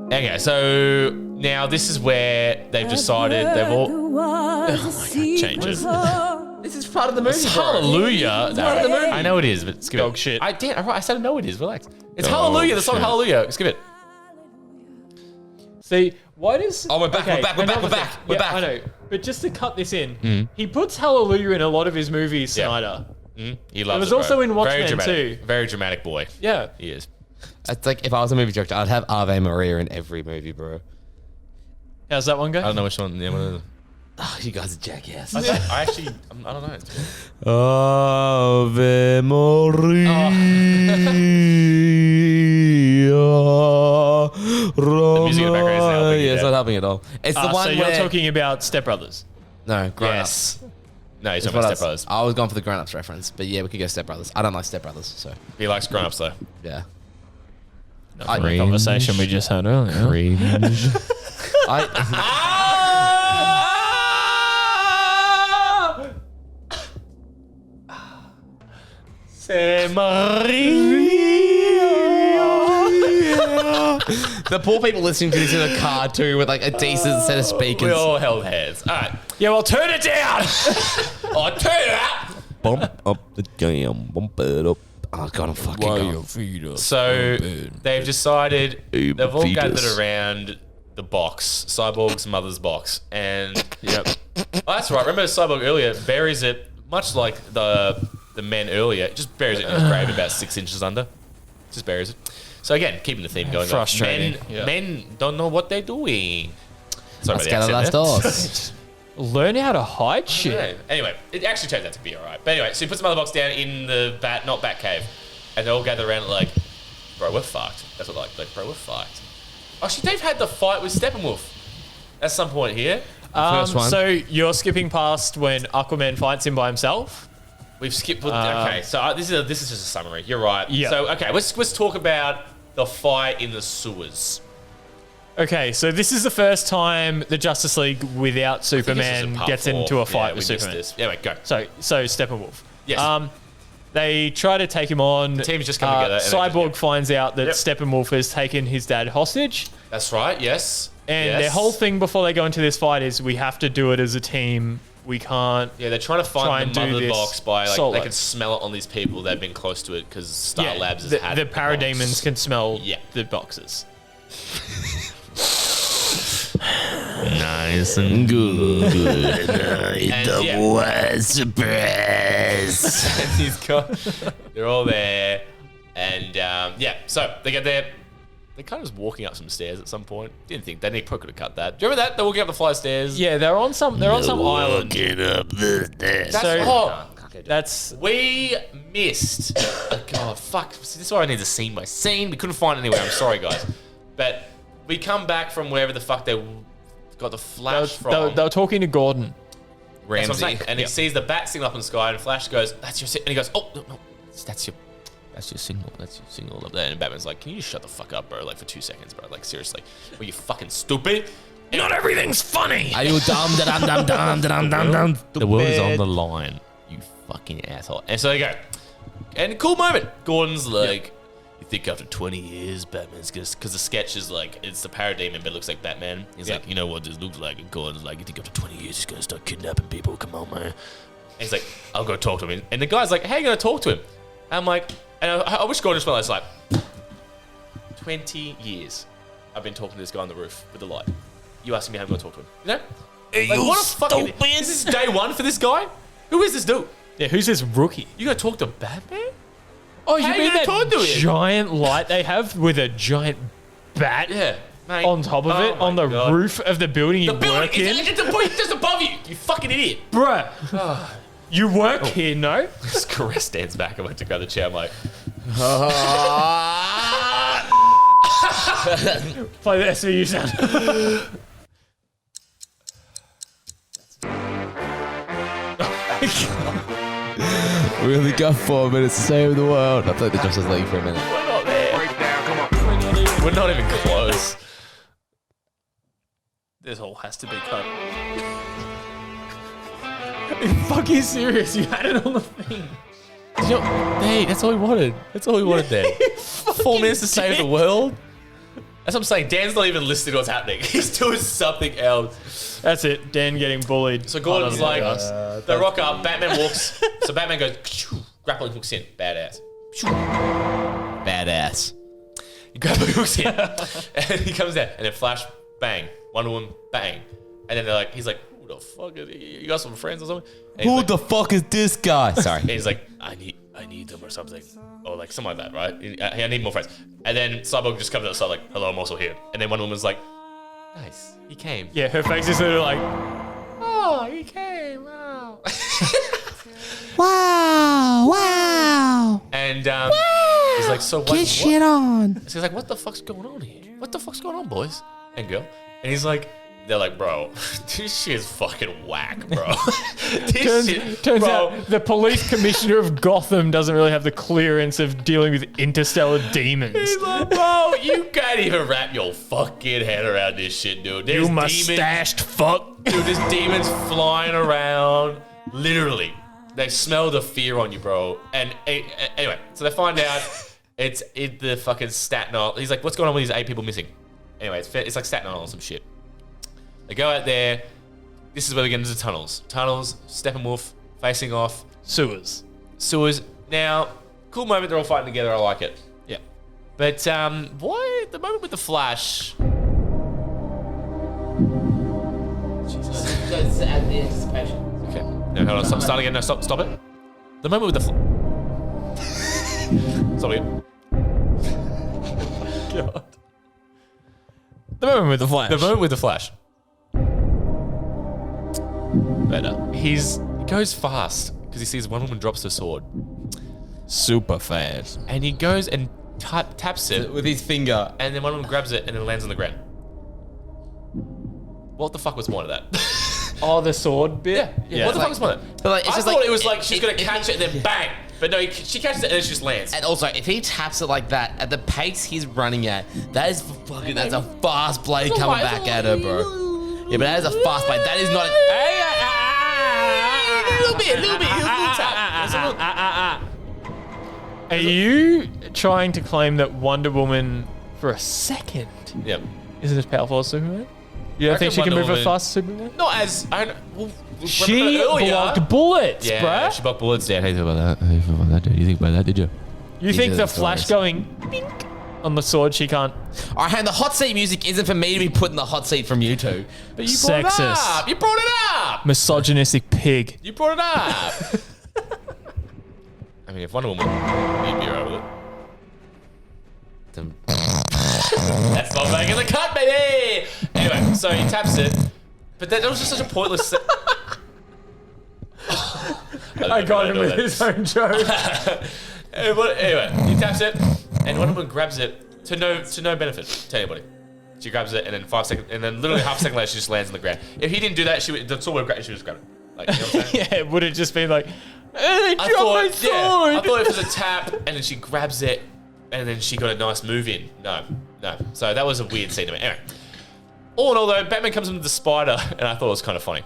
Okay, so now this is where they've decided they've all. Oh my God, change it. This is part of the movie. It's Hallelujah. It's part of the movie. I know it is, but skip Dog it. shit. I said I know it is. Relax. It's Dog Hallelujah. The song shit. Hallelujah. Skip it. See, why does... Oh, we're back, we're back. Yeah, I know. But just to cut this in, he puts Hallelujah in a lot of his movies, Snyder. He loves it. It was also bro. in Watchmen Very dramatic. too. Very dramatic boy. Yeah. He is. It's like if I was a movie director, I'd have Ave Maria in every movie, bro. How's that one go? I don't know which one. Yeah, one Oh, you guys are jackass. I actually, I don't know. Ave Maria. The music in the background isn't helping. Yeah, it's not helping at all. It's the one so where... you're talking about Step Brothers. No, Grown Yes. Ups. No, he's That's talking what about Step Brothers. I was going for the Grown Ups reference, but yeah, we could go Step Brothers. I don't like Step Brothers, so He likes grown ups though. yeah. From the conversation we just had earlier. Say Maria. The poor people listening to this in a car too with like a decent set of speakers. We all held hands. All right. Yeah, well, turn it down. Oh, turn it up. Bump up the jam, bump it up. Oh god, I'm fucking going. So they've decided they've all fetus. gathered around the box, Cyborg's mother's box, and oh, that's right. Remember Cyborg earlier buries it much like the men earlier. Just buries it in his grave about 6 inches under. Just buries it. So again, keeping the theme going. Frustrating. Men don't know what they're doing. Sorry Let's about go the to accent Last there. Doors. Learn how to hide shit. Yeah. Anyway, it actually turns out to be alright. But anyway, so he puts the mother box down in the not Batcave, and they all gather around like, bro, we're fucked. That's what like bro, we're fucked. Actually, they've had the fight with Steppenwolf at some point here. First one. So you're skipping past when Aquaman fights him by himself? We've skipped. Okay, so this is just a summary. You're right. Yeah. So okay, let's talk about the fight in the sewers. Okay, so this is the first time the Justice League without This is Superman part gets 4. into a fight Yeah, with we missed Superman. this. Yeah, wait, go. So Steppenwolf. Yes. They try to take him on. The team's just come together and Cyborg they just- finds out that Steppenwolf has taken his dad hostage. That's right. Yes. And yes. their whole thing before they go into this fight is we have to do it as a team. We can't. Yeah, they're trying to Try find and the do mother this box by like solo. they can smell it on these people. They've been close to it because Star Labs has had the box. parademons can smell Yeah. the boxes. Nice and good. Surprise. And they're all there, and so they get there. They're kind of just walking up some stairs at some point. Didn't think they probably could have cut that. Do you remember that? They're walking up the flight of stairs. Yeah, they're on some island. We missed. God, fuck. See, this is why I need a scene by scene. We couldn't find it anywhere. I'm sorry, guys. But we come back from wherever the fuck they got the Flash from. They were talking to Gordon Ramsay. And he sees the bat signal up in the sky, and Flash goes, "That's your signal." And he goes, "Oh, no, that's your signal. That's your signal up there." And Batman's like, "Can you just shut the fuck up, bro? Like for 2 seconds, bro. Like seriously, were you fucking stupid? Not everything's funny. Are you dumb? Dumb? The world is on the line, you fucking asshole." And so they go, and a cool moment. Gordon's like, "You think after 20 years, Batman's gonna..." Because the sketch is like, it's the parademon, but it looks like Batman. He's like, "You know what this looks like?" And Gordon's like, "You think after 20 years he's gonna start kidnapping people? Come on, man." And he's like, "I'll go talk to him." And the guy's like, "How are you gonna talk to him?" And I'm like, and I wish Gordon just went like, 20 years I've been talking to this guy on the roof with the light. You asking me how I'm gonna talk to him? You know? Like, what a fucking... This is day one for this guy? Who is this dude? Yeah, who's this rookie? You gonna talk to Batman? Oh, you How mean you gonna talk to that him? giant light they have with a giant bat Mate. on top of it on the roof of the building you work in? It's just above you, you fucking idiot. Bruh. You work here, no? Caress stands back. I went to grab the chair. I'm like, play the SVU sound. We only got 4 minutes to save the world. I played the Justice League for a minute. we're not there. We're not even close. This all has to be cut. Are you fucking serious? You had it on the thing. Hey, that's all we wanted. That's all we wanted there. 4 minutes to save the world. That's what I'm saying. Dan's not even listening to what's happening. He's doing something else. That's it. Dan getting bullied. So Gordon's like, they rock up. Batman walks. So Batman goes, grappling hooks in. Badass. Badass. He grappling hooks in. And he comes down. And then Flash, bang. Wonder Woman, bang. And then they're like, he's like, who the fuck is he? You got some friends or something? Who the fuck is this guy? Sorry. And he's like, I need them or something. Or like something like that, right? I need more friends. And then Cyborg just comes outside like, hello, I'm also here. And then Wonder Woman's like, nice, he came. Yeah, her face is literally like, oh, he came, wow. Wow. And he's like, so what? Get shit on. So he's like, what the fuck's going on here? What the fuck's going on, boys and girl? And he's like, they're like, bro, this shit is fucking whack, bro. Turns out the police commissioner of Gotham doesn't really have the clearance of dealing with interstellar demons. He's like, bro, you can't even wrap your fucking head around this shit, dude. There's You mustached fuck. Dude, there's demons flying around. Literally. They smell the fear on you, bro. And anyway, so they find out it's the fucking Staten Island. He's like, what's going on with these 8 people missing? Anyway, it's like Staten Island or some shit. They go out there. This is where they get into the tunnels. Tunnels, Steppenwolf, facing off. Sewers. Now, cool moment. They're all fighting together. I like it. Yeah. But why the moment with the Flash? Jesus. Just add the anticipation. Okay. No, hold on. Start again. No, stop it. The moment with the Stop again. God. The moment with the Flash. The moment with the Flash. Better. He goes fast because he sees one woman drops her sword. Super fast. And he goes and taps it with his finger. And then one woman grabs it and it lands on the ground. What the fuck was one of that? Oh, the sword bit? Yeah. What the fuck was one of that? But like, it's I just thought like, it was like she's going to catch it and then bang. But no, she catches it and it just lands. And also, if he taps it like that, at the pace he's running at, that's a fast blade coming back at her, bro. Yeah, but that is a fast blade. That is not a little bit. Are you trying to claim that Wonder Woman, for a second, isn't as powerful as Superman? You don't think she can move as fast as Superman? Not as... She blocked bullets, bruh. She blocked bullets. Yeah, How do you feel about that? How do you feel about that, dude? You think about that, did you? You think the Flash going bink on the sword, she can't... Alright, and the hot seat music isn't for me to be put in the hot seat from you two. But you brought it up. You brought it up. Misogynistic pig. You brought it up. I mean, if Wonder Woman, you'd be right with it. That's not making the cut, baby. Anyway, so he taps it, but that was just such a pointless. I got him with his own joke. Anyway, he taps it, and one of them grabs it to no benefit to anybody. She grabs it, and then 5 seconds, and then literally half a second later, she just lands on the ground. If he didn't do that, the sword would have grabbed. She would just grab it. Like, you know what I'm saying? Yeah, it would have just been like, I thought it was a tap, and then she grabs it, and then she got a nice move in. No. So that was a weird scene to me. Anyway, all in all, though, Batman comes in with the spider, and I thought it was kind of funny.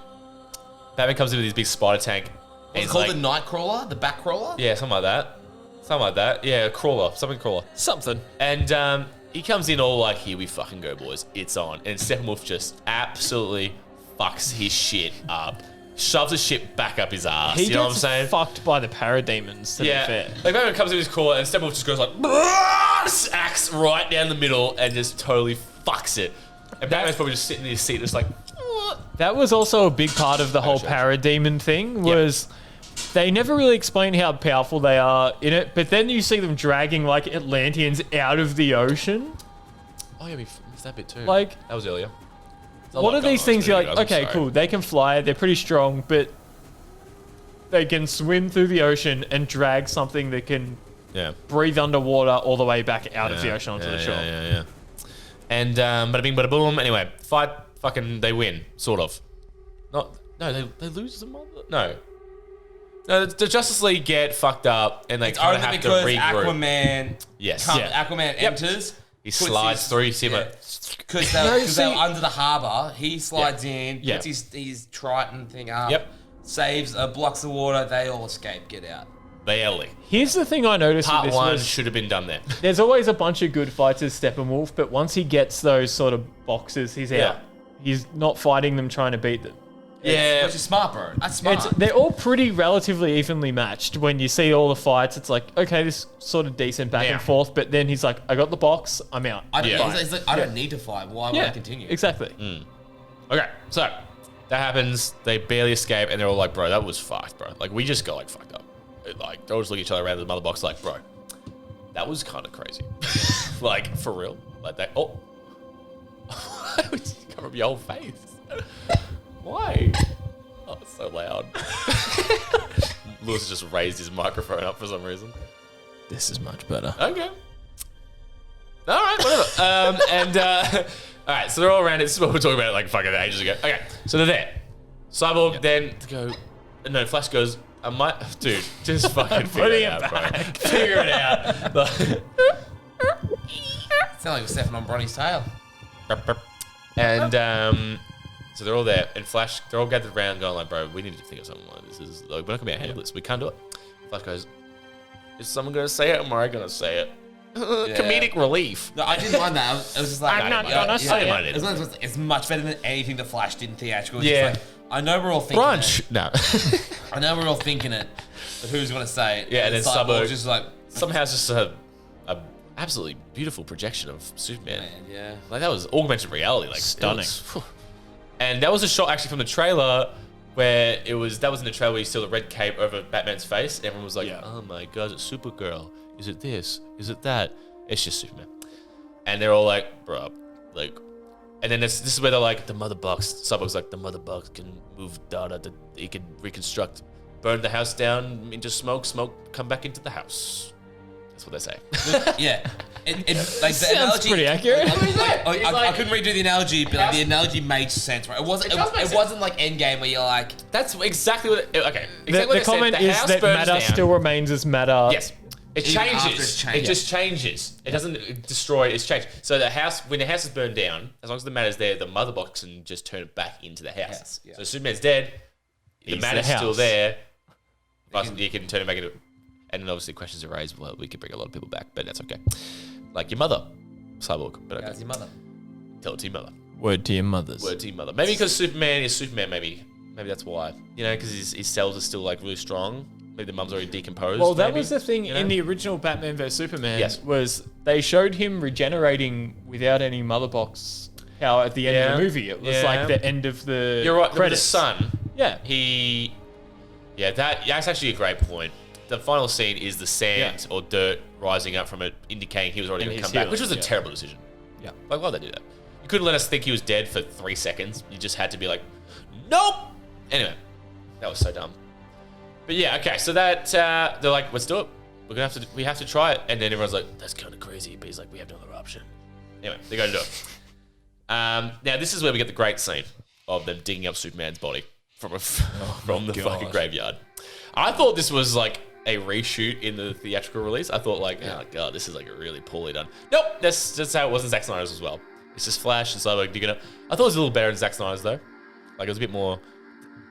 Batman comes in with his big spider tank. It's called the night crawler, the back crawler. Yeah, something like that. Yeah, crawler, something. And he comes in all like, "Here we fucking go, boys. It's on." And Steppenwolf just absolutely fucks his shit up. Shoves his shit back up his ass. You know what I'm saying? Fucked by the parademons, to be fair. Like Batman comes in his crawler and Steppenwolf just goes like, axe right down the middle and just totally fucks it. And Batman's probably just sitting in his seat just like, what? That was also a big part of the whole parademon thing was they never really explain how powerful they are in it, but then you see them dragging like Atlanteans out of the ocean. Oh yeah, we missed that bit too. Like, that was earlier. What are these things you're like, okay, cool, they can fly, they're pretty strong, but they can swim through the ocean and drag something that can breathe underwater all the way back out of the ocean onto the shore. Yeah. And bada bing, bada boom. Anyway, fight, they win, sort of. They lose the mother. No, the Justice League get fucked up and they kind of have to regroup. Aquaman. Yes. Aquaman enters. He slides through Simmer. Because they were under the harbour. He slides in, puts his Triton thing up, saves, blocks the water. They all escape, get out. Barely. Here's the thing I noticed Part with this one was should have been done there. There's always a bunch of good fights as Steppenwolf, but once he gets those sort of boxes, he's out. He's not fighting them, trying to beat them. Yeah. Which is smart, bro. That's smart. They're all pretty relatively evenly matched. When you see all the fights, it's like, okay, this is sort of decent back and forth, but then he's like, I got the box, I'm out. I don't need to fight. Why would I continue? Exactly. Okay, so that happens. They barely escape, and they're all like, bro, that was fucked, bro. Like, we just got, like, fucked up. Like, they'll just look at each other around the mother box like, bro, that was kind of crazy. Like, for real. Like, they... Oh. Cover up your whole face. Why? Oh, it's so loud. Lewis just raised his microphone up for some reason. This is much better. Okay. All right, whatever. All right, so they're all around it. This is what we were talking about like fucking ages ago. Okay, so they're there. Cyborg then go... No, Flash goes... Dude, just fucking figure it out, bro. Figure it out. Sound like we're stepping on Bronny's tail. And so they're all there, and Flash, they're all gathered around going like, bro, we need to think of something like this. Is like, we're not gonna be able to handle this. We can't do it. Flash goes, is someone gonna say it or am I gonna say it? Comedic relief. No, I didn't mind that. I was just like, I'm not gonna say it. It's much better than anything the Flash did in theatrical. Like, I know we're all thinking Brunch. No. I know we're all thinking it, but who's gonna say it? Yeah, and then Cyborg just like somehow it's just a absolutely beautiful projection of Superman. Man, yeah. Like that was augmented reality, like stunning. And that was a shot actually from the trailer where that was in the trailer where you saw the red cape over Batman's face. Everyone was like, oh my god, it's Supergirl. Is it this? Is it that? It's just Superman. And they're all like, bro, like, and then this is where they're like, the mother box. Cyborg's like, the mother box can move data. It can reconstruct, burn the house down into smoke, come back into the house. That's what they say. Yeah. Like the sounds analogy, pretty accurate. I couldn't redo the analogy, but like, the analogy made sense, right? It wasn't like Endgame where you're like... That's exactly what... Okay. Exactly the comment is that matter still remains as matter. Yes. It changes. It just changes. It doesn't destroy. It's changed. So when the house is burned down, as long as the matter's there, the mother box can just turn it back into the house. So Superman's dead. The matter's still there. You can turn it back into... And then obviously questions are raised. Well, we could bring a lot of people back, but that's okay. Like your mother, Cyborg. But okay. How's your mother? Tell it to your mother. Word to your mothers. Word to your mother. Maybe because Superman is Superman. Maybe that's why. You know, because his cells are still like really strong. Maybe the mum's already decomposed. Well, that was the thing in the original Batman vs Superman. Was they showed him regenerating without any mother box. How at the end of the movie it was like the end of the You're right. credits. The son. Yeah. That's actually a great point. The final scene is the sand or dirt rising up from it, indicating he was already going to come back, which was a terrible decision. Yeah. Like, why'd they do that? You couldn't let us think he was dead for 3 seconds. You just had to be like, nope. Anyway, that was so dumb. But yeah, okay. So that they're like, let's do it. We have to try it. And then everyone's like, that's kind of crazy. But he's like, we have no other option. Anyway, they go to do it. Now this is where we get the great scene of them digging up Superman's body from the fucking graveyard. I thought this was like a reshoot in the theatrical release. I thought like, oh god, this is like really poorly done. Nope, that's just how it was in Zack Snyder's as well. It's just Flash and Cyborg digging up. I thought it was a little better in Zack Snyder's though. Like it was a bit more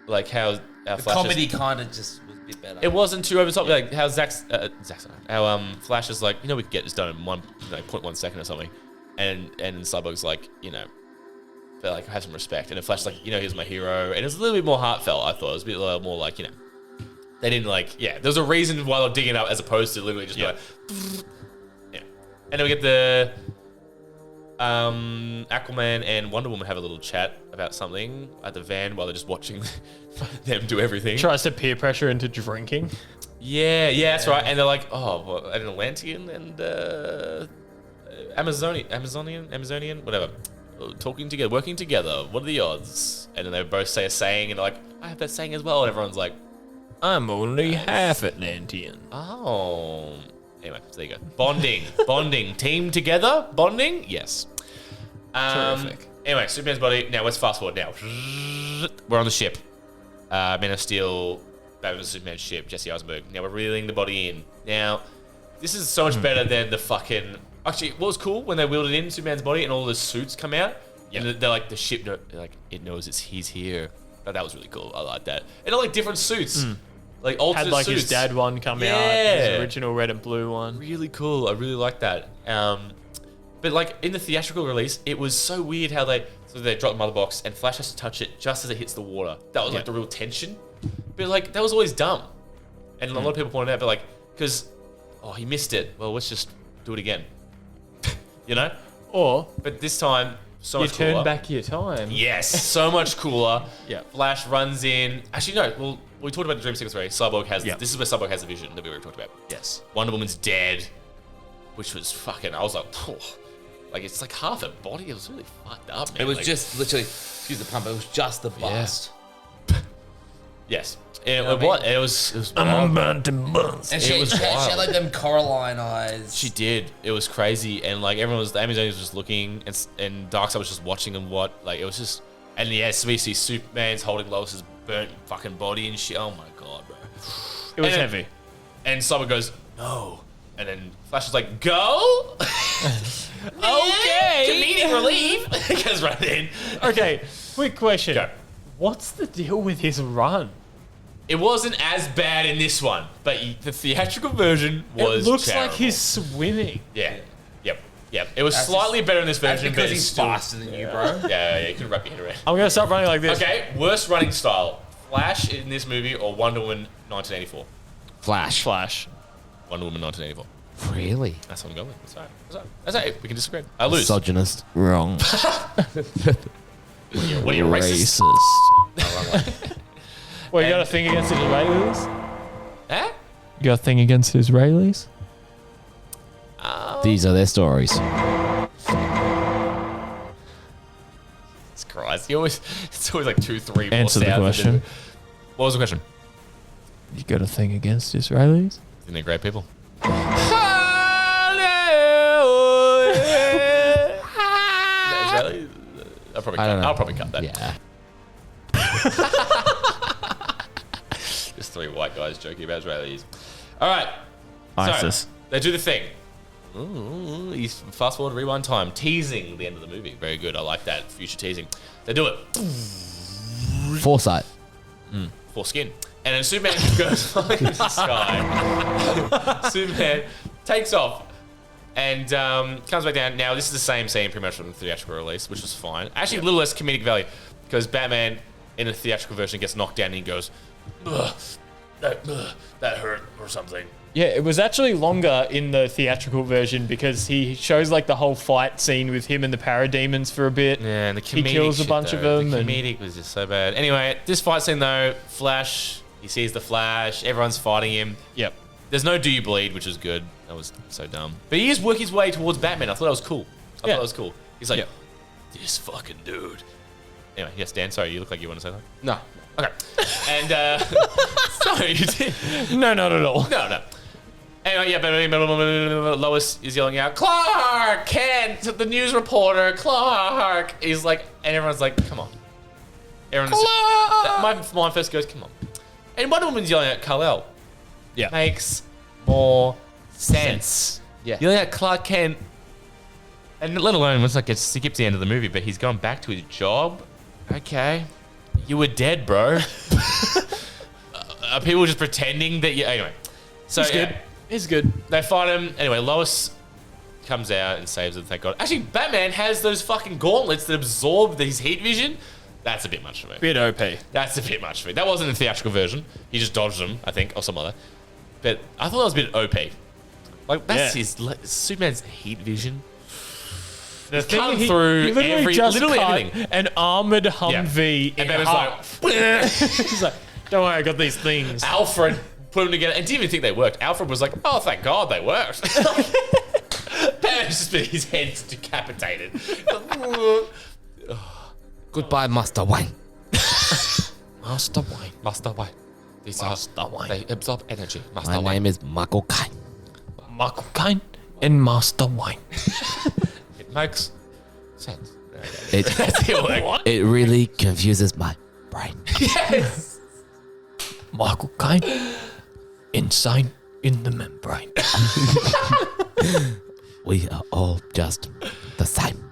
like how the Flash comedy kind of just was a bit better. It wasn't too over the top. Like how Zack Snyder, how Flash is like, we could get this done in 0.1 second or something, and Cyborg's like, they're like, have some respect. And then Flash is like, here's my hero. And it was a little bit more heartfelt, I thought. It was a bit more like, they didn't like, there's a reason why they're digging up as opposed to literally just like, yeah. And then we get the Aquaman and Wonder Woman have a little chat about something at the van while they're just watching them do everything. Tries to peer pressure into drinking. Yeah, that's right. And they're like, an Atlantean and Amazonian, whatever. Talking together, working together. What are the odds? And then they both say a saying, and they're like, I have that saying as well. And everyone's like, I'm only half Atlantean. Oh. Anyway, so there you go. Bonding. Team together? Bonding? Yes. Terrific. Anyway, Superman's body. Now, let's fast forward now. We're on the ship. Man of Steel, Batman Superman's ship, Jesse Eisenberg. Now, we're reeling the body in. Now, this is so much better than the fucking... Actually, what was cool when they wheeled it in Superman's body and all the suits come out, and they're like, the ship, it knows he's here. That was really cool. I like that. And all like different suits, like alternate had like suits. his dad one come out, his original red and blue one. Really cool. I really like that. But like in the theatrical release, it was so weird how they drop the mother box and Flash has to touch it just as it hits the water. That was like the real tension. But like that was always dumb, and a lot of people pointed out, but like because he missed it. Well, let's just do it again. But this time, so much cooler. You turn back your time. Yes, so much cooler. Yeah. Flash runs in. Actually, no. Well, we talked about the dream sequence already. Cyborg has. This is where Cyborg has the vision that we already talked about. Yes. Wonder Woman's dead, which was fucking. I was like, like it's like half her body. It was really fucked up. Man. It was just literally. Excuse the pump. It was just the bust. Yes. It was. I'm about to bust. And she had like them Coraline eyes. She did. It was crazy, and like everyone was, the Amazonians was just looking, and Darkseid was just watching them. It was just, and yes, we see Superman's holding Lois's burnt fucking body and shit. Oh my god, bro. It was heavy. And Cyber goes, no, and then Flash is like, go. Okay. Comedic relief. Goes right in. Okay. Quick question. Go. What's the deal with his run? It wasn't as bad in this one, but the theatrical version was It looks terrible. like he's swimming. Yeah. Yep. It was slightly better in this version, That's because but he's still faster than you, bro. Yeah, you can wrap your head around. I'm going to start running like this. Okay, worst running style. Flash in this movie or Wonder Woman 1984? Flash. Wonder Woman 1984. Really? That's what I'm going with. That's all right. We can disagree. I lose. Misogynist. Wrong. What are you, racist? Wrong way. Well, you got a thing against Israelis? Huh? You got a thing against Israelis? These are their stories. Jesus Christ. It's always like 2-3 more Answer the sounds. question. What was the question? You got a thing against Israelis? I think they're great people. I'll probably cut that. Yeah. Just 3 white guys joking about Israelis. All right. ISIS. So, they do the thing. Ooh, he's fast forward, rewind time. Teasing the end of the movie. Very good. I like that. Future teasing. They do it. Foresight. Foreskin. And then Superman goes flying into the sky. Superman takes off and comes back down. Now, this is the same scene pretty much from the theatrical release, which was fine. Actually, a little less comedic value because Batman in a theatrical version gets knocked down and he goes, ugh, that hurt or something. Yeah, it was actually longer in the theatrical version because he shows like the whole fight scene with him and the parademons for a bit. Yeah, and the comedic he kills a shit, bunch of though. them. The comedic was just so bad. Anyway, this fight scene though, Flash, he sees the Flash, everyone's fighting him. Yep. There's no do you bleed, which is good. That was so dumb. But he is working his way towards Batman. I thought that was cool. I thought it was cool. He's like, this fucking dude. Anyway, yes, Dan, sorry, you look like you want to say something. No. Okay. And, sorry, you did. No, not at all. No. Anyway, but Lois is yelling out, Clark Kent, the news reporter, Clark. He's like, and everyone's like, come on. My mind first goes, come on. And Wonder Woman's yelling at Kal-El. Yeah. Makes more sense. Yeah. Yelling at Clark Kent. And let alone once he gets to the end of the movie, but he's going back to his job. Okay. You were dead, bro. Are people just pretending that you... Anyway. So, He's good. He's good. They fight him. Anyway, Lois comes out and saves him, thank God. Actually, Batman has those fucking gauntlets that absorb his heat vision. That's a bit much for me. Bit OP. That's a bit much for me. That wasn't in the theatrical version. He just dodged them, I think, or something like that. But I thought that was a bit OP. Like, that's Superman's heat vision. The thing come through literally everything. An armored Humvee in half. He's like, don't worry, I got these things. Alfred put them together and didn't even think they worked. Alfred was like, oh, thank God they worked. Batman's just been his head's decapitated. Goodbye, Master Wayne. Master Wayne. Master Wayne. They absorb energy. My name is Michael Caine. Michael Caine and Master Wayne. It makes sense. It really confuses my brain. Yes. Michael Caine. Insane in the membrane. We are all just the same.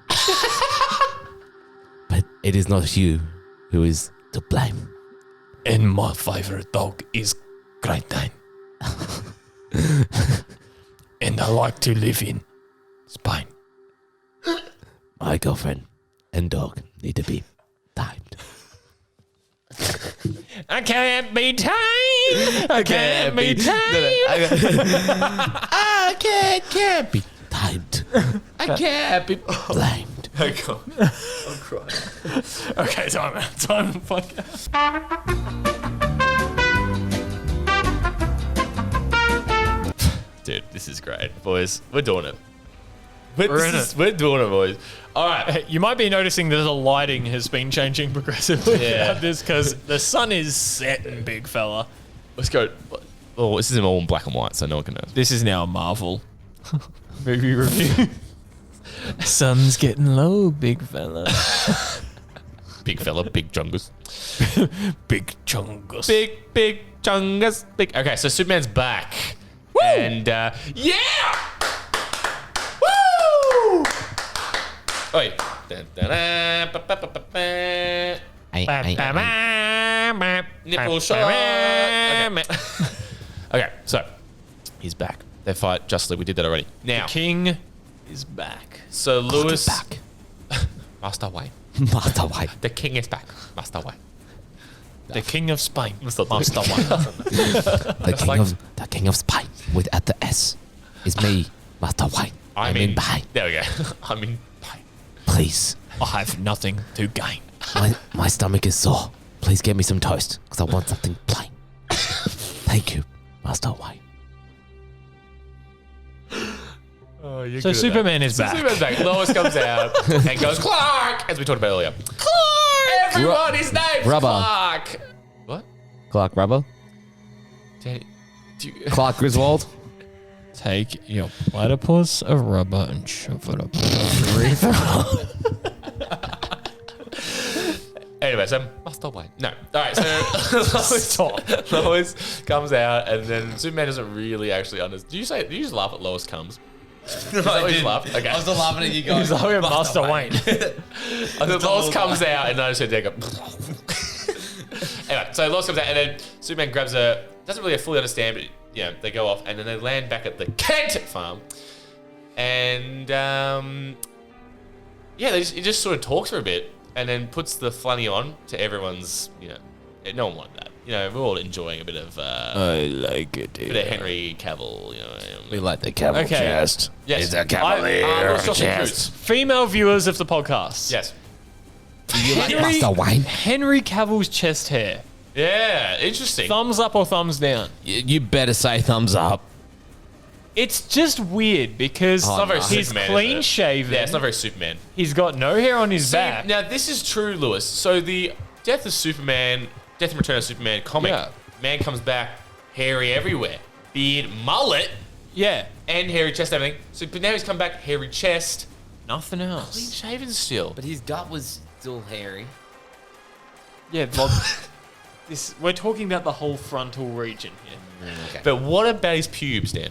But it is not you who is to blame. And my favourite dog is Great Dane. And I like to live in Spain. My girlfriend and dog need to be timed. I can't be tamed. I can't be tamed. I can't be timed. I can't be blamed. Oh, God. I'm crying. Okay, time for podcast. Dude, this is great. Boys, we're doing it. We're doing it, boys. All right. You might be noticing that the lighting has been changing progressively about this because the sun is setting, big fella. Let's go. Oh, this isn't all in black and white, so no one can know. This is now a Marvel movie review. Sun's getting low, big fella. Big fella, big chungus. Big chungus. Big chungus. Big. Okay, so Superman's back. Woo! And, yeah! Woo! Oh, wait. Nipple shot. Okay, so he's back. They fight justly. We did that already. Now, the king is back. So Lewis, back. Master Wayne. Master Wayne. The king is back. Master Wayne. The king of Spain. Master Wayne. The king of Spain with at the S is me, Master Wayne. I'm in pain. There we go. I'm in pain. Please. I have nothing to gain. My stomach is sore. Please get me some toast because I want something plain. Thank you, Master Wayne. Oh, so Superman is back. Superman's back. Lois comes out and goes, Clark, as we talked about earlier. Clark! Everyone, his name's Rubber. Clark. What? Clark Rubber? Danny, Clark Griswold? Take your platypus of rubber and shove it up your Anyway, so Master Wayne. No. All right, so Lois comes out, and then Superman doesn't really actually understand. Do you just laugh at Lois comes? No, I did. Laugh? Okay. I was still laughing at you guys. He's like Master Wayne. And then Lois comes out, and I just heard Dad go. Anyway, so Lois comes out, and then Superman grabs her. Doesn't really fully understand, but yeah, they go off, and then they land back at the Kent farm, and yeah, he just sort of talks for a bit, and then puts the flunny on to everyone's. No one wanted that. We're all enjoying a bit of. I like it. Bit of Henry Cavill. We like the Cavill chest. Yes, it's a Cavalier chest. Female viewers of the podcast. Yes. Do you like Master Wayne? Henry Cavill's chest hair. Yeah, interesting. Thumbs up or thumbs down? You better say thumbs up. It's just weird because he's clean shaven. Yeah, it's not very Superman. He's got no hair on his back. Now, this is true, Lewis. So the Death and Return of Superman comic, man comes back hairy everywhere. Beard, mullet. Yeah. And hairy chest, everything. So, but now he's come back hairy chest. Nothing else. Clean shaven still. But his gut was still hairy. Yeah, well, we're talking about the whole frontal region here. Okay. But what about his pubes, Dan?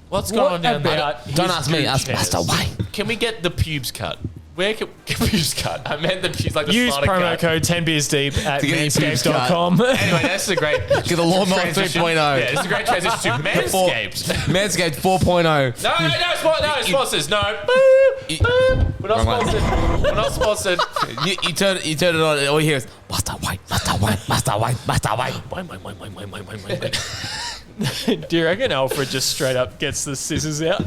What's going on down there? Don't ask me, ask Master Wayne. Can we get the pubes cut? Where can pubes cut? I meant the pubes, like the Use slider promo cut. code 10beersdeep at manscaped.com. Anyway, that's a great... Get the lawnmower 3.0. Yeah, it's a great transition to Manscaped. Manscaped 4.0. No, sponsors. No. We're not sponsored. We're not sponsored. You turn it on, all you hear is, Master Wayne. Do you reckon Alfred just straight up gets the scissors out?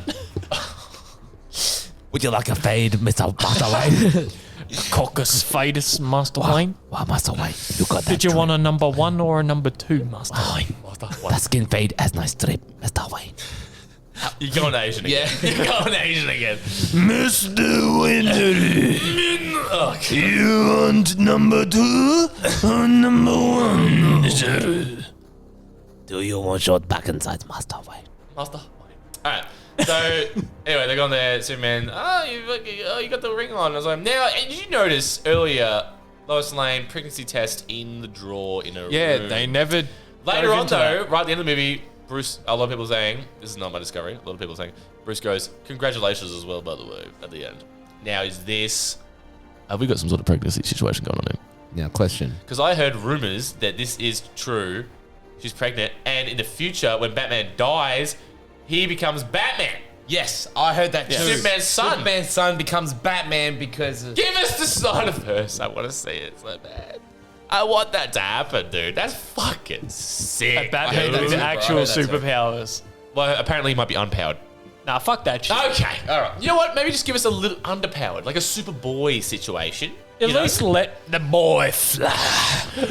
Would you like a fade, Mr. Wayne? Caucus fadus, Master Wayne. Wow, Master Wayne, you got that. Did you want a number 1 or a number 2, Master Wayne? That skin fade has nice strip, Mr. Wayne. You're going Asian again. Yeah. You're going Asian again. Mr. Winter, you want number 2 or number 1? Do you want short back inside, Master Wayne? Master Wayne. All right. So, anyway, they're going there. Superman, you got the ring on. I was like, now, did you notice earlier Lois Lane pregnancy test in the drawer in a room? Yeah, they never. Later on, though, right at the end of the movie, Bruce, a lot of people saying, this is not my discovery, a lot of people saying, Bruce goes, congratulations as well, by the way, at the end. Now, have we got some sort of pregnancy situation going on here? Now, question. Because I heard rumors that this is true. She's pregnant, and in the future, when Batman dies, he becomes Batman. Yes, I heard that too. Superman's son. Superman's son becomes Batman because of... Give us the Snyderverse. I want to see it so bad. I want that to happen, dude. That's fucking sick. Batman with actual superpowers. Well, apparently he might be unpowered. Nah, fuck that shit. Okay, all right. You know what? Maybe just give us a little underpowered, like a Superboy situation. At least let the boy fly.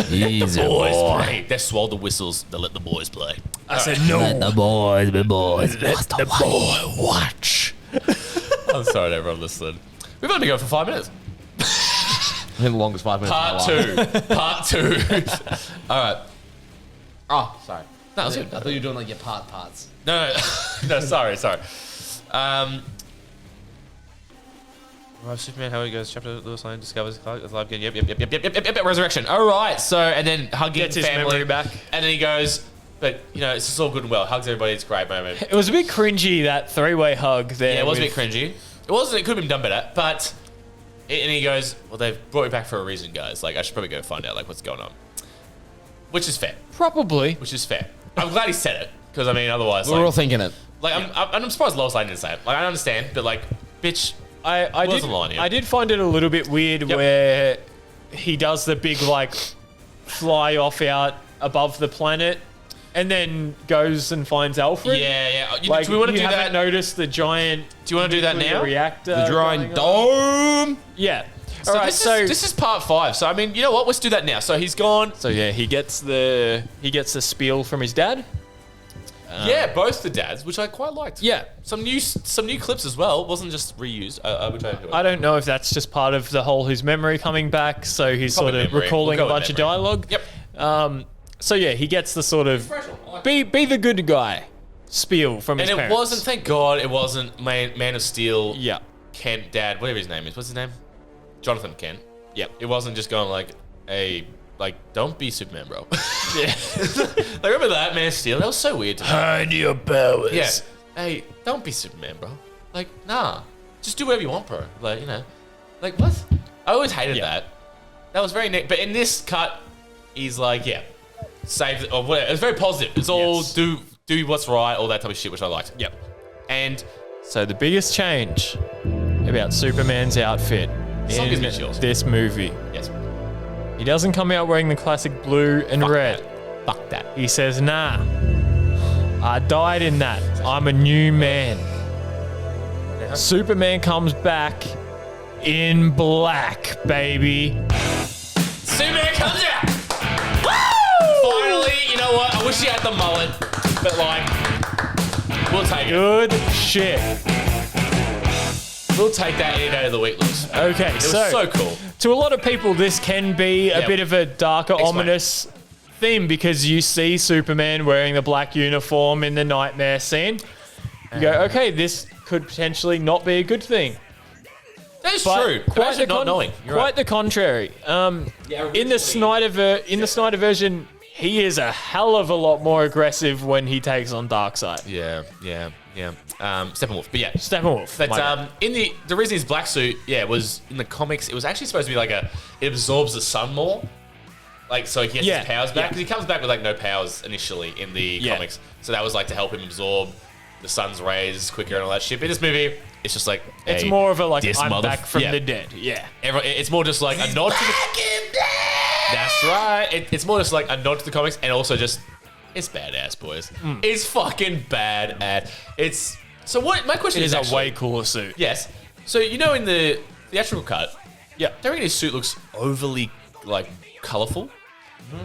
Easy, Play. They swallowed the whistles. They let the boys play. I said no. Let the boys be boys. Let the boy watch. I'm sorry to everyone listening. We've only been going for 5 minutes. The longest 5 minutes. Part two. All right. Oh, sorry. No, that's I good. thought you were doing like your parts. No, sorry. Superman, how he goes, chapter Lewis Lane discovers Clark alive again. Yep. Resurrection. All right. So, and then hugging Gets his family memory back. and then he goes, but it's just all good and well. Hugs everybody. It's a great moment. It was a bit cringy, that 3-way hug there. Yeah, it was a bit cringy. It wasn't. It could have been done better. But and he goes, well, they've brought me back for a reason, guys. Like, I should probably go find out what's going on. Which is fair. Probably. Which is fair. I'm glad he said it because otherwise, We're all thinking it. Like, I'm surprised Lois Lane didn't say it. Like, I understand, but bitch. I did find it a little bit weird where he does the big fly off out above the planet and then goes and finds Alfred. Yeah. Do we want to do that? Haven't noticed the giant. Do you want to do that now? Reactor. The giant dome. Yeah. So all right. This is part 5. So you know what? Let's do that now. So he's gone. So yeah, he gets the spiel from his dad. Yeah, both the dads, which I quite liked. Yeah, some new clips as well. It wasn't just reused. Which I enjoyed. I don't know if that's just part of the whole his memory coming back, so he's sort of recalling a bunch of dialogue. Yep. So yeah, he gets the sort of be the good guy spiel from his parents. And it wasn't. Thank God, it wasn't Man of Steel. Yeah. Kent dad, whatever his name is. What's his name? Jonathan Kent. Yep. It wasn't just going don't be Superman, bro. Yeah. Remember that, Man of Steel? That was so weird to me. Hide your powers. Yeah. Hey, don't be Superman, bro. Nah. Just do whatever you want, bro. What? I always hated that. That was very neat. But in this cut, he's save it, or whatever. It's very positive. It's all do what's right, all that type of shit, which I liked. Yep. And so the biggest change about Superman's outfit in this movie. Yes. He doesn't come out wearing the classic blue and red. Fuck that. He says, nah, I died in that. I'm a new man. Superman comes back in black, baby. Superman comes out! Woo! Finally, you know what? I wish he had the mullet, but We'll take it. Good shit. We'll take that any day of the week, Lewis. Okay, It was so cool. To a lot of people, this can be a bit of a darker, ominous theme because you see Superman wearing the black uniform in the nightmare scene. You go, okay, this could potentially not be a good thing. That is true. Quite the not knowing. You're quite right. the contrary. In the Snyder version, he is a hell of a lot more aggressive when he takes on Darkseid. Yeah. Steppenwolf. But yeah. Steppenwolf. But in the reason his black suit, was in the comics, it was actually supposed to be like it absorbs the sun more. Like, so he gets his powers back. Because he comes back with like no powers initially in the comics. So that was like to help him absorb the sun's rays quicker and all that shit. But in this movie, it's just like, it's more of a like, I'm back from the dead. Yeah. It's more just like a nod to the... That's right. It's more just like a nod to the comics and also just... It's badass, boys. It's fucking badass. So what? My question is a way cooler suit. Yes. So in the theatrical cut, don't reckon his suit looks overly like colourful?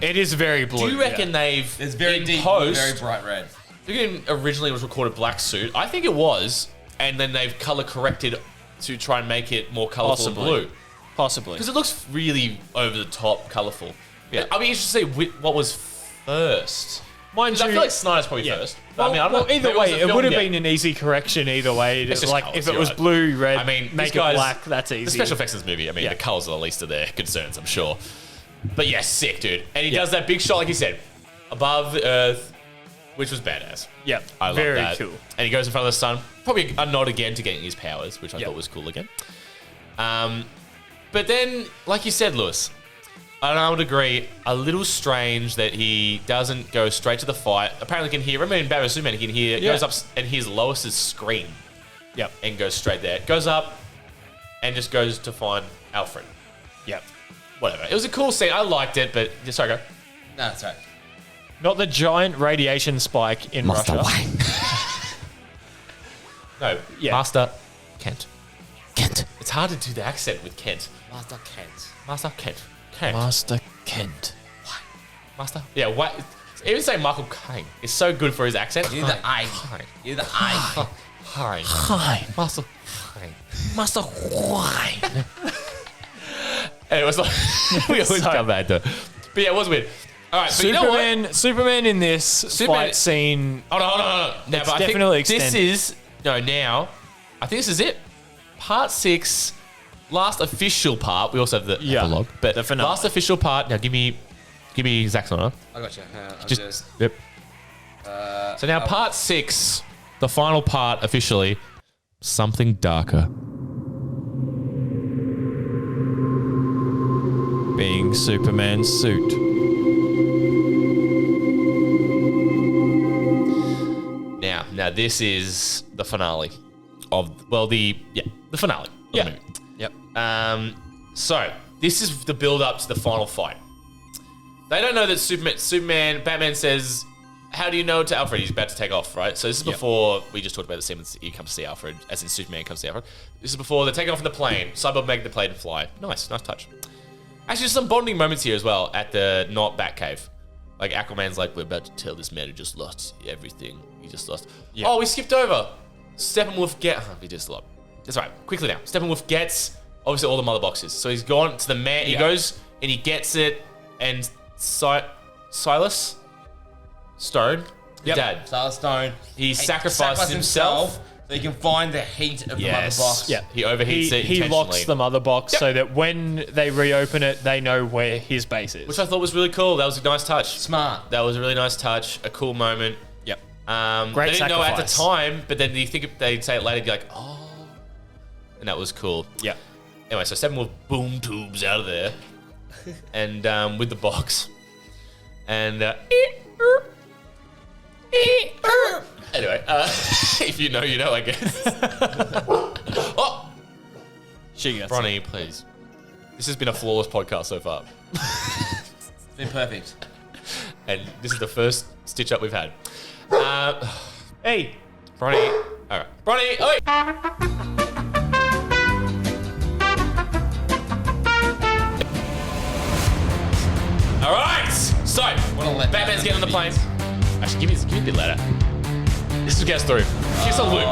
It is very blue. Do you reckon they've? It's very deep, very bright red. Do you reckon originally it was recorded black suit? I think it was, and then they've colour corrected to try and make it more colourful and blue. Possibly. Because it looks really over the top, colourful. Yeah. I'd be interested to see what was first. I feel like Snyder's probably first. Well, I don't know. Either way, it would have been an easy correction either way. It's just like colours, if it was blue, red, make it black, that's easy. The special effects in this movie, the colours are the least of their concerns, I'm sure. But yeah, sick, dude. And he does that big shot, like you said, above the earth, which was badass. Yeah, I love very that. cool. And he goes in front of the sun. Probably a nod again to getting his powers, which I thought was cool again. But then, like you said, Lewis, and I would agree, a little strange that he doesn't go straight to the fight. Apparently, he can hear. Remember in Batman vs Superman, he can hear. Goes up and hears Lois's scream. Yep. And goes straight there. Goes up and just goes to find Alfred. Yep. Whatever. It was a cool scene. I liked it, but sorry, go. No, that's right. Not the giant radiation spike in Russia. No. Yeah. Master Kent. It's hard to do the accent with Kent. Master Kent. Master Kent. Master Kent. Why? Master? Yeah, why? Even saying Michael Caine is so good for his accent. You're the I. You're the I. Hi. Master Caine. Master why? And it was like, we always come back to it. But yeah, it was weird. All right, but you know what? Superman in this fight scene. Hold on. It's definitely extended. Now, I think this is it. Part 6, last official part. We also have the epilogue, but the finale. Last official part. Now, give me Zack's on. I got you. Yep. So now, part 6, the final part officially. Something darker. Being Superman's suit. Now this is the finale of the finale. Of the movie. Yep. So this is the build up to the final fight. They don't know that Batman says, "How do you know to Alfred? He's about to take off, right?" So this is before we just talked about the scene when he comes to see Alfred, as in Superman comes to see Alfred. This is before they're taking off in the plane. Cyborg make the plane fly. Nice touch. Actually, there's some bonding moments here as well at the not Batcave. Like Aquaman's like, "We're about to tell this man who just lost everything. He just lost." Yeah. Oh, we skipped over. Steppenwolf we just lost. That's right. Quickly now. Steppenwolf gets obviously all the mother boxes. So he's gone to the man. He goes and he gets it. And Silas Stone, dad. Silas Stone. He sacrificed himself. So you can find the heat of the mother box. Yeah. He overheats it He intentionally. locks the mother box so that when they reopen it, they know where his base is. Which I thought was really cool. That was a nice touch. Smart. That was a really nice touch. A cool moment. Yep. They didn't know at the time, but then you think they'd say it later, you'd be like, oh. And that was cool. Yeah. Anyway, so Steppenwolf boom tubes out of there. And with the box. And anyway, if you know, you know, I guess. Oh! She gets Bronny, please. This has been a flawless podcast so far. It's been perfect. And this is the first stitch up we've had. Hey! Bronny. All right. Bronny, oi! All right. So, Batman's getting on the plane. Actually, give me a bit later. This just gets through. Keeps on loop.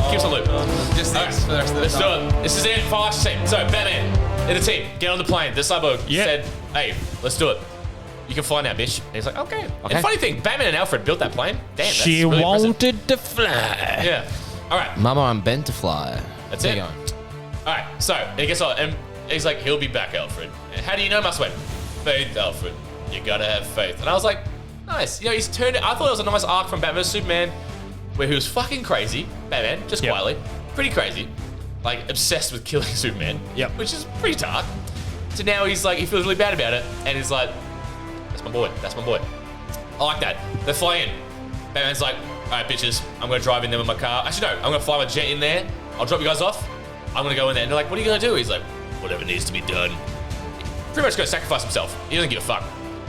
Just this for the rest of the Let's do it. This is it. Fast team. So, Batman and the team get on the plane. The cyborg said, "Hey, let's do it. You can fly now, bitch." And he's like, "Okay." And funny thing, Batman and Alfred built that plane. Damn, that's She really wanted to fly. Yeah. All right. Mama, I'm bent to fly. That's it. All right. So, and he gets on, and he's like, "He'll be back, Alfred." And how do you know, Must went, "Faith, Alfred. You gotta have faith." And I was like, nice. You know, he's turned it. I thought it was a nice arc from Batman vs Superman, where he was fucking crazy. Batman, just quietly, pretty crazy, like obsessed with killing Superman. Yep. Which is pretty dark. So now he's like, he feels really bad about it, and he's like, "That's my boy. That's my boy." I like that. They fly in. Batman's like, "All right, bitches, I'm gonna drive in there with my car. Actually, no, I'm gonna fly my jet in there. I'll drop you guys off. I'm gonna go in there." And they're like, "What are you gonna do?" He's like, "Whatever needs to be done." Pretty much gonna sacrifice himself. He doesn't give a fuck.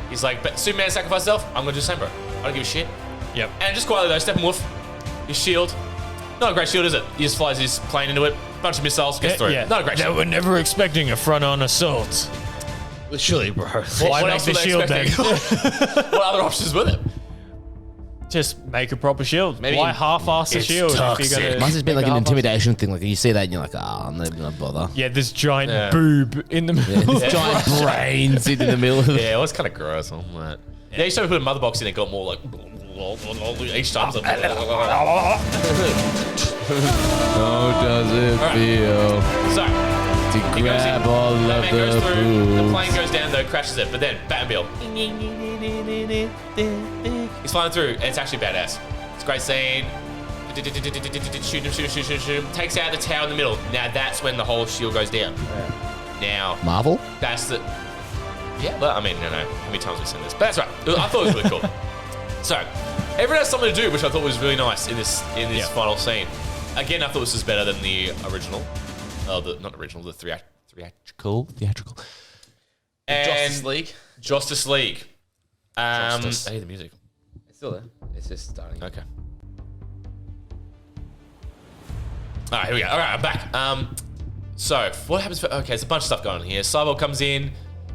He's like, "But Superman sacrificed himself. I'm gonna do the same, bro. I don't give a shit." Yep. And just quietly though, Steppenwolf, his shield, not a great shield, is it? He just flies his plane into it, bunch of missiles, gets through. Yeah. Not a great shield. We're never expecting a front-on assault. Well, surely, bro. Why make else the were they shield then? expecting? What other options were there? Just make a proper shield. Maybe Why half-ass a it's shield? toxic. If you're gonna Must have been make like a an half-ass- intimidation thing. Like you see that and you're like, I'm not even gonna bother. Yeah, this giant boob in the middle. Giant brain sitting in the middle of it. Yeah, it was kind of gross. I'm like, yeah, each time we put a mother box in, it got more like each time. How does it feel So to he goes in. grab all of Batman goes the through. The boobs? plane goes down though, crashes it, but then Batmobile. He's flying through, and it's actually badass. It's a great scene. Shoot him. Takes out the tower in the middle. Now that's when the whole shield goes down. Now Marvel? that's the. Yeah, well, I mean, I don't know how many times we've seen this, but that's right. I thought it was really cool. So, everyone has something to do, which I thought was really nice in this final scene. Again, I thought this was better than the original. The theatrical. And Justice League. Justice League. I hear the music. It's still there. It's just starting. Okay. All right, here we go. All right, I'm back. So what happens? Okay, there's a bunch of stuff going on here. Cyborg comes in.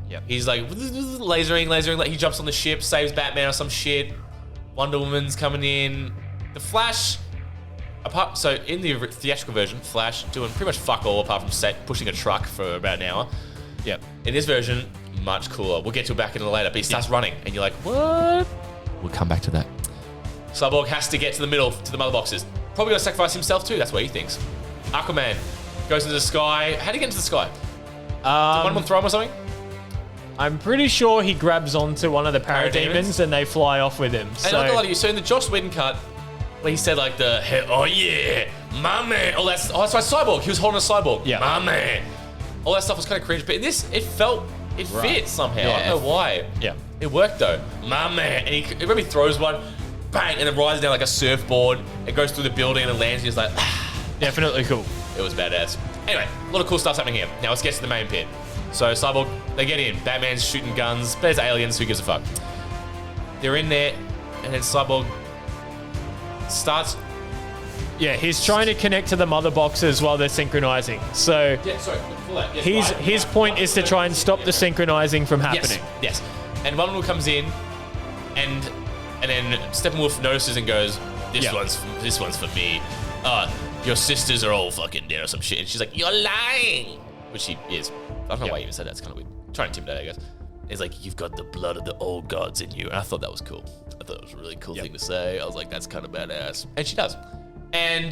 Yep. He's like lasering. Like he jumps on the ship, saves Batman or some shit. Wonder Woman's coming in. The Flash. So in the theatrical version, Flash doing pretty much fuck all apart from pushing a truck for about an hour. Yep. In this version, much cooler. We'll get to it back in a later, but he starts running, and you're like, what? We'll come back to that. Cyborg has to get to the middle, to the mother boxes. Probably gonna sacrifice himself too, that's what he thinks. Aquaman goes into the sky. How'd he get into the sky? Did one of them throw him or something? I'm pretty sure he grabs onto one of the parademons and they fly off with him. And So, not gonna lie to you, so in the Joss Whedon cut, where he said like oh yeah, my man. Oh, that's right, Cyborg. He was holding a cyborg. Yeah. My man. All that stuff was kind of cringe, but in this, it fit somehow. Yeah. I don't know why. Yeah. It worked though. My man. And he remember he throws one, bang, and it rises down like a surfboard. It goes through the building and it lands. He's like, definitely cool. It was badass. Anyway, a lot of cool stuff's happening here. Now let's get to the main pit. So Cyborg, they get in. Batman's shooting guns. But there's aliens. Who gives a fuck? They're in there, and then Cyborg starts. Yeah, he's trying to connect to the mother boxes while they're synchronizing. So Yeah, sorry. Pull that. Yes, his point is to try and stop the synchronizing from happening. Yes. And Wonder Woman comes in, and then Steppenwolf notices and goes, "This one's for me. Your sisters are all fucking dead or some shit." And she's like, "You're lying," which she is. I don't know why you even said that. It's kind of weird. Trying to intimidate, I guess. He's like, "You've got the blood of the old gods in you." And I thought that was cool. I thought it was a really cool thing to say. I was like, that's kind of badass. And she does. And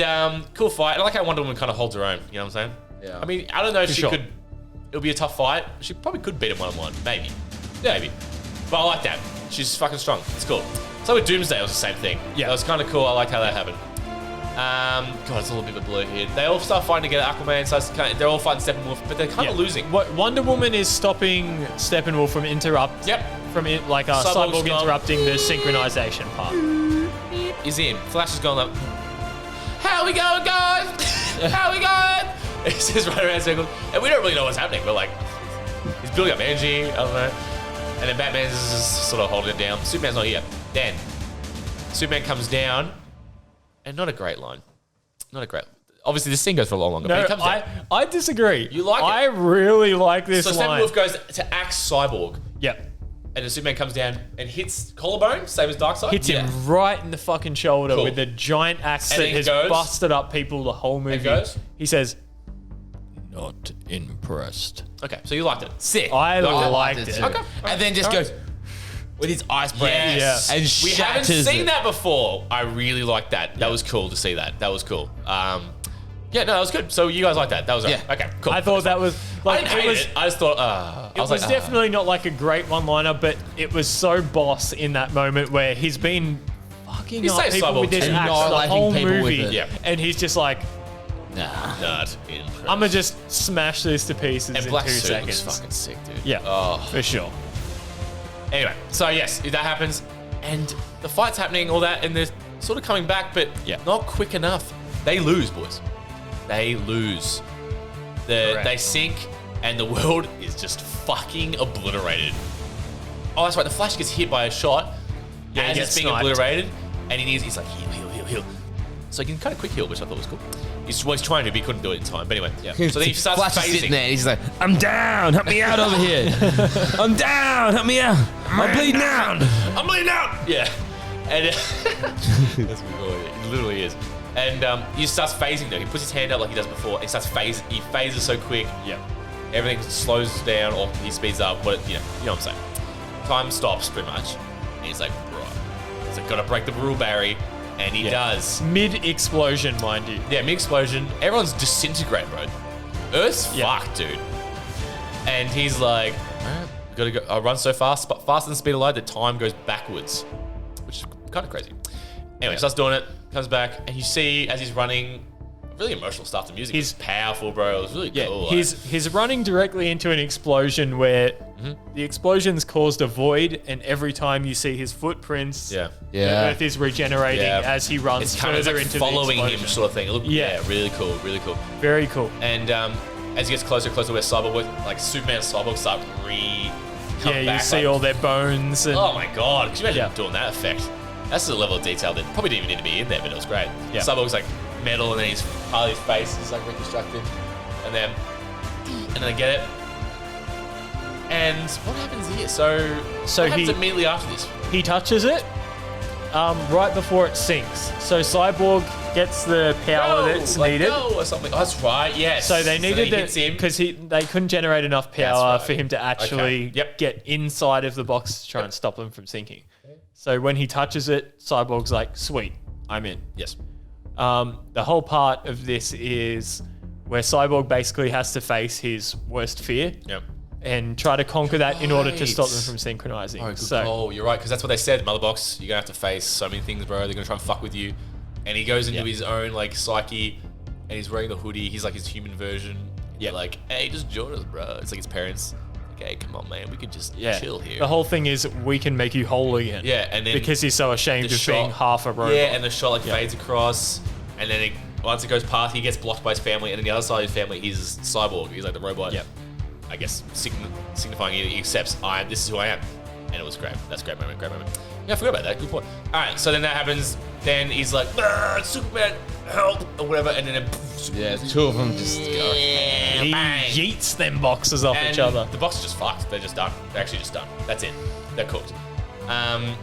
cool fight. And I like how Wonder Woman kind of holds her own. You know what I'm saying? Yeah. I mean, I don't know if For she sure. could. It'll be a tough fight. She probably could beat him one-on-one. Maybe. Yeah, maybe. But I like that. She's fucking strong. It's cool. So with Doomsday, it was the same thing. Yeah. That was kind of cool. I liked how that happened. God, it's all a bit of a blur here. They all start fighting together. Aquaman starts they're all fighting Steppenwolf, but they're kind of losing. What Wonder Woman is stopping Steppenwolf from Cyborg interrupting the synchronization part. He's in. Flash is going up. How we going, guys? How we going? It's just right around in circles. And we don't really know what's happening, but like, he's building up energy. I don't know. And then Batman's just sort of holding it down. Superman's not here. Then Superman comes down, and not a great line. Not a great. Obviously, this scene goes for a lot longer. No, but he comes down. I disagree. You like it? I really like this So line. Steppenwolf goes to axe Cyborg. Yep. and then Superman comes down and hits collarbone, same as Darkseid. Hits him right in the fucking shoulder with a giant axe And that then has busted up people the whole movie. He says, "Not impressed." Okay, so you liked it. Sick. I liked it. Okay. And then just goes with his ice breath. Yes. And We haven't shatters seen it. that before. I really liked that. That was cool to see that. That was cool. Yeah, no, that was good. So you guys like that? That was right. Okay, cool. I thought that was I didn't hate it. I just thought, It was definitely not like a great one-liner, but it was so boss in that moment where he's been fucking He up says people Cyborg with this too. axe the Annihilating whole people with movie, it. Yeah. and he's just like, not impressed. I'm gonna just smash this to pieces And in Black 2 Suit seconds. looks fucking sick, dude. Yeah, for sure. Anyway, so yes, that happens, and the fight's happening, all that, and they're sort of coming back, but not quick enough. They lose, boys. They lose. They sink, and the world is just fucking obliterated. Oh, that's right. The Flash gets hit by a shot as it's being obliterated, and he's like, heal. So he can kind of quick heal, which I thought was cool. He's trying to, but he couldn't do it in time. But anyway, so then he starts Flash is phasing. sitting there and he's like, I'm down, help me out over here. I'm down, help me out. I'm bleeding out. I'm bleeding out. Yeah. And that's cool. It literally is. And he starts phasing though. He puts his hand up like he does before. And he starts phasing. He phases so quick. Yeah. Everything slows down or he speeds up. You know what I'm saying. Time stops pretty much. And he's like, bro. He's like, gotta break the rule barrier. And he does. Mid-explosion, mind you. Yeah, mid-explosion. Everyone's disintegrated, bro. Earth's fucked, dude. And he's like, gotta go. I run so fast, but faster than the speed of light, that time goes backwards, which is kind of crazy. Anyway, starts doing it, comes back, and you see as he's running, really emotional stuff. The music is powerful, bro. It was really cool. He's running directly into an explosion where the explosion's caused a void, and every time you see his footprints, the Earth is regenerating as he runs it's kind of further like into following the him, explosion. sort of thing. It looked, really cool, really cool. Very cool. And as he gets closer and closer, where Cyborg, like Superman and Cyborg start come back, you see all their bones. And, oh my god! Could you imagine doing that effect? That's the level of detail that probably didn't even need to be in there, but it was great. Yeah. Cyborg's like metal, and then his part of his face is like reconstructed, and then they get it. And what happens here? So what happens immediately after this? He touches it right before it sinks. So Cyborg gets the power that's needed. Or something. Oh, that's right. Yes. So they needed it because they couldn't generate enough power for him to actually get inside of the box to try and stop them from sinking. So when he touches it, Cyborg's like, "Sweet, I'm in." Yes. The whole part of this is where Cyborg basically has to face his worst fear. And try to conquer that in order to stop them from synchronizing. Oh, good call. You're right, because that's what they said. Mother Box, you're gonna have to face so many things, bro. They're gonna try and fuck with you. And he goes into his own like psyche, and he's wearing the hoodie. He's like his human version. Yeah, like, hey, just join us, bro. It's like his parents. Okay, come on, man. We could just chill here. The whole thing is we can make you whole again. Yeah, and then because he's so ashamed of being half a robot. Yeah, and the shot like fades across, and then once it goes past, he gets blocked by his family, and then the other side of his family, he's Cyborg. He's like the robot. Yep. I guess signifying he accepts this is who I am. And it was great. That's a great moment. Yeah, I forgot about that. Good point. Alright, so then that happens. Then he's like, Superman, help, or whatever, and then two of them just go. He yeets them boxes off each other. The box is just fucked. They're just done. They're actually just done. That's it. They're cooked. And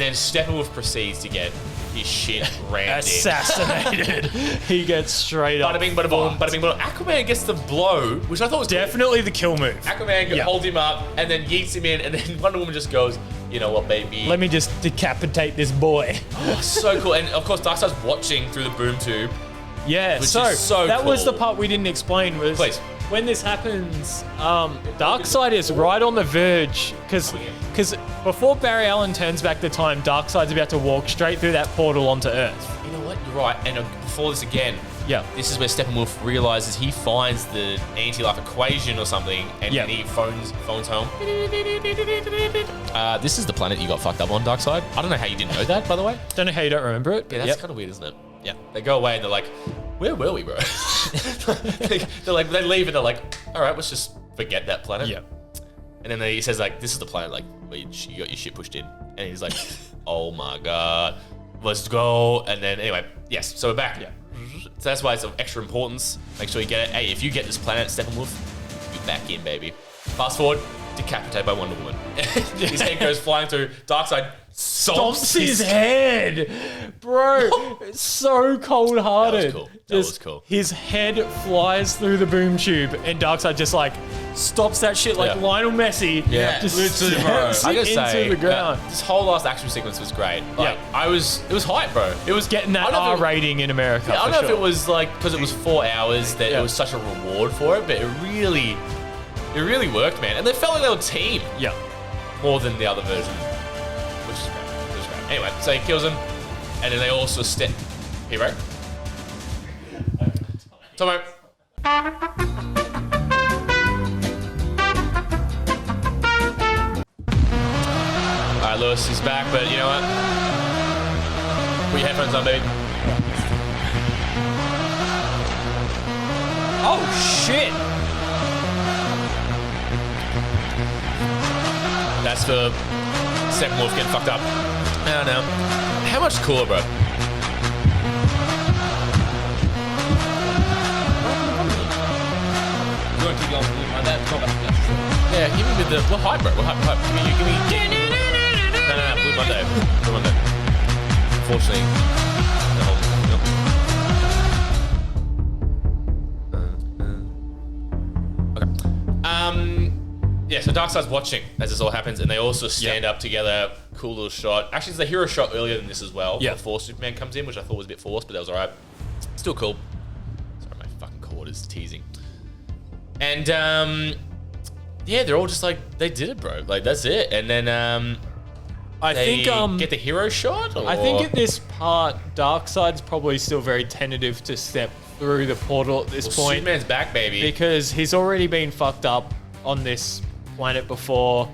then Steppenwolf proceeds to get his shit rammed assassinated. He gets straight up. Bada bing, bada boom, bada bing, bada boom. Aquaman gets the blow, which I thought was definitely the kill move. Aquaman holds him up and then yeets him in, and then Wonder Woman just goes, you know what, baby? Let me just decapitate this boy. Oh, so cool. And of course, Darkseid's watching through the boom tube. Yeah, which is so that cool. was the part we didn't explain. Was when this happens, Darkseid is right on the verge because before Barry Allen turns back the time, Darkseid's about to walk straight through that portal onto Earth. You know what? You're right. And before this again, this is where Steppenwolf realizes he finds the anti-life equation or something, and then he phones home. This is the planet you got fucked up on, Darkseid. I don't know how you didn't know that, by the way. Don't know how you don't remember it. Yeah, that's kind of weird, isn't it? Yeah. They go away and they're like, where were we, bro? They leave and they're like, all right, let's just forget that planet. Yeah. And then he says like, this is the planet like where you got your shit pushed in. And he's like, oh my God, let's go. And then anyway, yes, so we're back. Yeah. So that's why it's of extra importance. Make sure you get it. Hey, if you get this planet, Steppenwolf, you're back in, baby. Fast forward, decapitated by Wonder Woman. His head goes flying through. Darkseid stomps his head. Bro, it's so cold-hearted. That was cool. His head flies through the boom tube and Darkseid just like stops that shit like Lionel Messi. Yeah. Just Literally, bro. stamps I it gotta into say, the ground. this whole last action sequence was great. Like, it was hype, bro. It was Getting that R rating in America. I don't for know sure. if it was like because it was 4 hours that it was such a reward for it, but it really worked, man. And they felt like they were a team. Yeah. More than the other version, which is great. Anyway, so he kills him, and then they also step. Hero. Tomo. Alright, Lewis is back, but you know what? Put your headphones on, baby. Oh, shit. That's for Steppenwolf getting fucked up. No. How much cooler, bro? You want to keep going like that? Yeah, give me with the... We're hype, bro. We're hype. Give me... No. Blue Monday. Unfortunately, the whole... Okay. Yeah, so Darkseid's watching as this all happens, and they also stand up together. Cool little shot. Actually, there's a hero shot earlier than this as well. Yeah. Before Superman comes in, which I thought was a bit forced, but that was alright. Still cool. Sorry, my fucking cord is teasing. And, yeah, they're all just like, they did it, bro. Like, that's it. And then, I think get the hero shot? Or? I think at this part, Darkseid's probably still very tentative to step through the portal at this point. Superman's back, baby. Because he's already been fucked up on this planet before.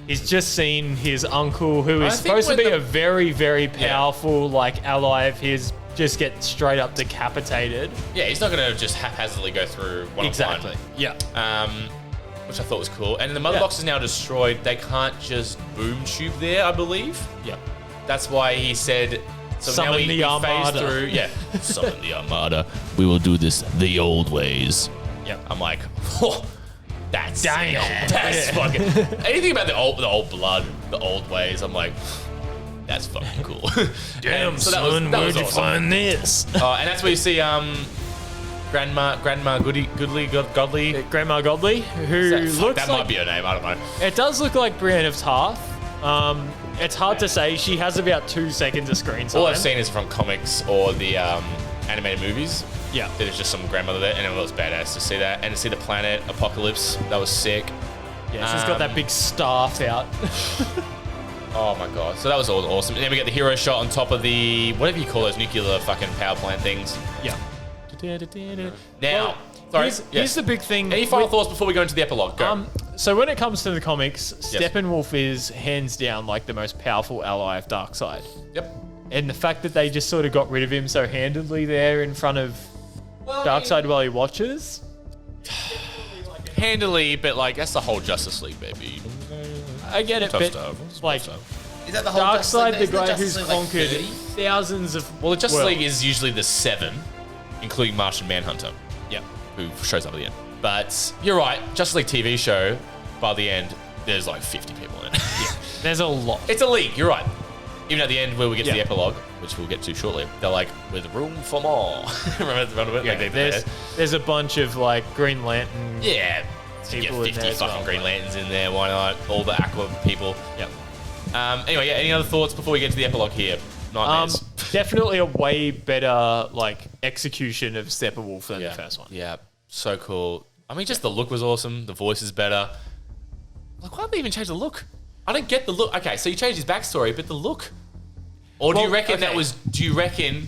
He's just seen his uncle, who is supposed to be a very, very powerful like ally of his, just get straight up decapitated. Yeah, he's not going to just haphazardly go through one Exactly. on one. Yeah. Which I thought was cool. And the mother box is now destroyed. They can't just boom tube there, I believe. Yeah. That's why he said... So Summon now we the Armada. phase through... Yeah. Summon the Armada. We will do this the old ways. Yep. I'm like... Oh, that's... Damn. That's fucking... Anything about the old blood, the old ways, I'm like... That's fucking cool. Damn, so son, that was where'd you awesome. find this? And that's where you see Grandma Godly, Grandma Godly, who looks that like... might be her name, I don't know. It does look like Brienne of Tarth. It's hard to say. She has about 2 seconds of screen time. All I've seen is from comics or the animated movies. Yeah. There's just some grandmother there, and it was badass to see that. And to see the planet Apocalypse, that was sick. Yeah, she's got that big staff out. Oh my god. So that was all awesome. And then we get the hero shot on top of the, whatever you call those nuclear fucking power plant things. Yeah. Now, here's the big thing. Any final thoughts before we go into the epilogue? Go. So when it comes to the comics, Steppenwolf is hands down like the most powerful ally of Darkseid. Yep. And the fact that they just sort of got rid of him so handedly there in front of Darkseid while he watches. Handily, but like that's the whole Justice League, baby. I get it, Tough but stuff. like Is that the whole Justice League? Darkseid, the Isn't guy Justice who's League, like, conquered 30? thousands of Well, the Justice worlds. League is usually the 7, including Martian Manhunter. Yeah. Who shows up at the end. But you're right, Justice League TV show, by the end, there's like 50 people in it. Yeah. There's a lot. It's a league, you're right. Even at the end where we get to the epilogue, which we'll get to shortly, they're like, with room for more. Remember it? Yeah, Like there's a bunch of like Green Lantern. Yeah. You get People in 50 there as fucking well. Green Lanterns in there, why not? All the Aqua people. Yep. Anyway, any other thoughts before we get to the epilogue here? Nightmares. Definitely a way better like execution of Steppenwolf than the first one. Yeah, so cool. I mean, just the look was awesome. The voice is better. Like, why did they even change the look? I don't get the look. Okay, so you changed his backstory, but the look. Or do you reckon do you reckon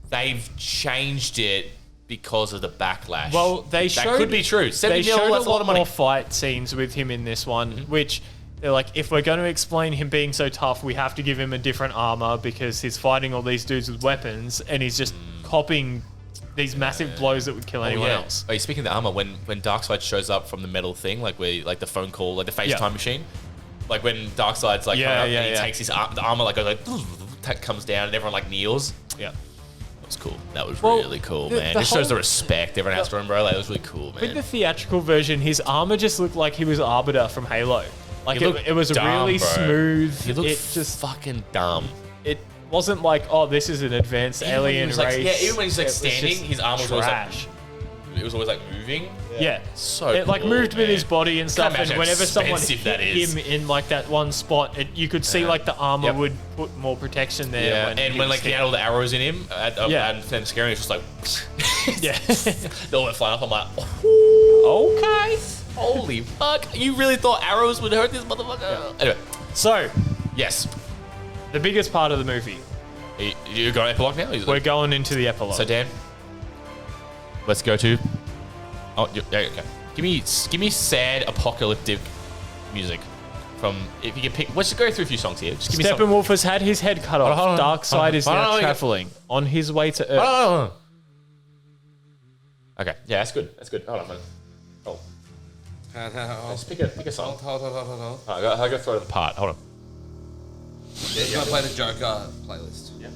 they've changed it because of the backlash? Well, they showed... That could be true. They 70 showed mil, a that's a lot lot of money. more fight scenes with him in this one, which they're like, if we're going to explain him being so tough, we have to give him a different armor because he's fighting all these dudes with weapons and he's just copying these massive blows that would kill anyone else. Oh, speaking of the armor, when Darkseid shows up from the metal thing, like the phone call, like the FaceTime machine, like when Darkseid's like coming up and he takes his the armor like goes like comes down and everyone like kneels. Yeah. was cool. That was really cool, man. It shows the respect everyone has to him, bro. Like, it was really cool, man. With the theatrical version, his armor just looked like he was Arbiter from Halo. Like, it was dumb, really bro. smooth. He looked just fucking dumb. It wasn't like, oh, this is an advanced alien race. Like, yeah, even when he's like standing, his armor was always like, trash. it was always like moving. Yeah. So it like cool, moved with man. his body and stuff, Can't and imagine whenever how someone expensive hit that is. him in like that one spot, you could see like the armor would put more protection there. Yeah, when and he when was like he had all the arrows in him, and then scaring, it's just like, yeah, they all went flying up. I'm like, okay, holy fuck! You really thought arrows would hurt this motherfucker? Yeah. Anyway, so yes, the biggest part of the movie. You got an epilogue now? We're going into the epilogue. So Dan, let's go to. Oh, yeah, okay. Give me sad apocalyptic music from, if you can pick. Let's just go through a few songs here. Just give me some. Steppenwolf has had his head cut off. Hold on. Darkseid is now traveling on his way to Earth. Oh. Okay, yeah, that's good. That's good. Hold on, man. Oh. Let's pick a song. Hold. I gotta throw the part. Hold on. Yeah, you want to play the Joker playlist? Yeah.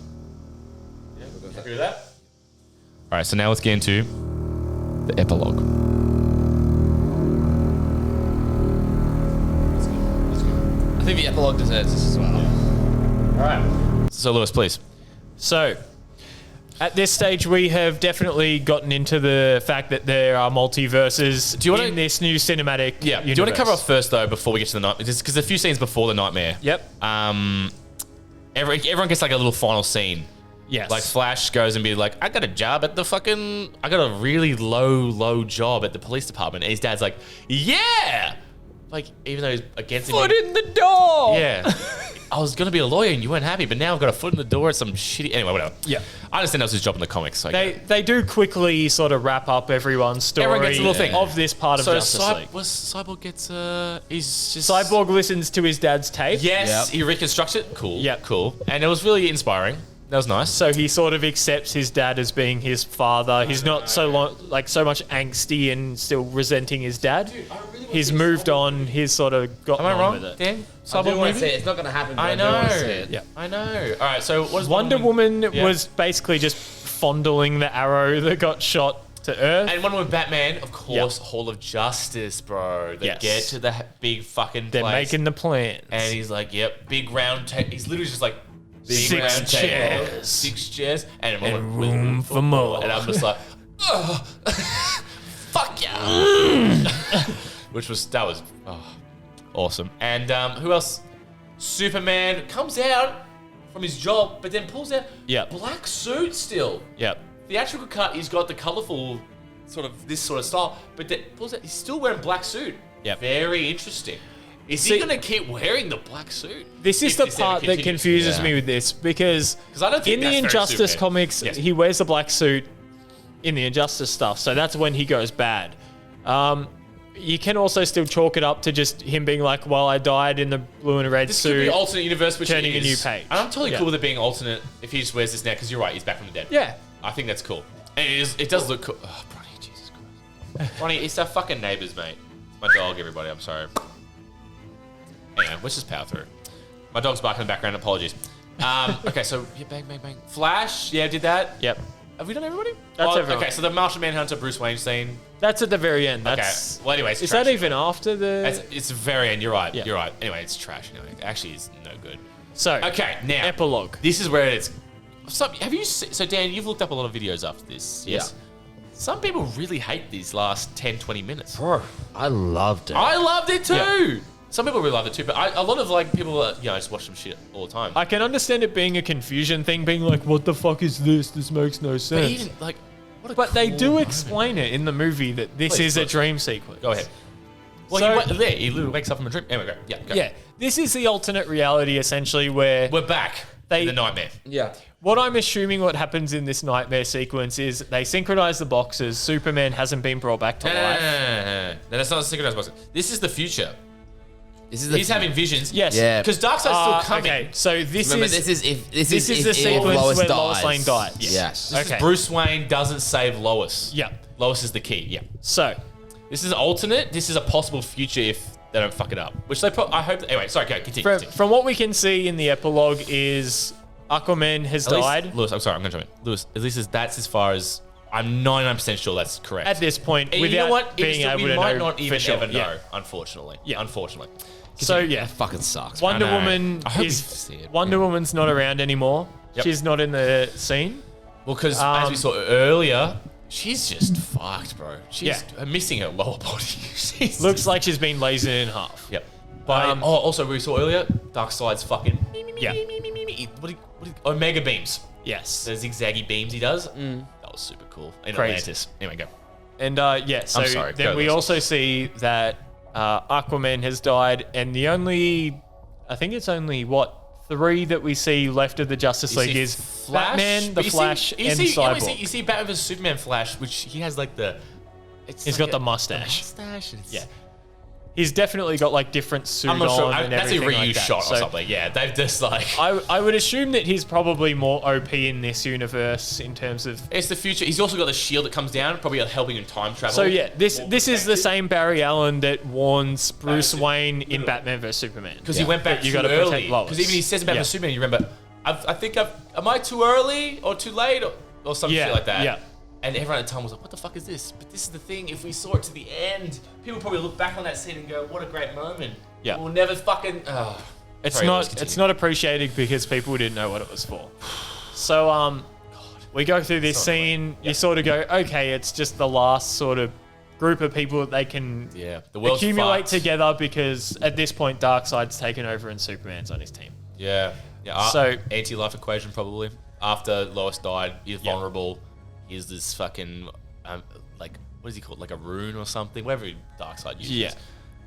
Happy with that? All right, so now let's get into the epilogue. I think the epilogue deserves this as well. All right. So Lewis, please. So, at this stage, we have definitely gotten into the fact that there are multiverses in this new cinematic universe. Do you want to cover off first, though, before we get to the nightmare? Because a few scenes before the nightmare. Yep. Everyone gets like a little final scene. Yes. Like Flash goes and be like, I got a really low job at the police department. And his dad's like, yeah! Like, even though he's against him. Foot in the door! Yeah. I was going to be a lawyer and you weren't happy, but now I've got a foot in the door at some shitty... Anyway, whatever. Yeah. I understand that was his job in the comics. So They do quickly sort of wrap up everyone's story. Everyone gets a little thing. Of this part of Justice League. Cyborg gets... he's just... Cyborg listens to his dad's tape. Yes, he reconstructs it. Cool. Yeah. Cool. And it was really inspiring. That was nice. So he sort of accepts his dad as being his father. He's not so much angsty and still resenting his dad. He's moved on. He's sort of gotten on with it. Dan? I do want to see it. It's not going to happen. But I know. I do want to see it. Yeah. I know. All right. So what is Wonder Woman was basically just fondling the arrow that got shot to Earth. And Wonder Woman, Batman, of course, Hall of Justice, bro. They get to the big fucking place. They're making the plans. And he's like, yep, big round table. He's literally just like, big 6 round chairs. table, 6 chairs, and room for more. And I'm just like, oh, fuck yeah. That was awesome. And who else? Superman comes out from his job, but then pulls out black suit still. Yep. Theatrical cut, he's got the colourful this sort of style, but then pulls out, he's still wearing black suit. Yep. Very interesting. Is he going to keep wearing the black suit? This is the part that confuses me with this, because I don't think in the Injustice comics, he wears the black suit in the Injustice stuff, so that's when he goes bad. You can also still chalk it up to just him being like, well, I died in the blue and red This suit. could be an alternate universe, which turning is, a new page. And I'm totally cool with it being alternate if he just wears this now, because you're right, he's back from the dead. Yeah. I think that's cool. And it does look cool. Oh, Bronny, Jesus Christ. Bronny, it's our fucking neighbours, mate. My dog, everybody, I'm sorry. Anyway, let's just power through. My dog's barking in the background, apologies. Okay, so, bang. Flash, did that. Yep. Have we done everybody? That's everyone. Okay, so the Martian Manhunter Bruce Wayne scene. That's at the very end. That's, okay. Well, anyways, is that even after the... It's the very end. You're right. Yeah. You're right. Anyway, it's trash. Anyway, actually, it's no good. So, okay, now epilogue. This is where it's. Have you? So Dan, you've looked up a lot of videos after this. Yes. Yeah. Some people really hate these last 10, 20 minutes. Bro, I loved it. I loved it too. Yeah. Some people really loved it too, but a lot of people, I just watch some shit all the time. I can understand it being a confusion thing, being like, "What the fuck is this? This makes no sense." But even but they do explain it in the movie that this is a dream sequence. Go ahead. Well, he literally wakes up from a dream. Anyway, go. Yeah, this is the alternate reality essentially where we're back in the nightmare. Yeah. What I'm assuming what happens in this nightmare sequence is they synchronize the boxes. Superman hasn't been brought back to life. No, that's not a synchronized boxes. This is the future. He's having visions. Yes. Yeah. Because Darkseid's still coming. Okay, so this Remember, is this is the sequence Lois where dies. Lois Lane died. Yes. This is Bruce Wayne doesn't save Lois. Yeah. Lois is the key. Yeah. So this is alternate. This is a possible future if they don't fuck it up. Which they I hope. Anyway, sorry. Go continue. From what we can see in the epilogue is Aquaman has At least- died. Lewis, I'm sorry, I'm going to jump in. Lewis, at least that's as far as I'm 99% sure that's correct. At this point, And without you know what? being able we to might know not even for sure. ever know, Yeah. unfortunately. Yeah. Unfortunately. So yeah, That fucking sucks. Wonder I know. Woman I hope we is see it. Wonder Woman's not around anymore. Yep. She's not in the scene. Well, because as we saw earlier, she's just fucked, bro. She's missing her lower body. She's Looks like she's been lasered in half. Yep. But also we saw earlier, Darkseid's fucking Yeah. what Omega beams. Yes. The zigzaggy beams he does. That was super cool. In Crazy. Atlantis. Anyway, go. And so I'm sorry, then go, we Lewis. also see that Aquaman has died, and I think it's only 3 that we see left of the Justice League is Batman, the but you Flash, you and see, Cyborg. You see Batman vs Superman Flash, which he has like the. He's got the mustache. Mustache. And Yeah. He's definitely got like different suit I'm not sure. on and That's a everything reuse like that. shot or So something. Yeah, they've just like. I would assume that he's probably more OP in this universe in terms of. It's the future. He's also got the shield that comes down, probably helping in time travel. So yeah, this is the same Barry Allen that warns Bruce Wayne in Batman vs Superman. Because he went back you too got to early. protect Lois. Because even he says in Batman vs Superman, you remember, I think am I too early or too late or some shit like that. Yeah. And everyone at the time was like, what the fuck is this? But this is the thing, if we saw it to the end, people probably look back on that scene and go, what a great moment. Yeah. We'll never fucking... It's not appreciated because people didn't know what it was for. So we go through this scene. You sort of go, okay, it's just the last sort of group of people that they can the world's accumulate fucked. together because at this point Darkseid's taken over and Superman's on his team. Yeah. So- anti-life equation probably. After Lois died, he's vulnerable. He's this fucking, like, what is he called? Like a rune or something? Whatever Darkseid uses. Yeah.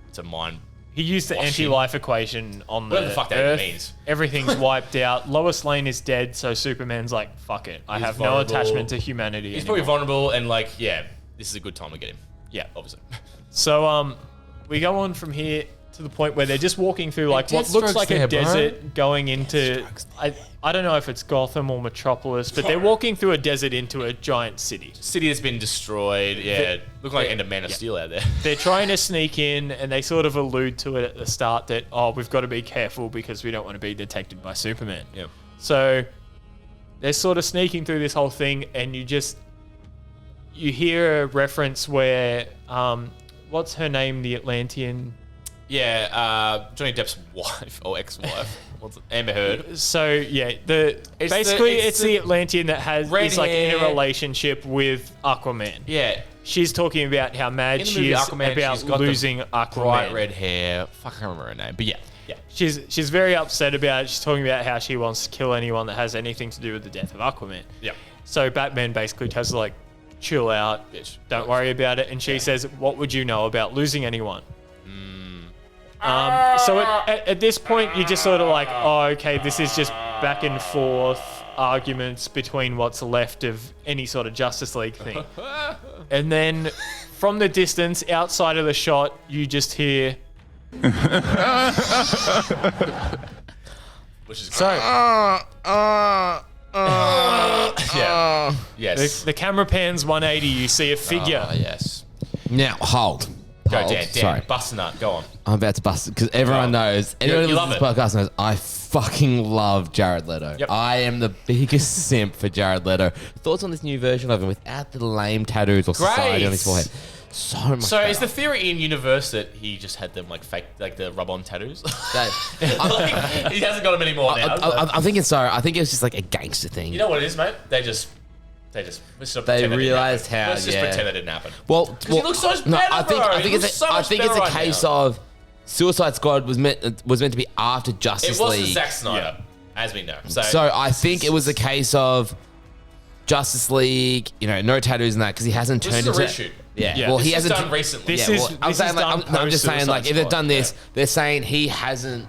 It's a mind... He used the Wash him. anti-life equation on Whatever the fuck that Earth. means. Everything's wiped out. Lois Lane is dead, so Superman's like, fuck it. I He's have vulnerable. no attachment to humanity He's anymore. probably vulnerable and like, yeah, this is a good time to get him. Yeah. Obviously. So we go on from here to the point where they're just walking through like what looks Deathstroke's like there, a bro. desert going into I don't know if it's Gotham or Metropolis, but they're walking through a desert into a giant city. City that's been destroyed. Yeah. Looking like End of Man of Steel out there. They're trying to sneak in and they sort of allude to it at the start that we've got to be careful because we don't want to be detected by Superman. Yep. So they're sort of sneaking through this whole thing and you hear a reference where what's her name, the Atlantean? Yeah, Johnny Depp's wife or ex-wife. What's it? Amber Heard. So yeah, it's the Atlantean that is like in a hair. relationship with Aquaman. Yeah. She's talking about how mad In the she movie is Aquaman, about she's got losing the Aquaman. bright red hair. Fuck, I can't remember her name. But yeah. She's very upset about it. She's talking about how she wants to kill anyone that has anything to do with the death of Aquaman. Yeah. So Batman basically tells her like, chill out, Bitch. don't worry about it. And she says, what would you know about losing anyone? So at this point, you're just sort of like, oh, okay, this is just back and forth arguments between what's left of any sort of Justice League thing. And then from the distance, outside of the shot, you just hear... Which is great. So... yeah. Yes. The camera pans 180, you see a figure. Yes. Now, hold. Go, Hold. Dan. Sorry. Bust a nut. Go on. I'm about to bust it because everyone knows. Anyone who you listens to love this podcast knows I fucking love Jared Leto. Yep. I am the biggest simp for Jared Leto. Thoughts on this new version of him without the lame tattoos or society on his forehead? So much. So better. is the theory in universe that he just had them like fake, like the rub-on tattoos? That- He hasn't got them anymore now. I'm thinking so. I think it was just like a gangster thing. You know what it is, mate? They just let's just pretend that realised didn't happen. how, Let's just yeah. pretend that didn't happen. Well, he looks so much better, I think bro. I He think looks it's so I much think it's better a right case now. of Suicide Squad was meant to be after Justice It wasn't League. Zack Snyder, as we know. So I think it was a case of Justice League, no tattoos and that because he hasn't This turned is a into. reshoot. Yeah, well, this he is hasn't done recently. This yeah, is- well, I'm this saying is like done I'm just saying like if they've post-Suicide done this, Squad, they're saying he hasn't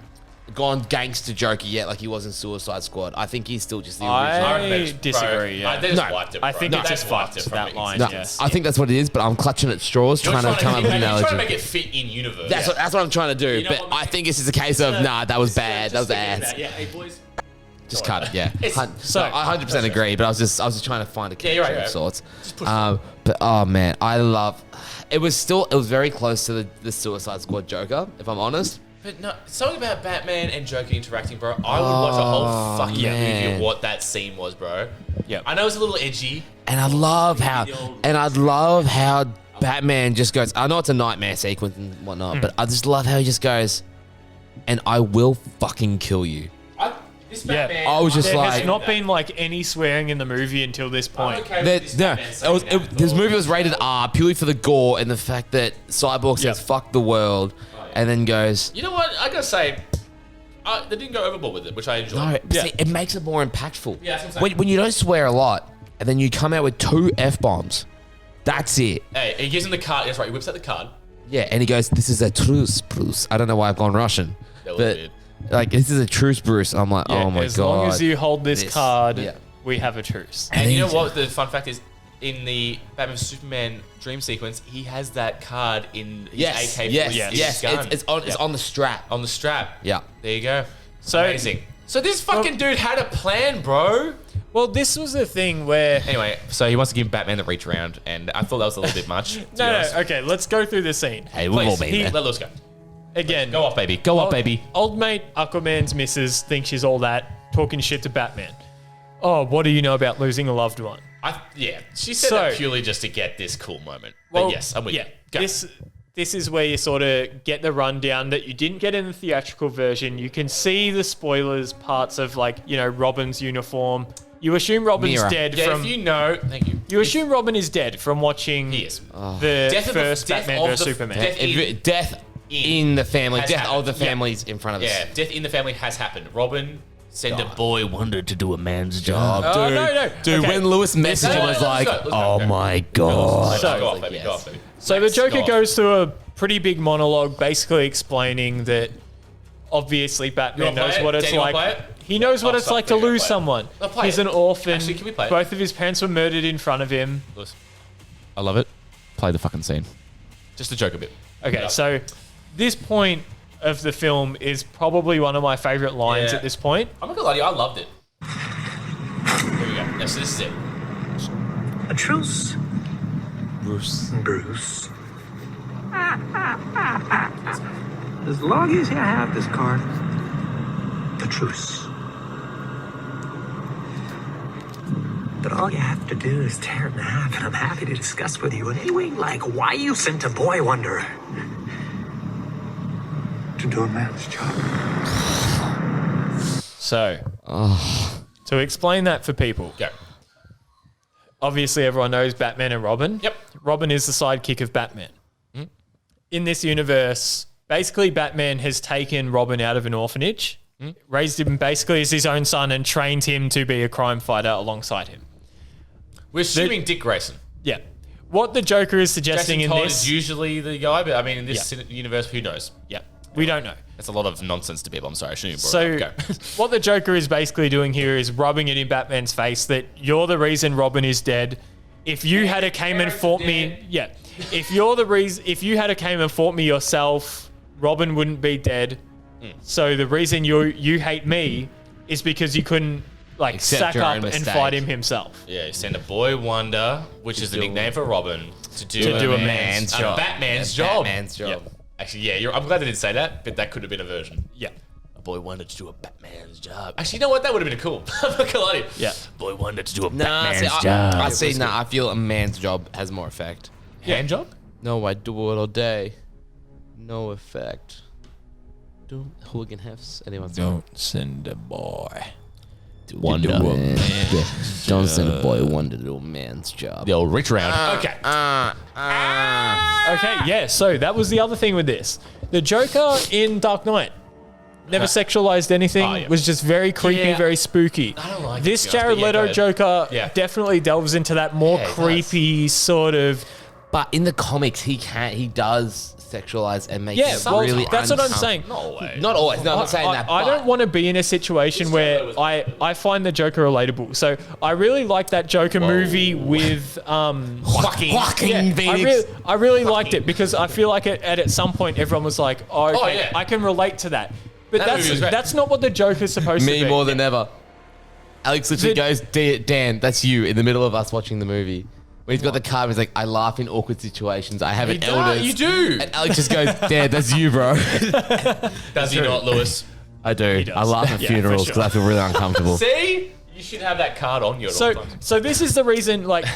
gone gangster Joker yet, like he was in Suicide Squad. I think he's still just the original. I disagree, yeah. They just No, wiped it, I bro. think They it just wiped fucked it from that the line, No, yes. I think that's what it is, but I'm clutching at straws You're trying to come up with an you're trying to analogy. make it fit in universe. That's what I'm trying to do. You know But what, mate? I think this is a case of nah, that was bad. That was ass. Yeah, hey boys. Just cut it. Yeah. So- I 100% agree, but I was just trying to find a connection you're right, of right. sorts. Just push it. But oh man, I love. It was very close to the Suicide Squad Joker, if I'm honest. But no, something about Batman and Joker interacting, bro. I would watch a whole fucking movie of what that scene was, bro. Yeah, I know it's a little edgy, and I love how Batman just goes. I know it's a nightmare sequence and whatnot, but I just love how he just goes, and I will fucking kill you. I was just there like, has not been like any swearing in the movie until this point. this movie was rated R purely for the gore and the fact that Cyborg says "fuck the world," and then goes. You know what? I gotta say, they didn't go overboard with it, which I enjoyed. No, see, it makes it more impactful. Yeah, that's what I'm saying. When you don't swear a lot and then you come out with 2 F-bombs, that's it. Hey, he gives him the card. That's right. He whips out the card. Yeah, and he goes, "This is a truce, Bruce." I don't know why I've gone Russian, That was but weird. like, this is a truce, Bruce. I'm like, oh my god. As long as you hold this card, we have a truce. And you know what? The fun fact is, in the Batman vs Superman dream sequence, he has that card in his AK. Yes. Gun. It's on the strap. On the strap. Yeah. There you go. So amazing. So this fucking dude had a plan, bro. Well, this was the thing where... Anyway, so he wants to give Batman the reach around, and I thought that was a little bit much. No, okay, let's go through the scene. Hey, we've all been there. Let Lewis go. Again. Go off, baby. Go off, baby. Old mate Aquaman's missus thinks she's all that, talking shit to Batman. Oh, what do you know about losing a loved one? She said that purely just to get this cool moment. But yes, I'm with you. Go. This is where you sort of get the rundown that you didn't get in the theatrical version. You can see the spoilers parts of, like, you know, Robin's uniform. You assume Robin's dead from... if you know... Thank you. You assume Robin is dead from watching the first Batman vs Superman. Death in the family. Death of the families in front of us. Yeah, death in the family has happened. Robin... Send a boy wonder to do a man's job. Oh, no. Dude, when Lewis messaged him, I was like, oh my God. Go off, baby. Go off, baby. So the Joker goes through a pretty big monologue basically explaining that obviously Batman knows what it's like. He knows what it's like to lose someone. He's an orphan. Actually, can we play it? Both of his parents were murdered in front of him. I love it. Play the fucking scene. Just the Joker bit. Okay, so this point of the film is probably one of my favorite lines at this point. I'm not gonna lie to you, I loved it. Here we go. So this is it. A truce. Bruce. As long as you have this card, the truce. But all you have to do is tear it in half, and I'm happy to discuss with you in any way like why you sent a boy wonder to do a man's job. So, to explain that for people. Go. Obviously, everyone knows Batman and Robin. Yep. Robin is the sidekick of Batman. Mm. In this universe, basically Batman has taken Robin out of an orphanage, raised him basically as his own son, and trained him to be a crime fighter alongside him. We're assuming Dick Grayson. Yeah. What the Joker is suggesting Jason in Todd this... is usually the guy, but I mean, in this universe, who knows? Yeah. We don't know. That's a lot of nonsense to people. I'm sorry. I shouldn't have brought it up. Go. What the Joker is basically doing here is rubbing it in Batman's face that you're the reason Robin is dead. If you had came and fought me, if you're the reason, if you had came and fought me yourself, Robin wouldn't be dead. So the reason you hate me is because you couldn't sack up and fight him himself. Yeah, you send a boy wonder, which is the nickname for Robin, to do a man's job. Batman's job. Batman's job. Yep. Actually, I'm glad they didn't say that, but that could have been a version. Yeah. A boy wanted to do a Batman's job. Actually, you know what? That would have been cool. I'm not gonna lie to you. Yeah. Boy wanted to do a Batman's job. I feel a man's job has more effect. Hand job? No, I do it all day. No effect. Do hooligan hefts? Anyone? Don't send a boy. Don't send a boy wonder to do a man's job. The old reach round. Okay. Okay, yeah, so that was the other thing with this. The Joker in Dark Knight never sexualized anything, was just very creepy, very spooky. I don't like this Jared Leto Joker definitely delves into that more creepy sort of... But in the comics, he does sexualize and make it really that's what I'm saying. Not always. Not always. No, I'm not saying that. I don't want to be in a situation where I find the Joker relatable. So I really like that Joker movie with Phoenix. I really liked it because I feel like at some point everyone was like, I can relate to that. But that's not what the Joker's supposed to be. Me more than ever. Alex literally goes, Dan, that's you in the middle of us watching the movie. When he's got the card, he's like, I laugh in awkward situations. I have an does, elders. you do. And Alex just goes, Dad, that's you, bro. Does he not, Lewis? I do. I laugh at funerals because I feel really uncomfortable. See? You should have that card on you at all times. So this is the reason, like,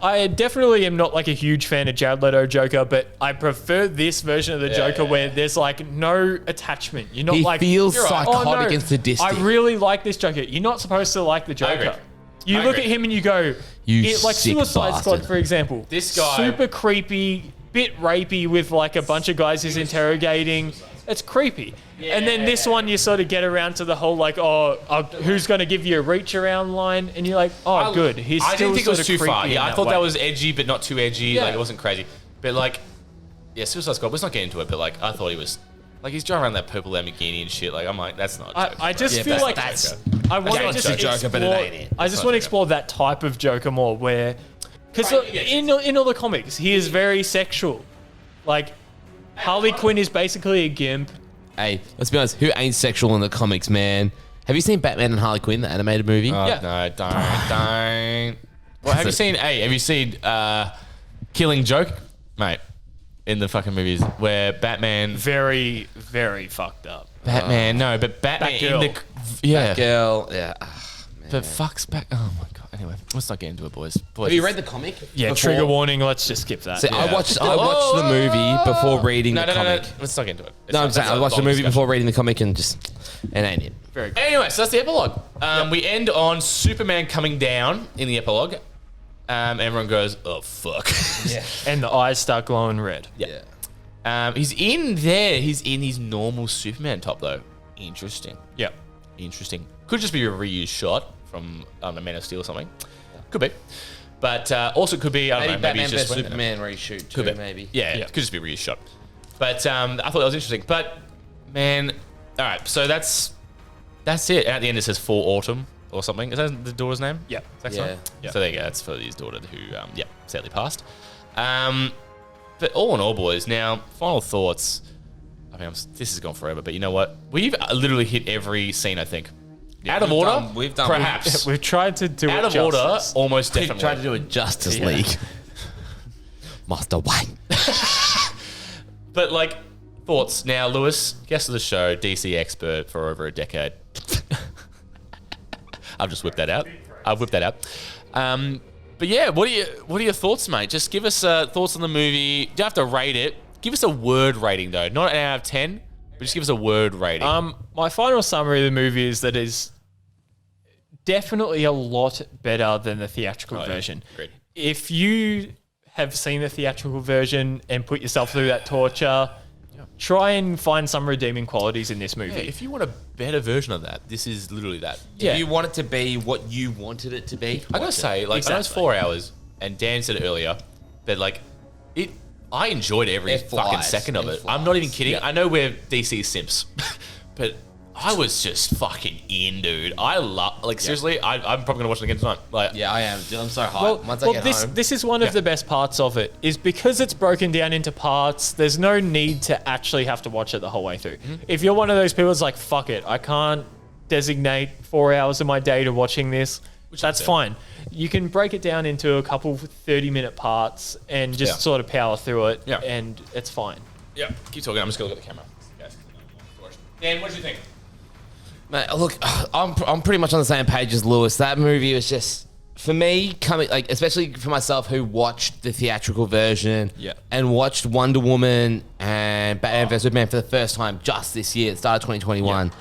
I definitely am not like a huge fan of Jared Leto Joker, but I prefer this version of the Joker where there's like no attachment. You're not He like feels you're right. psychotic and sadistic. I really like this Joker. You're not supposed to like the Joker. You I look agree. at him and you go, like sick Suicide bastard. Squad, for example. This guy- super creepy, bit rapey with like a bunch of guys he's interrogating. It's creepy. And then this one, you sort of get around to the whole like, who's going to give you a reach around line? And you're like, good. He's I still didn't think it was sort too of creepy far. in Yeah, I thought way. that was edgy, but not too edgy. Yeah. Like, it wasn't crazy. But like, yeah, Suicide Squad, let's not get into it, but like, I thought he was, like, he's driving around that purple Lamborghini and shit. Like, I'm like, that's not Joker, I just bro. feel Yeah, like that's I want to That's just a Joker, but it explore. ain't it. I just want to explore that type of Joker more, where because in all the comics he is very sexual. Like Harley Quinn is basically a gimp. Hey, let's be honest. Who ain't sexual in the comics, man? Have you seen Batman and Harley Quinn, the animated movie? Yeah. No, don't. Well, have you seen Killing Joke, mate? In the fucking movies where Batman, Very, very fucked up. Batman, no, but Batman in the, Batgirl. Girl, yeah. but fuck's back. Oh my god. Anyway, let's not get into it, boys. Have you read the comic? Yeah, before? trigger warning. Let's just skip that. See, I watched the movie before reading the comic. Let's not get into it. No, I'm saying I watched the movie before reading the comic and just it ain't it. Very good. Anyway, so that's the epilogue. We end on Superman coming down in the epilogue. Everyone goes, oh fuck. Yeah. And the eyes start glowing red. Yeah. He's in there. He's in his normal Superman top though. Interesting. Yeah. Interesting. Could just be a reused shot from Man of Steel or something. Could be. But also could be, I don't know, maybe Batman it's just vs Superman reshoot too, Could be. maybe. Yeah, it could just be a reused shot. But I thought that was interesting. But man, all right. So that's it. At the end it says For Autumn or something. Is that the daughter's name? Yeah. Zack's Yeah. name? So there you go. That's for his daughter who, sadly passed. But all in all, boys. Now, final thoughts. I mean, this has gone forever, but you know what? We've literally hit every scene. I think. Yeah, out of order. we've done. Perhaps. We've tried to do out it of order. justice. Almost We've definitely. tried to do a Justice League. Master Wayne. But like thoughts now, Lewis, guest of the show, DC expert for over a decade. I've just whipped that out. But yeah, what are your thoughts, mate? Just give us thoughts on the movie. You don't have to rate it. Give us a word rating though, not an out of 10, but just give us a word rating. My final summary of the movie is that it's definitely a lot better than the theatrical version. Great. If you have seen the theatrical version and put yourself through that torture, try and find some redeeming qualities in this movie. Yeah, if you want a better version of that, this is literally that. Yeah. If you want it to be what you wanted it to be, I gotta say, like, I know it's Exactly. 4 hours, and Dan said it earlier, but like, I enjoyed every It fucking flies. second of It it. flies. I'm not even kidding. Yeah. I know we're DC simps, but I was just fucking in, dude. I love, like, seriously, I'm probably gonna watch it again tonight. Like, yeah, I am. Dude, I'm so hyped. Well, Once I get home, this is one of the best parts of it, is because it's broken down into parts, there's no need to actually have to watch it the whole way through. If you're one of those people that's like, fuck it, I can't designate 4 hours of my day to watching this, that's fine. You can break it down into a couple 30-minute parts and just sort of power through it, and it's fine. yeah, keep talking. I'm just gonna look at the camera. Dan, what did you think? mate, look, I'm pretty much on the same page as Lewis. That movie was just, for me, coming like, especially for myself who watched the theatrical version and watched Wonder Woman and Batman vs Superman for the first time just this year, at the start of 2021.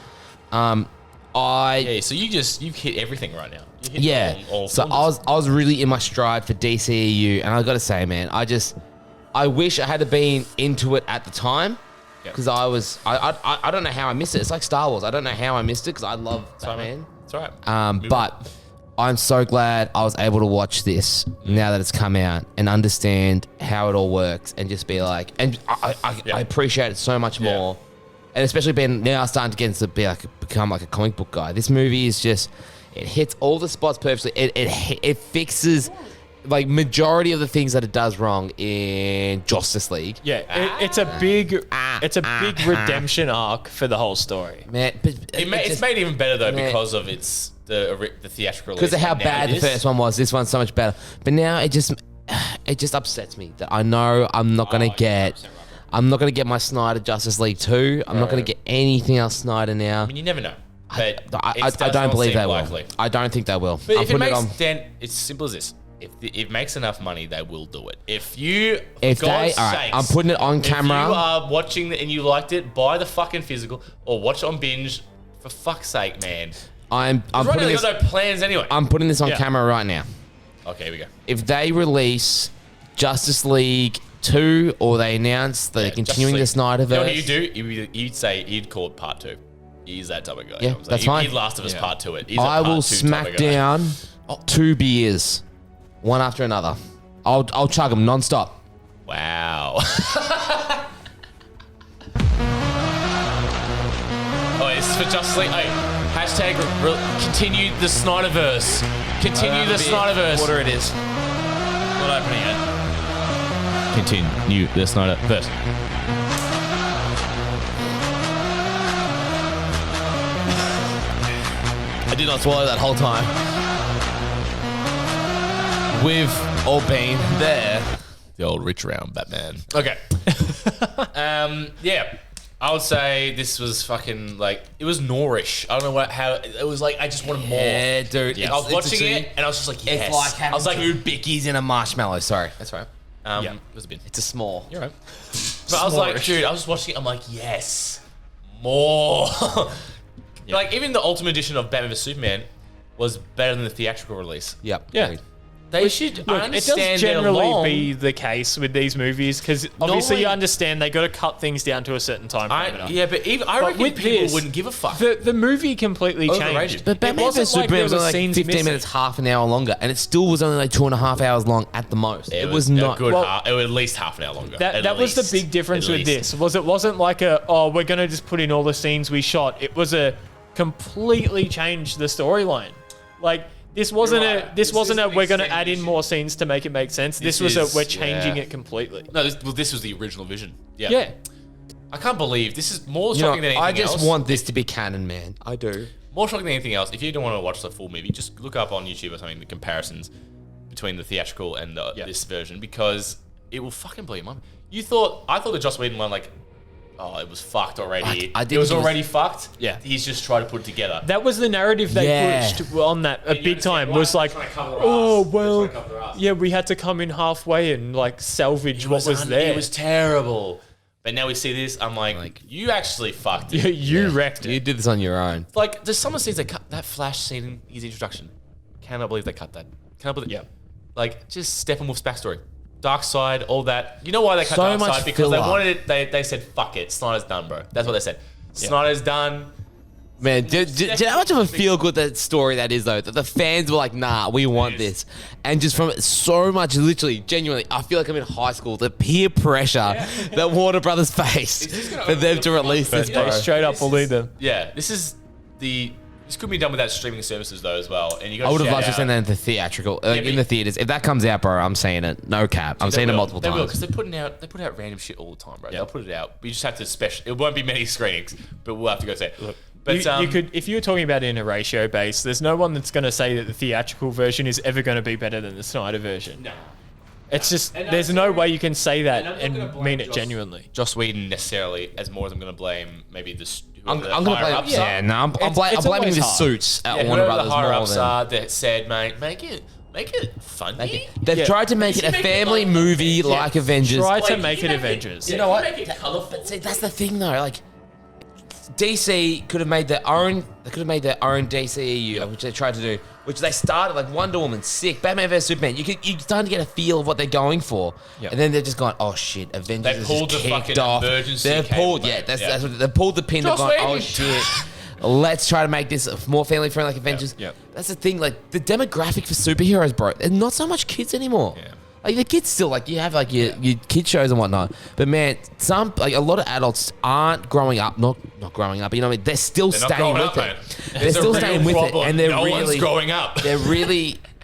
So you've hit everything right now. You hit all So corners. I was really in my stride for DCEU, and I got to say, man, I wish I had been into it at the time, because I don't know how I missed it. It's like Star Wars. I don't know how I missed it because I love Batman. It's all right. But I'm so glad I was able to watch this now that it's come out and understand how it all works and just be like, and I appreciate it so much more. And especially being now starting to get into become like a comic book guy. This movie is just, it hits all the spots perfectly. It fixes like majority of the things that it does wrong in Justice League. Yeah, it's a big redemption arc for the whole story. Man, but it's made even better though because of the theatrical release. Because of how bad the first one was. This one's so much better. But now it just upsets me that I know I'm not gonna get. I'm not gonna get my Snyder Justice League 2. I'm not gonna get anything else Snyder now. I mean, you never know. But I don't believe they will. I don't think they will. But if it makes, then it's simple as this. If it makes enough money, they will do it. I'm putting it on camera. If you are watching and you liked it, buy the fucking physical or watch it on binge. For fuck's sake, man. I'm putting this. Got no plans anyway. I'm putting this on camera right now. Okay, here we go. If they release Justice League 2 or they announce that they're continuing the Snyderverse, you know what you'd do? You'd call it part 2. He's that type of guy. Yeah, that's fine. He'd Last of Us part 2 it. I will smack down 2 beers, one after another. I'll chug them non-stop. Wow. Oh, this is for Justice League. Oh, hashtag continue the Snyderverse. Continue the Snyderverse. Water it is. Not opening it. Continue the Snyderverse. I did not swallow that whole time. We've all been there. The old rich round Batman. Okay. Yeah. I would say this was fucking like, it was Norish. I don't know how it was like. I just wanted more. Yeah, dude. I was watching it and I was just like, yes. It's like having I was like, two bickies in a marshmarshlow. Sorry, that's right. It was a bit. It's a small. You're right. But I was like, dude, I was just watching it. I'm like, yes, more. Like even the Ultimate Edition of Batman vs Superman was better than the theatrical release. Yep. Yeah. They should. Look, I it understand does generally be the case with these movies because obviously you understand they got to cut things down to a certain time parameter. Yeah, but I reckon with people this, wouldn't give a fuck. The movie completely changed. But Batman vs Superman was only like 15 minutes, half an hour longer, and it still was only like 2.5 hours long at the most. It was not good. It was at least half an hour longer. That was the big difference with this. It wasn't like we're gonna just put in all the scenes we shot. It was a completely changed the storyline. Like. This wasn't we're going to add in more scenes to make it make sense. This was we're changing it completely. No, this was the original vision. Yeah. I can't believe this is more shocking than anything else. I just want this to be canon, man. I do. More shocking than anything else. If you don't want to watch the full movie, just look up on YouTube or something the comparisons between the theatrical and this version because it will fucking blow your mind. I thought the Joss Whedon one it was fucked already. It was already fucked. Yeah. He's just trying to put it together. That was the narrative they pushed on that a big time. Was like, we had to come in halfway and like salvage what was there. It was terrible. But now we see this, I'm like you actually fucked it. Yeah, you wrecked it. You did this on your own. Like, there's some scenes that cut that Flash scene in his introduction. Cannot believe they cut that. Cannot believe. Yeah. Like, just Steppenwolf's backstory. Dark Side, all that. You know why they cut So Dark much Side? Because filler. they wanted it. They said, fuck it. Snyder's done, bro. That's what they said. Snyder's done. Man, do you know how much of a feel-good that story that is, though? That the fans were like, nah, we want this. And just from it, so much, literally, genuinely, I feel like I'm in high school. The peer pressure that Warner Brothers faced for them to release this, bro. Straight up believe them. Yeah, this could be done without streaming services, though, as well. And you got I would have liked to send that into theatrical, in the theaters. If that comes out, bro, I'm saying it. No cap. I'm saying it multiple times. They will, because they put out random shit all the time, bro. They'll put it out. We just have to it won't be many screenings, but we'll have to go say it. But you could, if you were talking about it in a ratio base, there's no one that's going to say that the theatrical version is ever going to be better than the Snyder version. No. It's just, there's no way you can say that and mean it genuinely. Joss Whedon necessarily, as more as I'm going to blame maybe this. I'm going to blame. I'm blaming the suits at Warner Brothers. The higher ups are that said, mate, make it funny. They've tried to make it a family movie like Avengers. Try to make it Avengers. You know what? Make it colourful. But see, that's the thing, though. Like, DC could have made their own. They could have made their own DCEU, which they tried to do. Which they started like Wonder Woman, sick. Batman vs Superman. You're starting to get a feel of what they're going for, and then they're just going, oh shit, Avengers is just kicked off. They've pulled, that's what they pulled the pin. They've gone, oh shit. Let's try to make this more family friendly like Avengers. That's the thing. Like the demographic for superheroes, bro. There's not so much kids anymore. Like the kids still you have like your kid shows and whatnot, but man, a lot of adults aren't growing up, not growing up. You know what I mean? They're still staying with it. They're still staying with it, and they're really growing up. They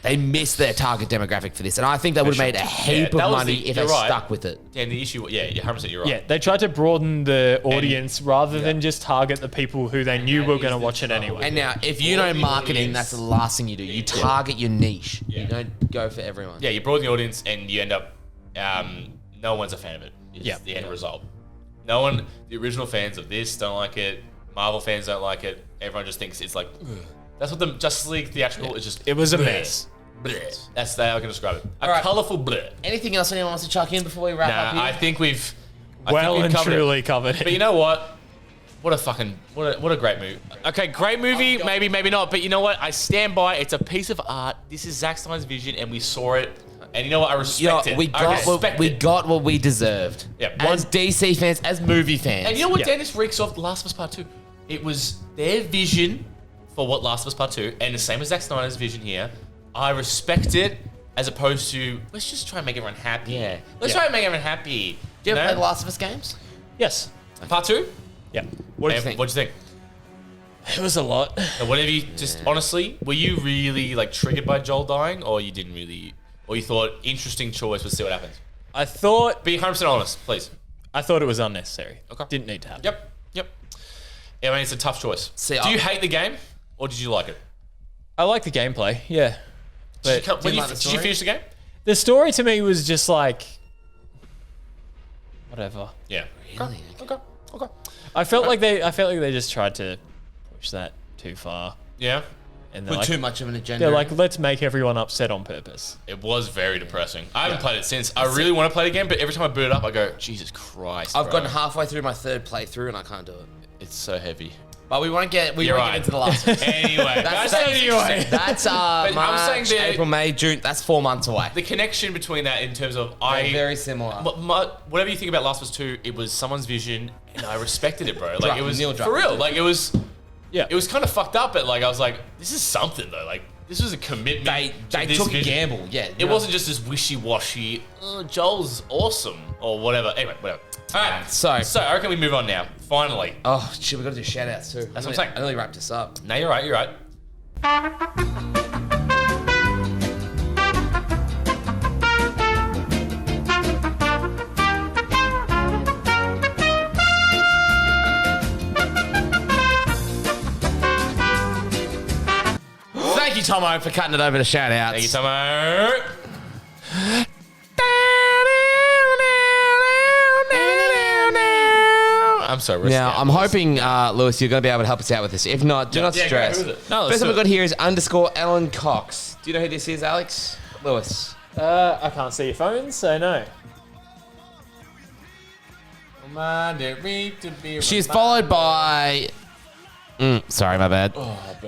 They missed their target demographic for this, and I think they would have made a heap of money if they stuck with it. Dan, the issue, you're 100% you're right. Yeah, they tried to broaden the audience rather than just target the people who they knew were going to watch it anyway. And now, if you know marketing, that's the last thing you do. You target your niche. You don't go for everyone. Yeah, you broaden the audience, and you end up no one's a fan of it. Yeah, the end result. No one, the original fans of this don't like it. Marvel fans don't like it. Everyone just thinks it's like, ugh. That's what the Justice League theatrical is just. It was a mess. Bleh. That's how I can describe it. A colourful bleh. Anything else anyone wants to chuck in before we wrap up here? I think we've truly covered it. But you know what? What a great movie. Okay, great movie. Maybe not. But you know what? I stand by. It's a piece of art. This is Zack Snyder's vision, and we saw it. And you know what? I respect it. We got what we deserved. Yeah. As DC fans, as movie fans. And you know what? Dennis reeks off Last of Us Part 2. It was their vision for what Last of Us Part 2, and the same as Zack Snyder's vision here. I respect it, as opposed to let's just try and make everyone happy. Yeah. Let's try and make everyone happy. Do you ever play the Last of Us games? Yes. Part 2? Yeah. What do you think? What'd you think? It was a lot. And whatever you just honestly, were you really like triggered by Joel dying, or you didn't really, or you thought interesting choice, let's see what happens? I thought. Be 100% honest, please. I thought it was unnecessary. Okay. Didn't need to happen. Yep. Yeah, I mean, it's a tough choice. Do you hate the game, or did you like it? I like the gameplay, yeah. But did you finish the game? The story to me was just like, whatever. Yeah. Really? Okay. I felt like they just tried to push that too far. Yeah. And With too much of an agenda. They're like, let's make everyone upset on purpose. It was very depressing. I haven't played it since. I really want to play it again, but every time I boot it up, I go, Jesus Christ. I've gotten halfway through my third playthrough and I can't do it. It's so heavy. But we won't get into the last one. Anyway. That's March, I'm saying April, May, June. That's 4 months away. The connection between that in terms of They're very similar. Whatever you think about Last of Us 2, it was someone's vision, and I respected it, bro. Like it was Neil for real. Druckmann. Like it was. Yeah. It was kind of fucked up, but like I was like, this is something though. Like this was a commitment. They took a gamble. Yeah. It wasn't just this wishy-washy. Joel's awesome or whatever. Anyway, whatever. All right. So I reckon we move on now. Finally. Oh shit, we got to do shout outs too. That's what I'm saying. I nearly wrapped this up. No, you're right. You're right. Thank you, Tomo, for cutting it over to shout outs. Thank you, Tomo. I'm sorry. Now, I'm hoping, Lewis, you're going to be able to help us out with this. If not, do not stress. First one we've got here is _Alan Cox. Do you know who this is, Alex? Lewis. I can't see your phone, so no. She's followed by... sorry, my bad.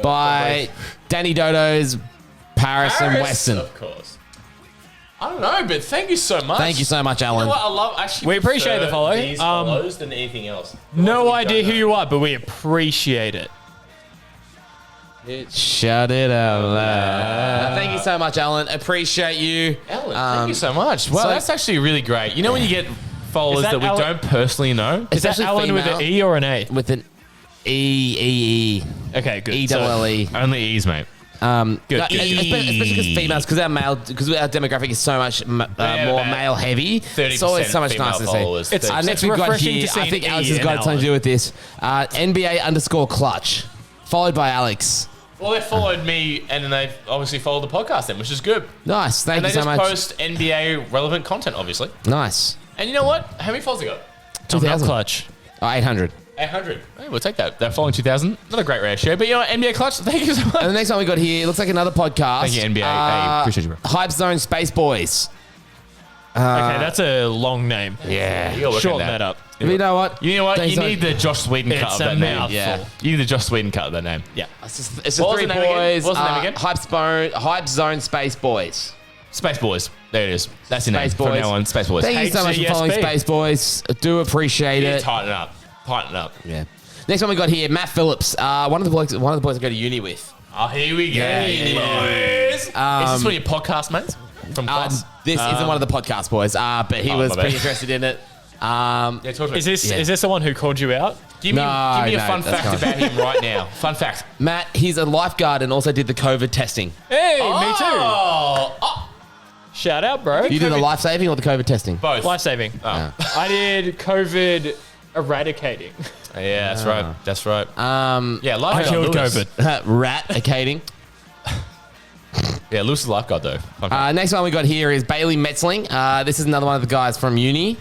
By Danny Dodo's Paris and Weston. Of course. I don't know, but thank you so much. Thank you so much, Alan. You know what? I love actually. We appreciate the follow. These follows than anything else. No idea who you are, but we appreciate it. Shout it out loud. Thank you so much, Alan. Appreciate you. Alan, thank you so much. Well, that's actually really great. You know when you get followers that we don't personally know? Is that Alan with an E or an A? With an E. Okay, good. E-double-L-E. Only E's, mate. Good. Especially because females, because our demographic is so much more male heavy. It's always so much nicer to see. It's next we've got here. I think Alex has got something to do with this. NBA_clutch, followed by Alex. Well, they followed me, and then they've obviously followed the podcast then, which is good. Nice. Thank you so much. And they just post NBA relevant content, obviously. Nice. And you know what? How many followers they got? 2,000. Clutch. 800. 800. Hey, we'll take that. They're following 2,000. Not a great ratio, but you know what? NBA Clutch, thank you so much. And the next one we got here looks like another podcast. Thank you, NBA. Hey, appreciate you, bro. Hype Zone Space Boys. Okay, that's a long name. Yeah. Shorten that up. You know what? You need the Josh Sweden cut of that name. Yeah. You need the Josh Sweden cut of that name. Yeah. It's just three boys. What's the name again? Hype Zone Space Boys. Space Boys. There it is. That's your name. Space Boys. From now on, Space Boys. Thank you so much for following Space Boys. I do appreciate it. Tighten up. Tighten up. Yeah. Next one we got here, Matt Phillips. One of the boys I go to uni with. Oh, here we go. Boys. Is this one of your podcast mates? From class? This isn't one of the podcast boys, but he was pretty interested in it. Is this the one who called you out? Give me a fun fact about him right now. Fun fact. Matt, he's a lifeguard and also did the COVID testing. Hey, me too. Oh. Shout out, bro. You did the life saving or the COVID testing? Both. Life saving. Oh. I did COVID eradicating. Yeah, that's right. That's right. Yeah, I lifeguard killed Lewis. COVID. Rat-icating. Yeah, Lewis is a lifeguard though. Fun fact. Next one we got here is Bailey Metzling. This is another one of the guys from uni.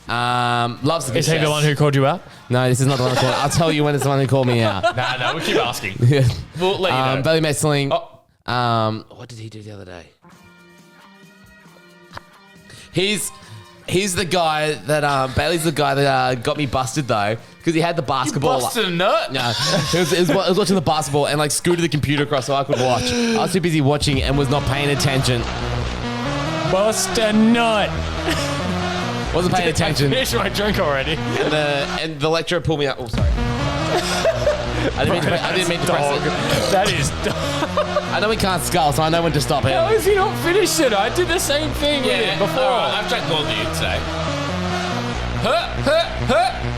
Loves the Is he the one who called you out? No, this is not the one who called. I'll tell you when it's the one who called me out. No, we keep asking. Yeah. We'll let you know. Bailey Metzling. What did he do the other day? He's the guy that Bailey's the guy that got me busted though because he had the basketball. You busted a nut? No, he was watching the basketball and like scooted the computer across so I could watch. I was too busy watching and was not paying attention. Bust a nut. Wasn't paying attention. Finish my drink already. And the lecturer pulled me out. Oh, sorry. I didn't mean to press it. That is dog. I know we can't skull, so I know when to stop him. How has he not finished it? I did the same thing with him before. I've drank more than you today.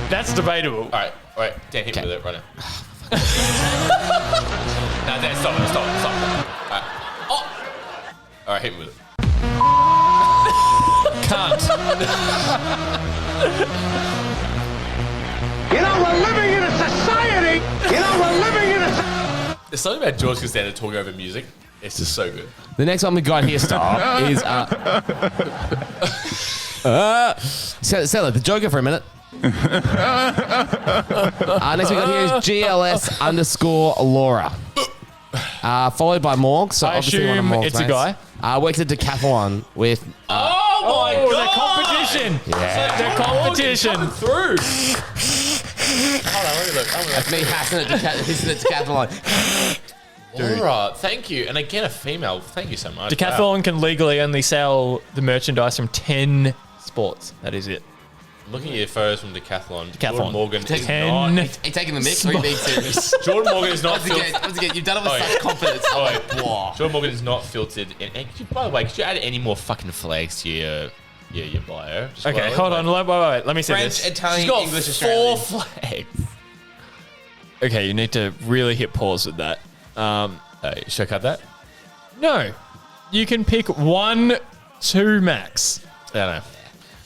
That's debatable. All right. Dan, hit me with it right now. No, Dan, stop. All right. Oh. All right, hit me with it. Can't. You know, we're living in a society. There's something about George Costanza talking over music. It's just so good. The next one we got here, stop, is Sell the Joker for a minute. Next we got here is GLS_Laura. Followed by Morg. So I obviously one of assume Morg's it's a mates. guy. Works at Decathlon with. Oh my the god! competition. Yeah. The competition. Through. Hold on, let me look. That's me hacking at Decathlon. Laura, thank you. And again, a female. Thank you so much. Decathlon can legally only sell the merchandise from 10 sports. That is it. Looking at your photos from Decathlon. Jordan Morgan is 10. Are you taking the mic or are you being serious? Jordan Morgan is not Once again, you've done it with such confidence. I'm like, wow. Jordan Morgan is not filtered. And by the way, could you add any more fucking flags to your bio? Just Okay, hold on. Wait. Let me see French, this. Italian, She's got English, 4 Australian. flags. Okay, you need to really hit pause with that. Should I cut that? No. You can pick 1, 2 max. I don't know.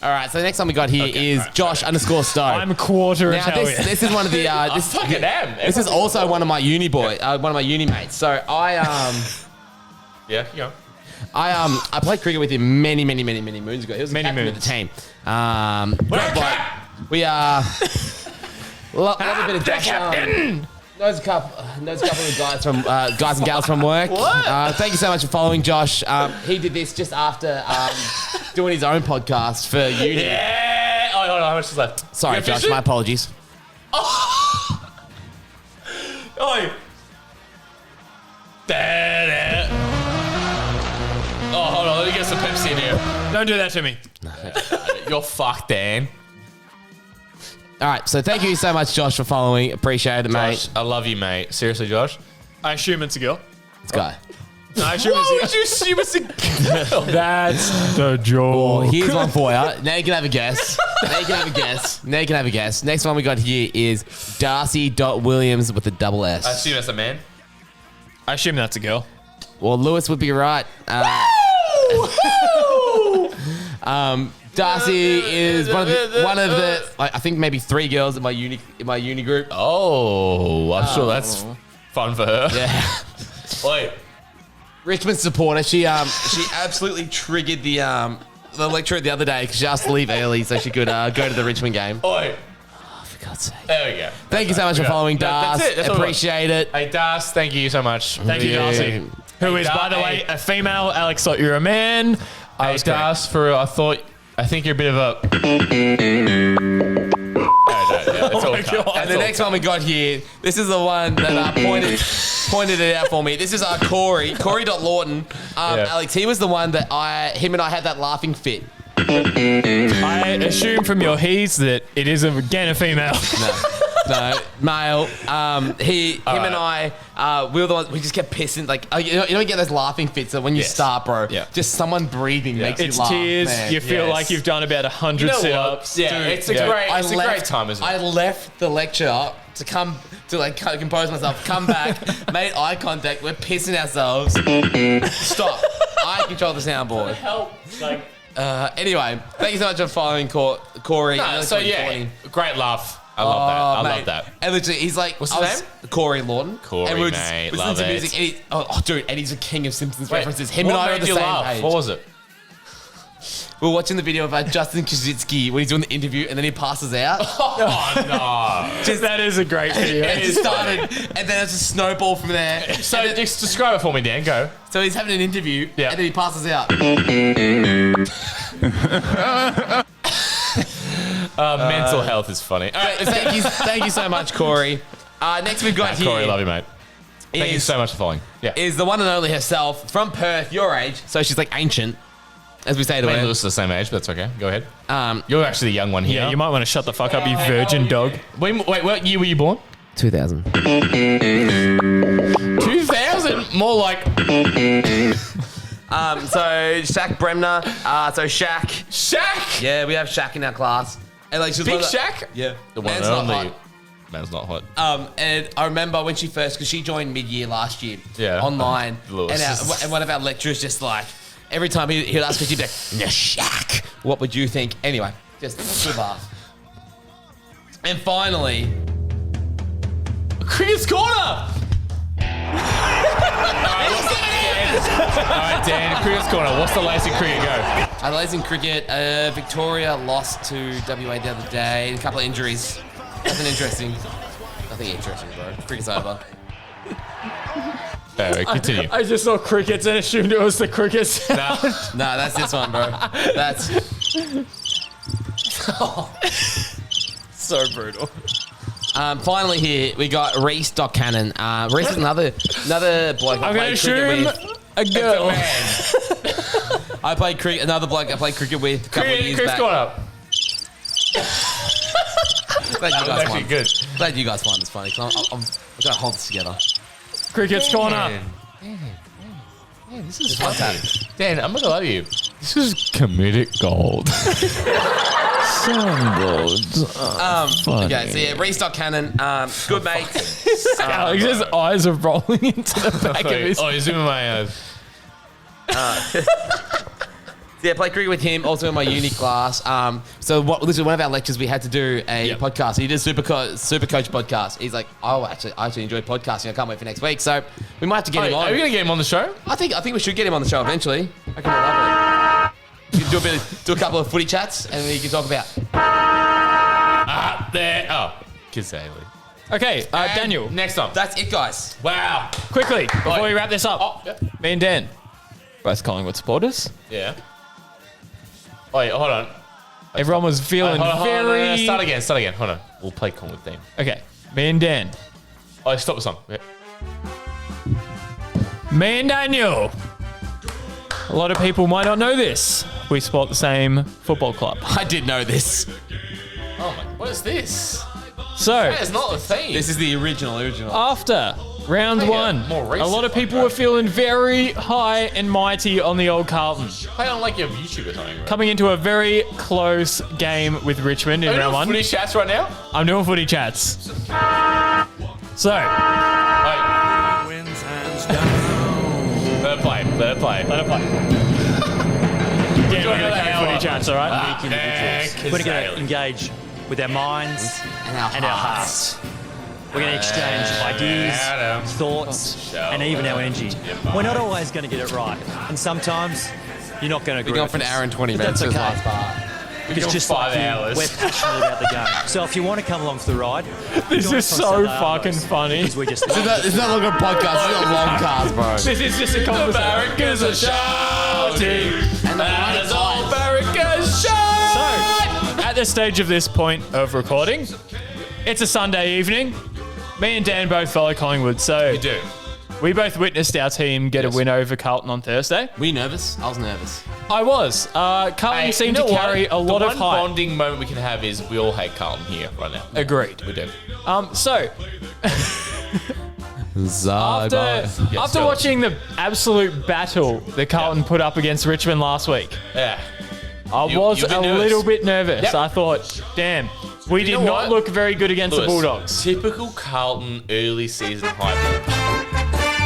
All right, so the next one we got here is Josh_Stowe. I'm quarter Now, Italian. this is one of the. I fucking am. This is also one of my uni mates. So Yeah, you go. I played cricket with him many moons ago. He was the captain of the team. Great bloke. We love a bit of Josh. Knows a couple of guys guys and gals from work. Thank you so much for following Josh. He did this just after doing his own podcast for uni. Yeah. Oh, hold on. How much is left? Sorry, You Josh. finished My it? apologies. Oh. Oh, hold on. Let me get some Pepsi in here. Don't do that to me. You're fucked, Dan. All right, so thank you so much, Josh, for following. Appreciate it, mate. Josh, I love you, mate. Seriously, Josh. I assume it's a girl. Let's go. No, I assume Why would it's you assume it's a girl? That's the joke. Well, here's one for you. Now you can have a guess. Next one we got here is Darcy.Williams with a double S. I assume that's a man. I assume that's a girl. Well, Lewis would be right. Darcy is one of the I think maybe 3 girls in my uni group. Oh, I'm sure that's fun for her. Yeah. Wait. Richmond supporter. She absolutely triggered the lecturer the other day because she asked to leave early so she could go to the Richmond game. Oi. For God's sake. There we go. Thank you so much for following, Darcy. That's it. That's all Appreciate it. Hey, Das, thank you so much. Thank you, Darcy. Who is, by the way, a female. Alex thought you're a man. Hey, Das, I think you're a bit of a... It's all cut. And the next one we got here, this is the one that pointed it out for me. This is Corey.Lawton. Alex, he was the one that him and I had that laughing fit. I assume from your he's that it is again a female. No. No, male. Him and I, we were the ones, we just kept pissing. Like, you don't get those laughing fits when you start, bro. Yeah. Just someone breathing makes you It's laugh. tears. Man. You feel like you've done about 100 sit-ups. Yeah, it's a great time, isn't it? I left the lecture to come to like compose myself, come back, made eye contact. We're pissing ourselves. Stop. I control the soundboard. Help. Like, anyway, thank you so much for following Corey. Great laugh. I love that. I love that. And literally, he's like, what's his name? Corey Lawton. Corey, and we were mate, just love listening it. to music. And dude, and he's a king of Simpsons references. Him and I are on the same page. What was it? We were watching the video of Justin Kaczynski when he's doing the interview, and then he passes out. Oh no! that is a great video. And it started, and then it's a snowball from there. So just describe it for me, Dan. Go. So he's having an interview, and then he passes out. Mental health is funny. Thank you so much, Corey. Next we've got here. Corey, love you, mate. Thank you so much for following. Yeah. Is the one and only herself from Perth, your age. So she's like ancient, as we say to Me and her. Lewis are the same age, but that's okay. Go ahead. You're actually the young one here. Yeah, you might want to shut the fuck up, you virgin dog. Wait, what year were you born? 2000. 2000? More like... So Shaq Bremner. So Shaq. Shaq? Yeah, we have Shaq in our class. And like she's Big one of the- Shaq? Yeah. The one Man's and not only. hot. Man's not hot. And I remember when she first, because she joined mid-year last year, Yeah. online, Lewis. and one of our lecturers just like, every time he would ask her, she'd be like, "Yeah, Shaq, what would you think?" Anyway, just a good laugh. And finally, Cricket's Corner! Alright, Dan, Cricket's Corner. What's the latest in cricket? Go. the latest in cricket, Victoria lost to WA the other day. A couple of injuries. Nothing interesting. Nothing interesting, bro. Cricket's over. Continue. I just saw crickets and assumed it was the cricket sound. Nah, that's this one, bro. That's so brutal. Finally here, we got Reese Cannon. Reese is another bloke. I'm going to assume a girl. I played cricket. Another bloke I played cricket with a couple of years Chris back. got up. Glad you guys actually won. good. Glad you guys find this funny. I'm going to hold this together. Cricket's Corner. Man, this is fun. Dan, I'm not gonna lie to you. This is comedic gold. Some gold. Okay, so yeah, Reese Cannon, good mate. Alex's eyes are rolling into the back of his. Oh, he's zooming my eyes. Yeah, played cricket with him, also in my uni class. This is one of our lectures. We had to do a podcast. He did a super coach podcast. He's like, I actually enjoy podcasting. I can't wait for next week. So we might have to get him on. Are we gonna get him on the show? I think we should get him on the show eventually. I reckon we'll love it. We can do a couple of footy chats, and we can talk about. Kids Haley. Okay, Daniel. Next time. That's it, guys. Wow. Quickly, before we wrap this up, me and Dan, both Collingwood supporters. Yeah. Wait, hold on. Everyone was feeling very. No, start again. Hold on. We'll play Collingwood theme. Okay, me and Dan. Oh, stop the song. Yeah. Me and Daniel. A lot of people might not know this. We support the same football club. I did know this. Oh my! What is this? So That is not the theme. This is the original. after round one, more a recent lot of one, people bro. were feeling very high and mighty on the old Carlton. Play on like your YouTube or something. Bro. Coming into a very close game with Richmond in Are you round doing one. Footy Chats right now? I'm doing footy chats. So, Wait. Let it play. Get footy chats, all right? We're going to engage with our minds And our hearts. We're going to exchange ideas, thoughts, and even our energy. We're not always going to get it right. And sometimes you're not going to agree. We're going for an hour and 20 minutes. That's for okay. this last part. It's just 5 like you, hours. we're passionate about the game. So if you want to come along for the ride, This join is us on so Saturday fucking afterwards, funny. because we're just It's not like a podcast. It's a long cast, bro. This is just a conversation. Barrackers are shouting, and that is all Barrackers So, shout. at the stage of this point of recording, it's a Sunday evening. Me and Dan both follow Collingwood, so You do. We both witnessed our team get a win over Carlton on Thursday. Were you nervous? I was nervous. I was. Carlton seemed to carry a lot of hype. The one bonding moment we can have is we all hate Carlton here right now. Agreed. We do. So, after watching the absolute battle that Carlton put up against Richmond last week, I was a little bit nervous. Yep. I thought, damn, we did not look very good against the Bulldogs. Typical Carlton early season hype.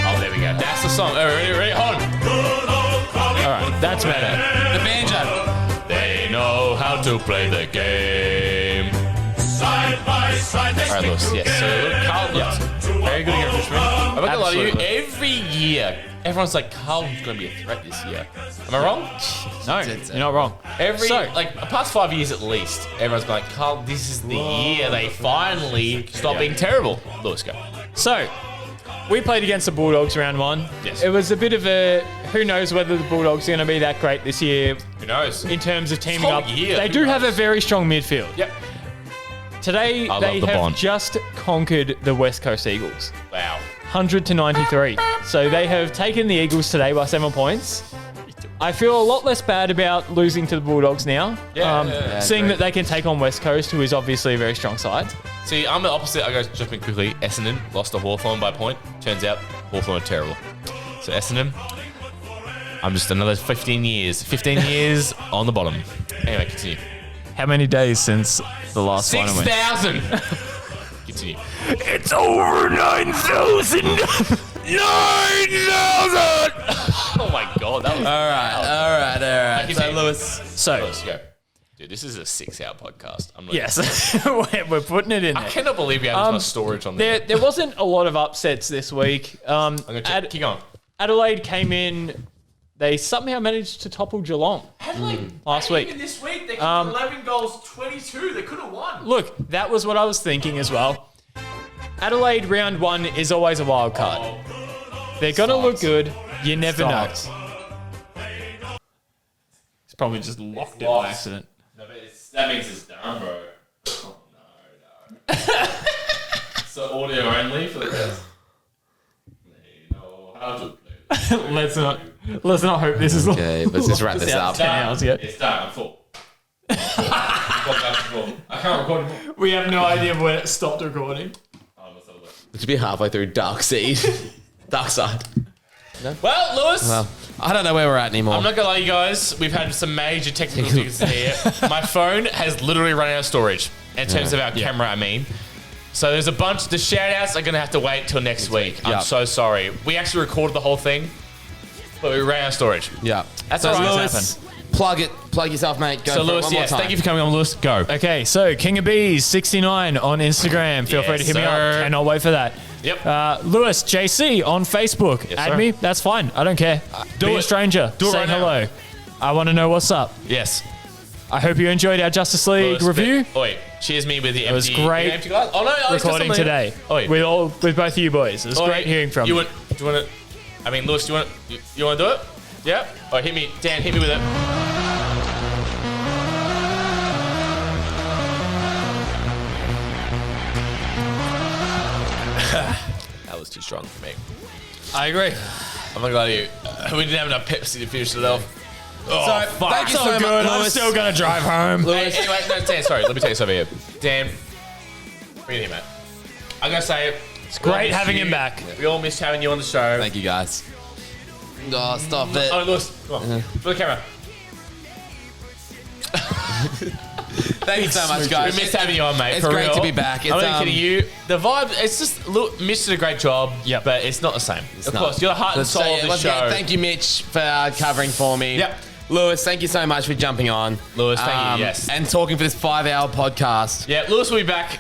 Oh, there we go. That's the song. Ready, hold on. All right, that's better. The banjo. They know how to play the game. Side by side. All right, Lewis. Yes. So look, Carlton looks very good against Richmond. I'm not gonna lie to you. Every year, everyone's like, Carlton's going to be a threat this year. Am I wrong? No, you're not wrong. The past 5 years at least, everyone's been like, Carlton, this is the year they finally stop being terrible. Lewis, go. So, we played against the Bulldogs round 1. Yes. It was a bit of a, who knows whether the Bulldogs are going to be that great this year. Who knows? In terms of teaming Whole up. year, They do have a very strong midfield. Yep. Today, they have just conquered the West Coast Eagles. Wow. 100-93. So they have taken the Eagles today by 7 points. I feel a lot less bad about losing to the Bulldogs now. Seeing that they can take on West Coast, who is obviously a very strong side. See, I'm the opposite. I go jumping quickly. Essendon lost to Hawthorn by a point. Turns out Hawthorn are terrible. So Essendon, I'm just another 15 years on the bottom. Anyway, continue. How many days since the last final win? 6,000. Continue. It's over 9,000. 9,000. Oh my god, that was All right. So Lewis, go. Dude, this is a 6-hour podcast. I'm not Yes, we're putting it in there. I cannot believe we have this much storage on there. There wasn't a lot of upsets this week. I'm gonna check. Keep going. Adelaide came in. They somehow managed to topple Geelong last week. Even this week, they kicked 11 goals, 22. They could have won. Look, that was what I was thinking as well. Adelaide round 1 is always a wild card. They're going to look good. You never know. It's probably just locked it by accident. No, but that means it's done, bro. Oh, no. So audio only for the rest. They know how to play. Let's not hope this is Okay, let's just wrap this up. 10 hours yet. It's done. I'm full. I can't record anymore. We have no idea when it stopped recording. It should be halfway through Dark Side. No? Well, Lewis. Well, I don't know where we're at anymore. I'm not going to lie, you guys. We've had some major technical things here. My phone has literally run out of storage. In terms of our camera, I mean. So there's a bunch. The shout-outs are going to have to wait till next week. I'm so sorry. We actually recorded the whole thing, but we ran out of storage. Yeah. That's so all right. Lewis, plug yourself, mate. Go so for Lewis, it one more time. thank you for coming on, Lewis. Go. Okay, so King of Bees 69 on Instagram. Feel free to hit me up. Cannot wait for that. Yep. Lewis JC on Facebook. Add me. That's fine. I don't care. Be a stranger. Say hello. I want to know what's up. Yes. I hope you enjoyed our Justice League review. Wait, cheers me with the empty. It was great. Empty glass. Oh no, recording today with both of you boys. It was great hearing from you. Do you want to? I mean, Lewis, do you want to do it? Yeah. Oh, hit me, Dan. Hit me with it. That was too strong for me. I agree. I'm not gonna lie to you. We didn't have enough Pepsi to finish it off. Oh, so, fuck. Thank you so much, Lewis. I'm still going to drive home. Hey, anyway, no, Dan, sorry. Let me take this over here. Dan, bring it in, mate. I'm going to say it's great having him back. We all missed having you on the show. Thank you, guys. Oh, stop it. Oh, Lewis, come on. For the camera. Thank you so much, guys. We missed having you on, mate. It's for great real. to be back. I'm not kidding you. The vibe, it's just, look, Mitch did a great job, but it's not the same. Of course, you're the heart and soul of the show. Thank you, Mitch, for covering for me. Yep. Lewis, thank you so much for jumping on. Lewis, thank you, yes. And talking for this 5-hour podcast. Yeah, Lewis will be back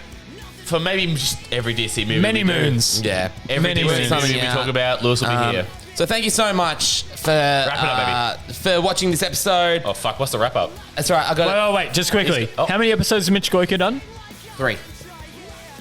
for maybe just every DC movie. Many moons. Yeah. Every DC movie we talk about, Lewis will be here. So thank you so much for watching this episode. Oh, fuck. What's the wrap-up? That's right. I got wait, just quickly. How many episodes has Mitch Goyka done? 3.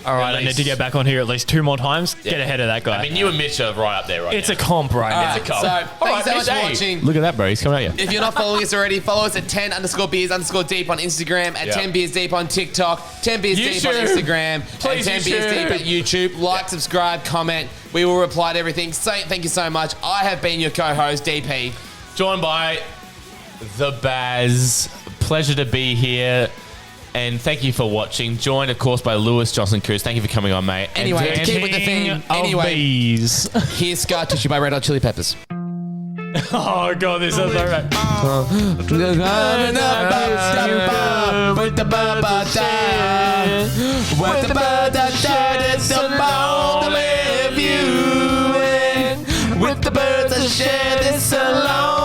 all right, I need to get back on here at least 2 more times. Yeah. Get ahead of that guy. I mean, you and Mitch are right up there right It's now. a comp right now. It's a comp. So, thanks so much for watching. Look at that, bro. He's coming at you. If you're not following us already, follow us at 10_beers_deep on Instagram, at 10 beers deep on TikTok, 10 beers deep on Instagram, and 10 beers deep at YouTube. Like, subscribe, comment. We will reply to everything. Thank you so much. I have been your co-host, DP. Joined by the Baz. Pleasure to be here. And thank you for watching. Joined, of course, by Lewis Johnson Cruz. Thank you for coming on, mate. Anyway, to keep with the theme, here's Scar Tissue by Red Hot Chili Peppers. Oh, God, this is so right. With the birds I share this alone.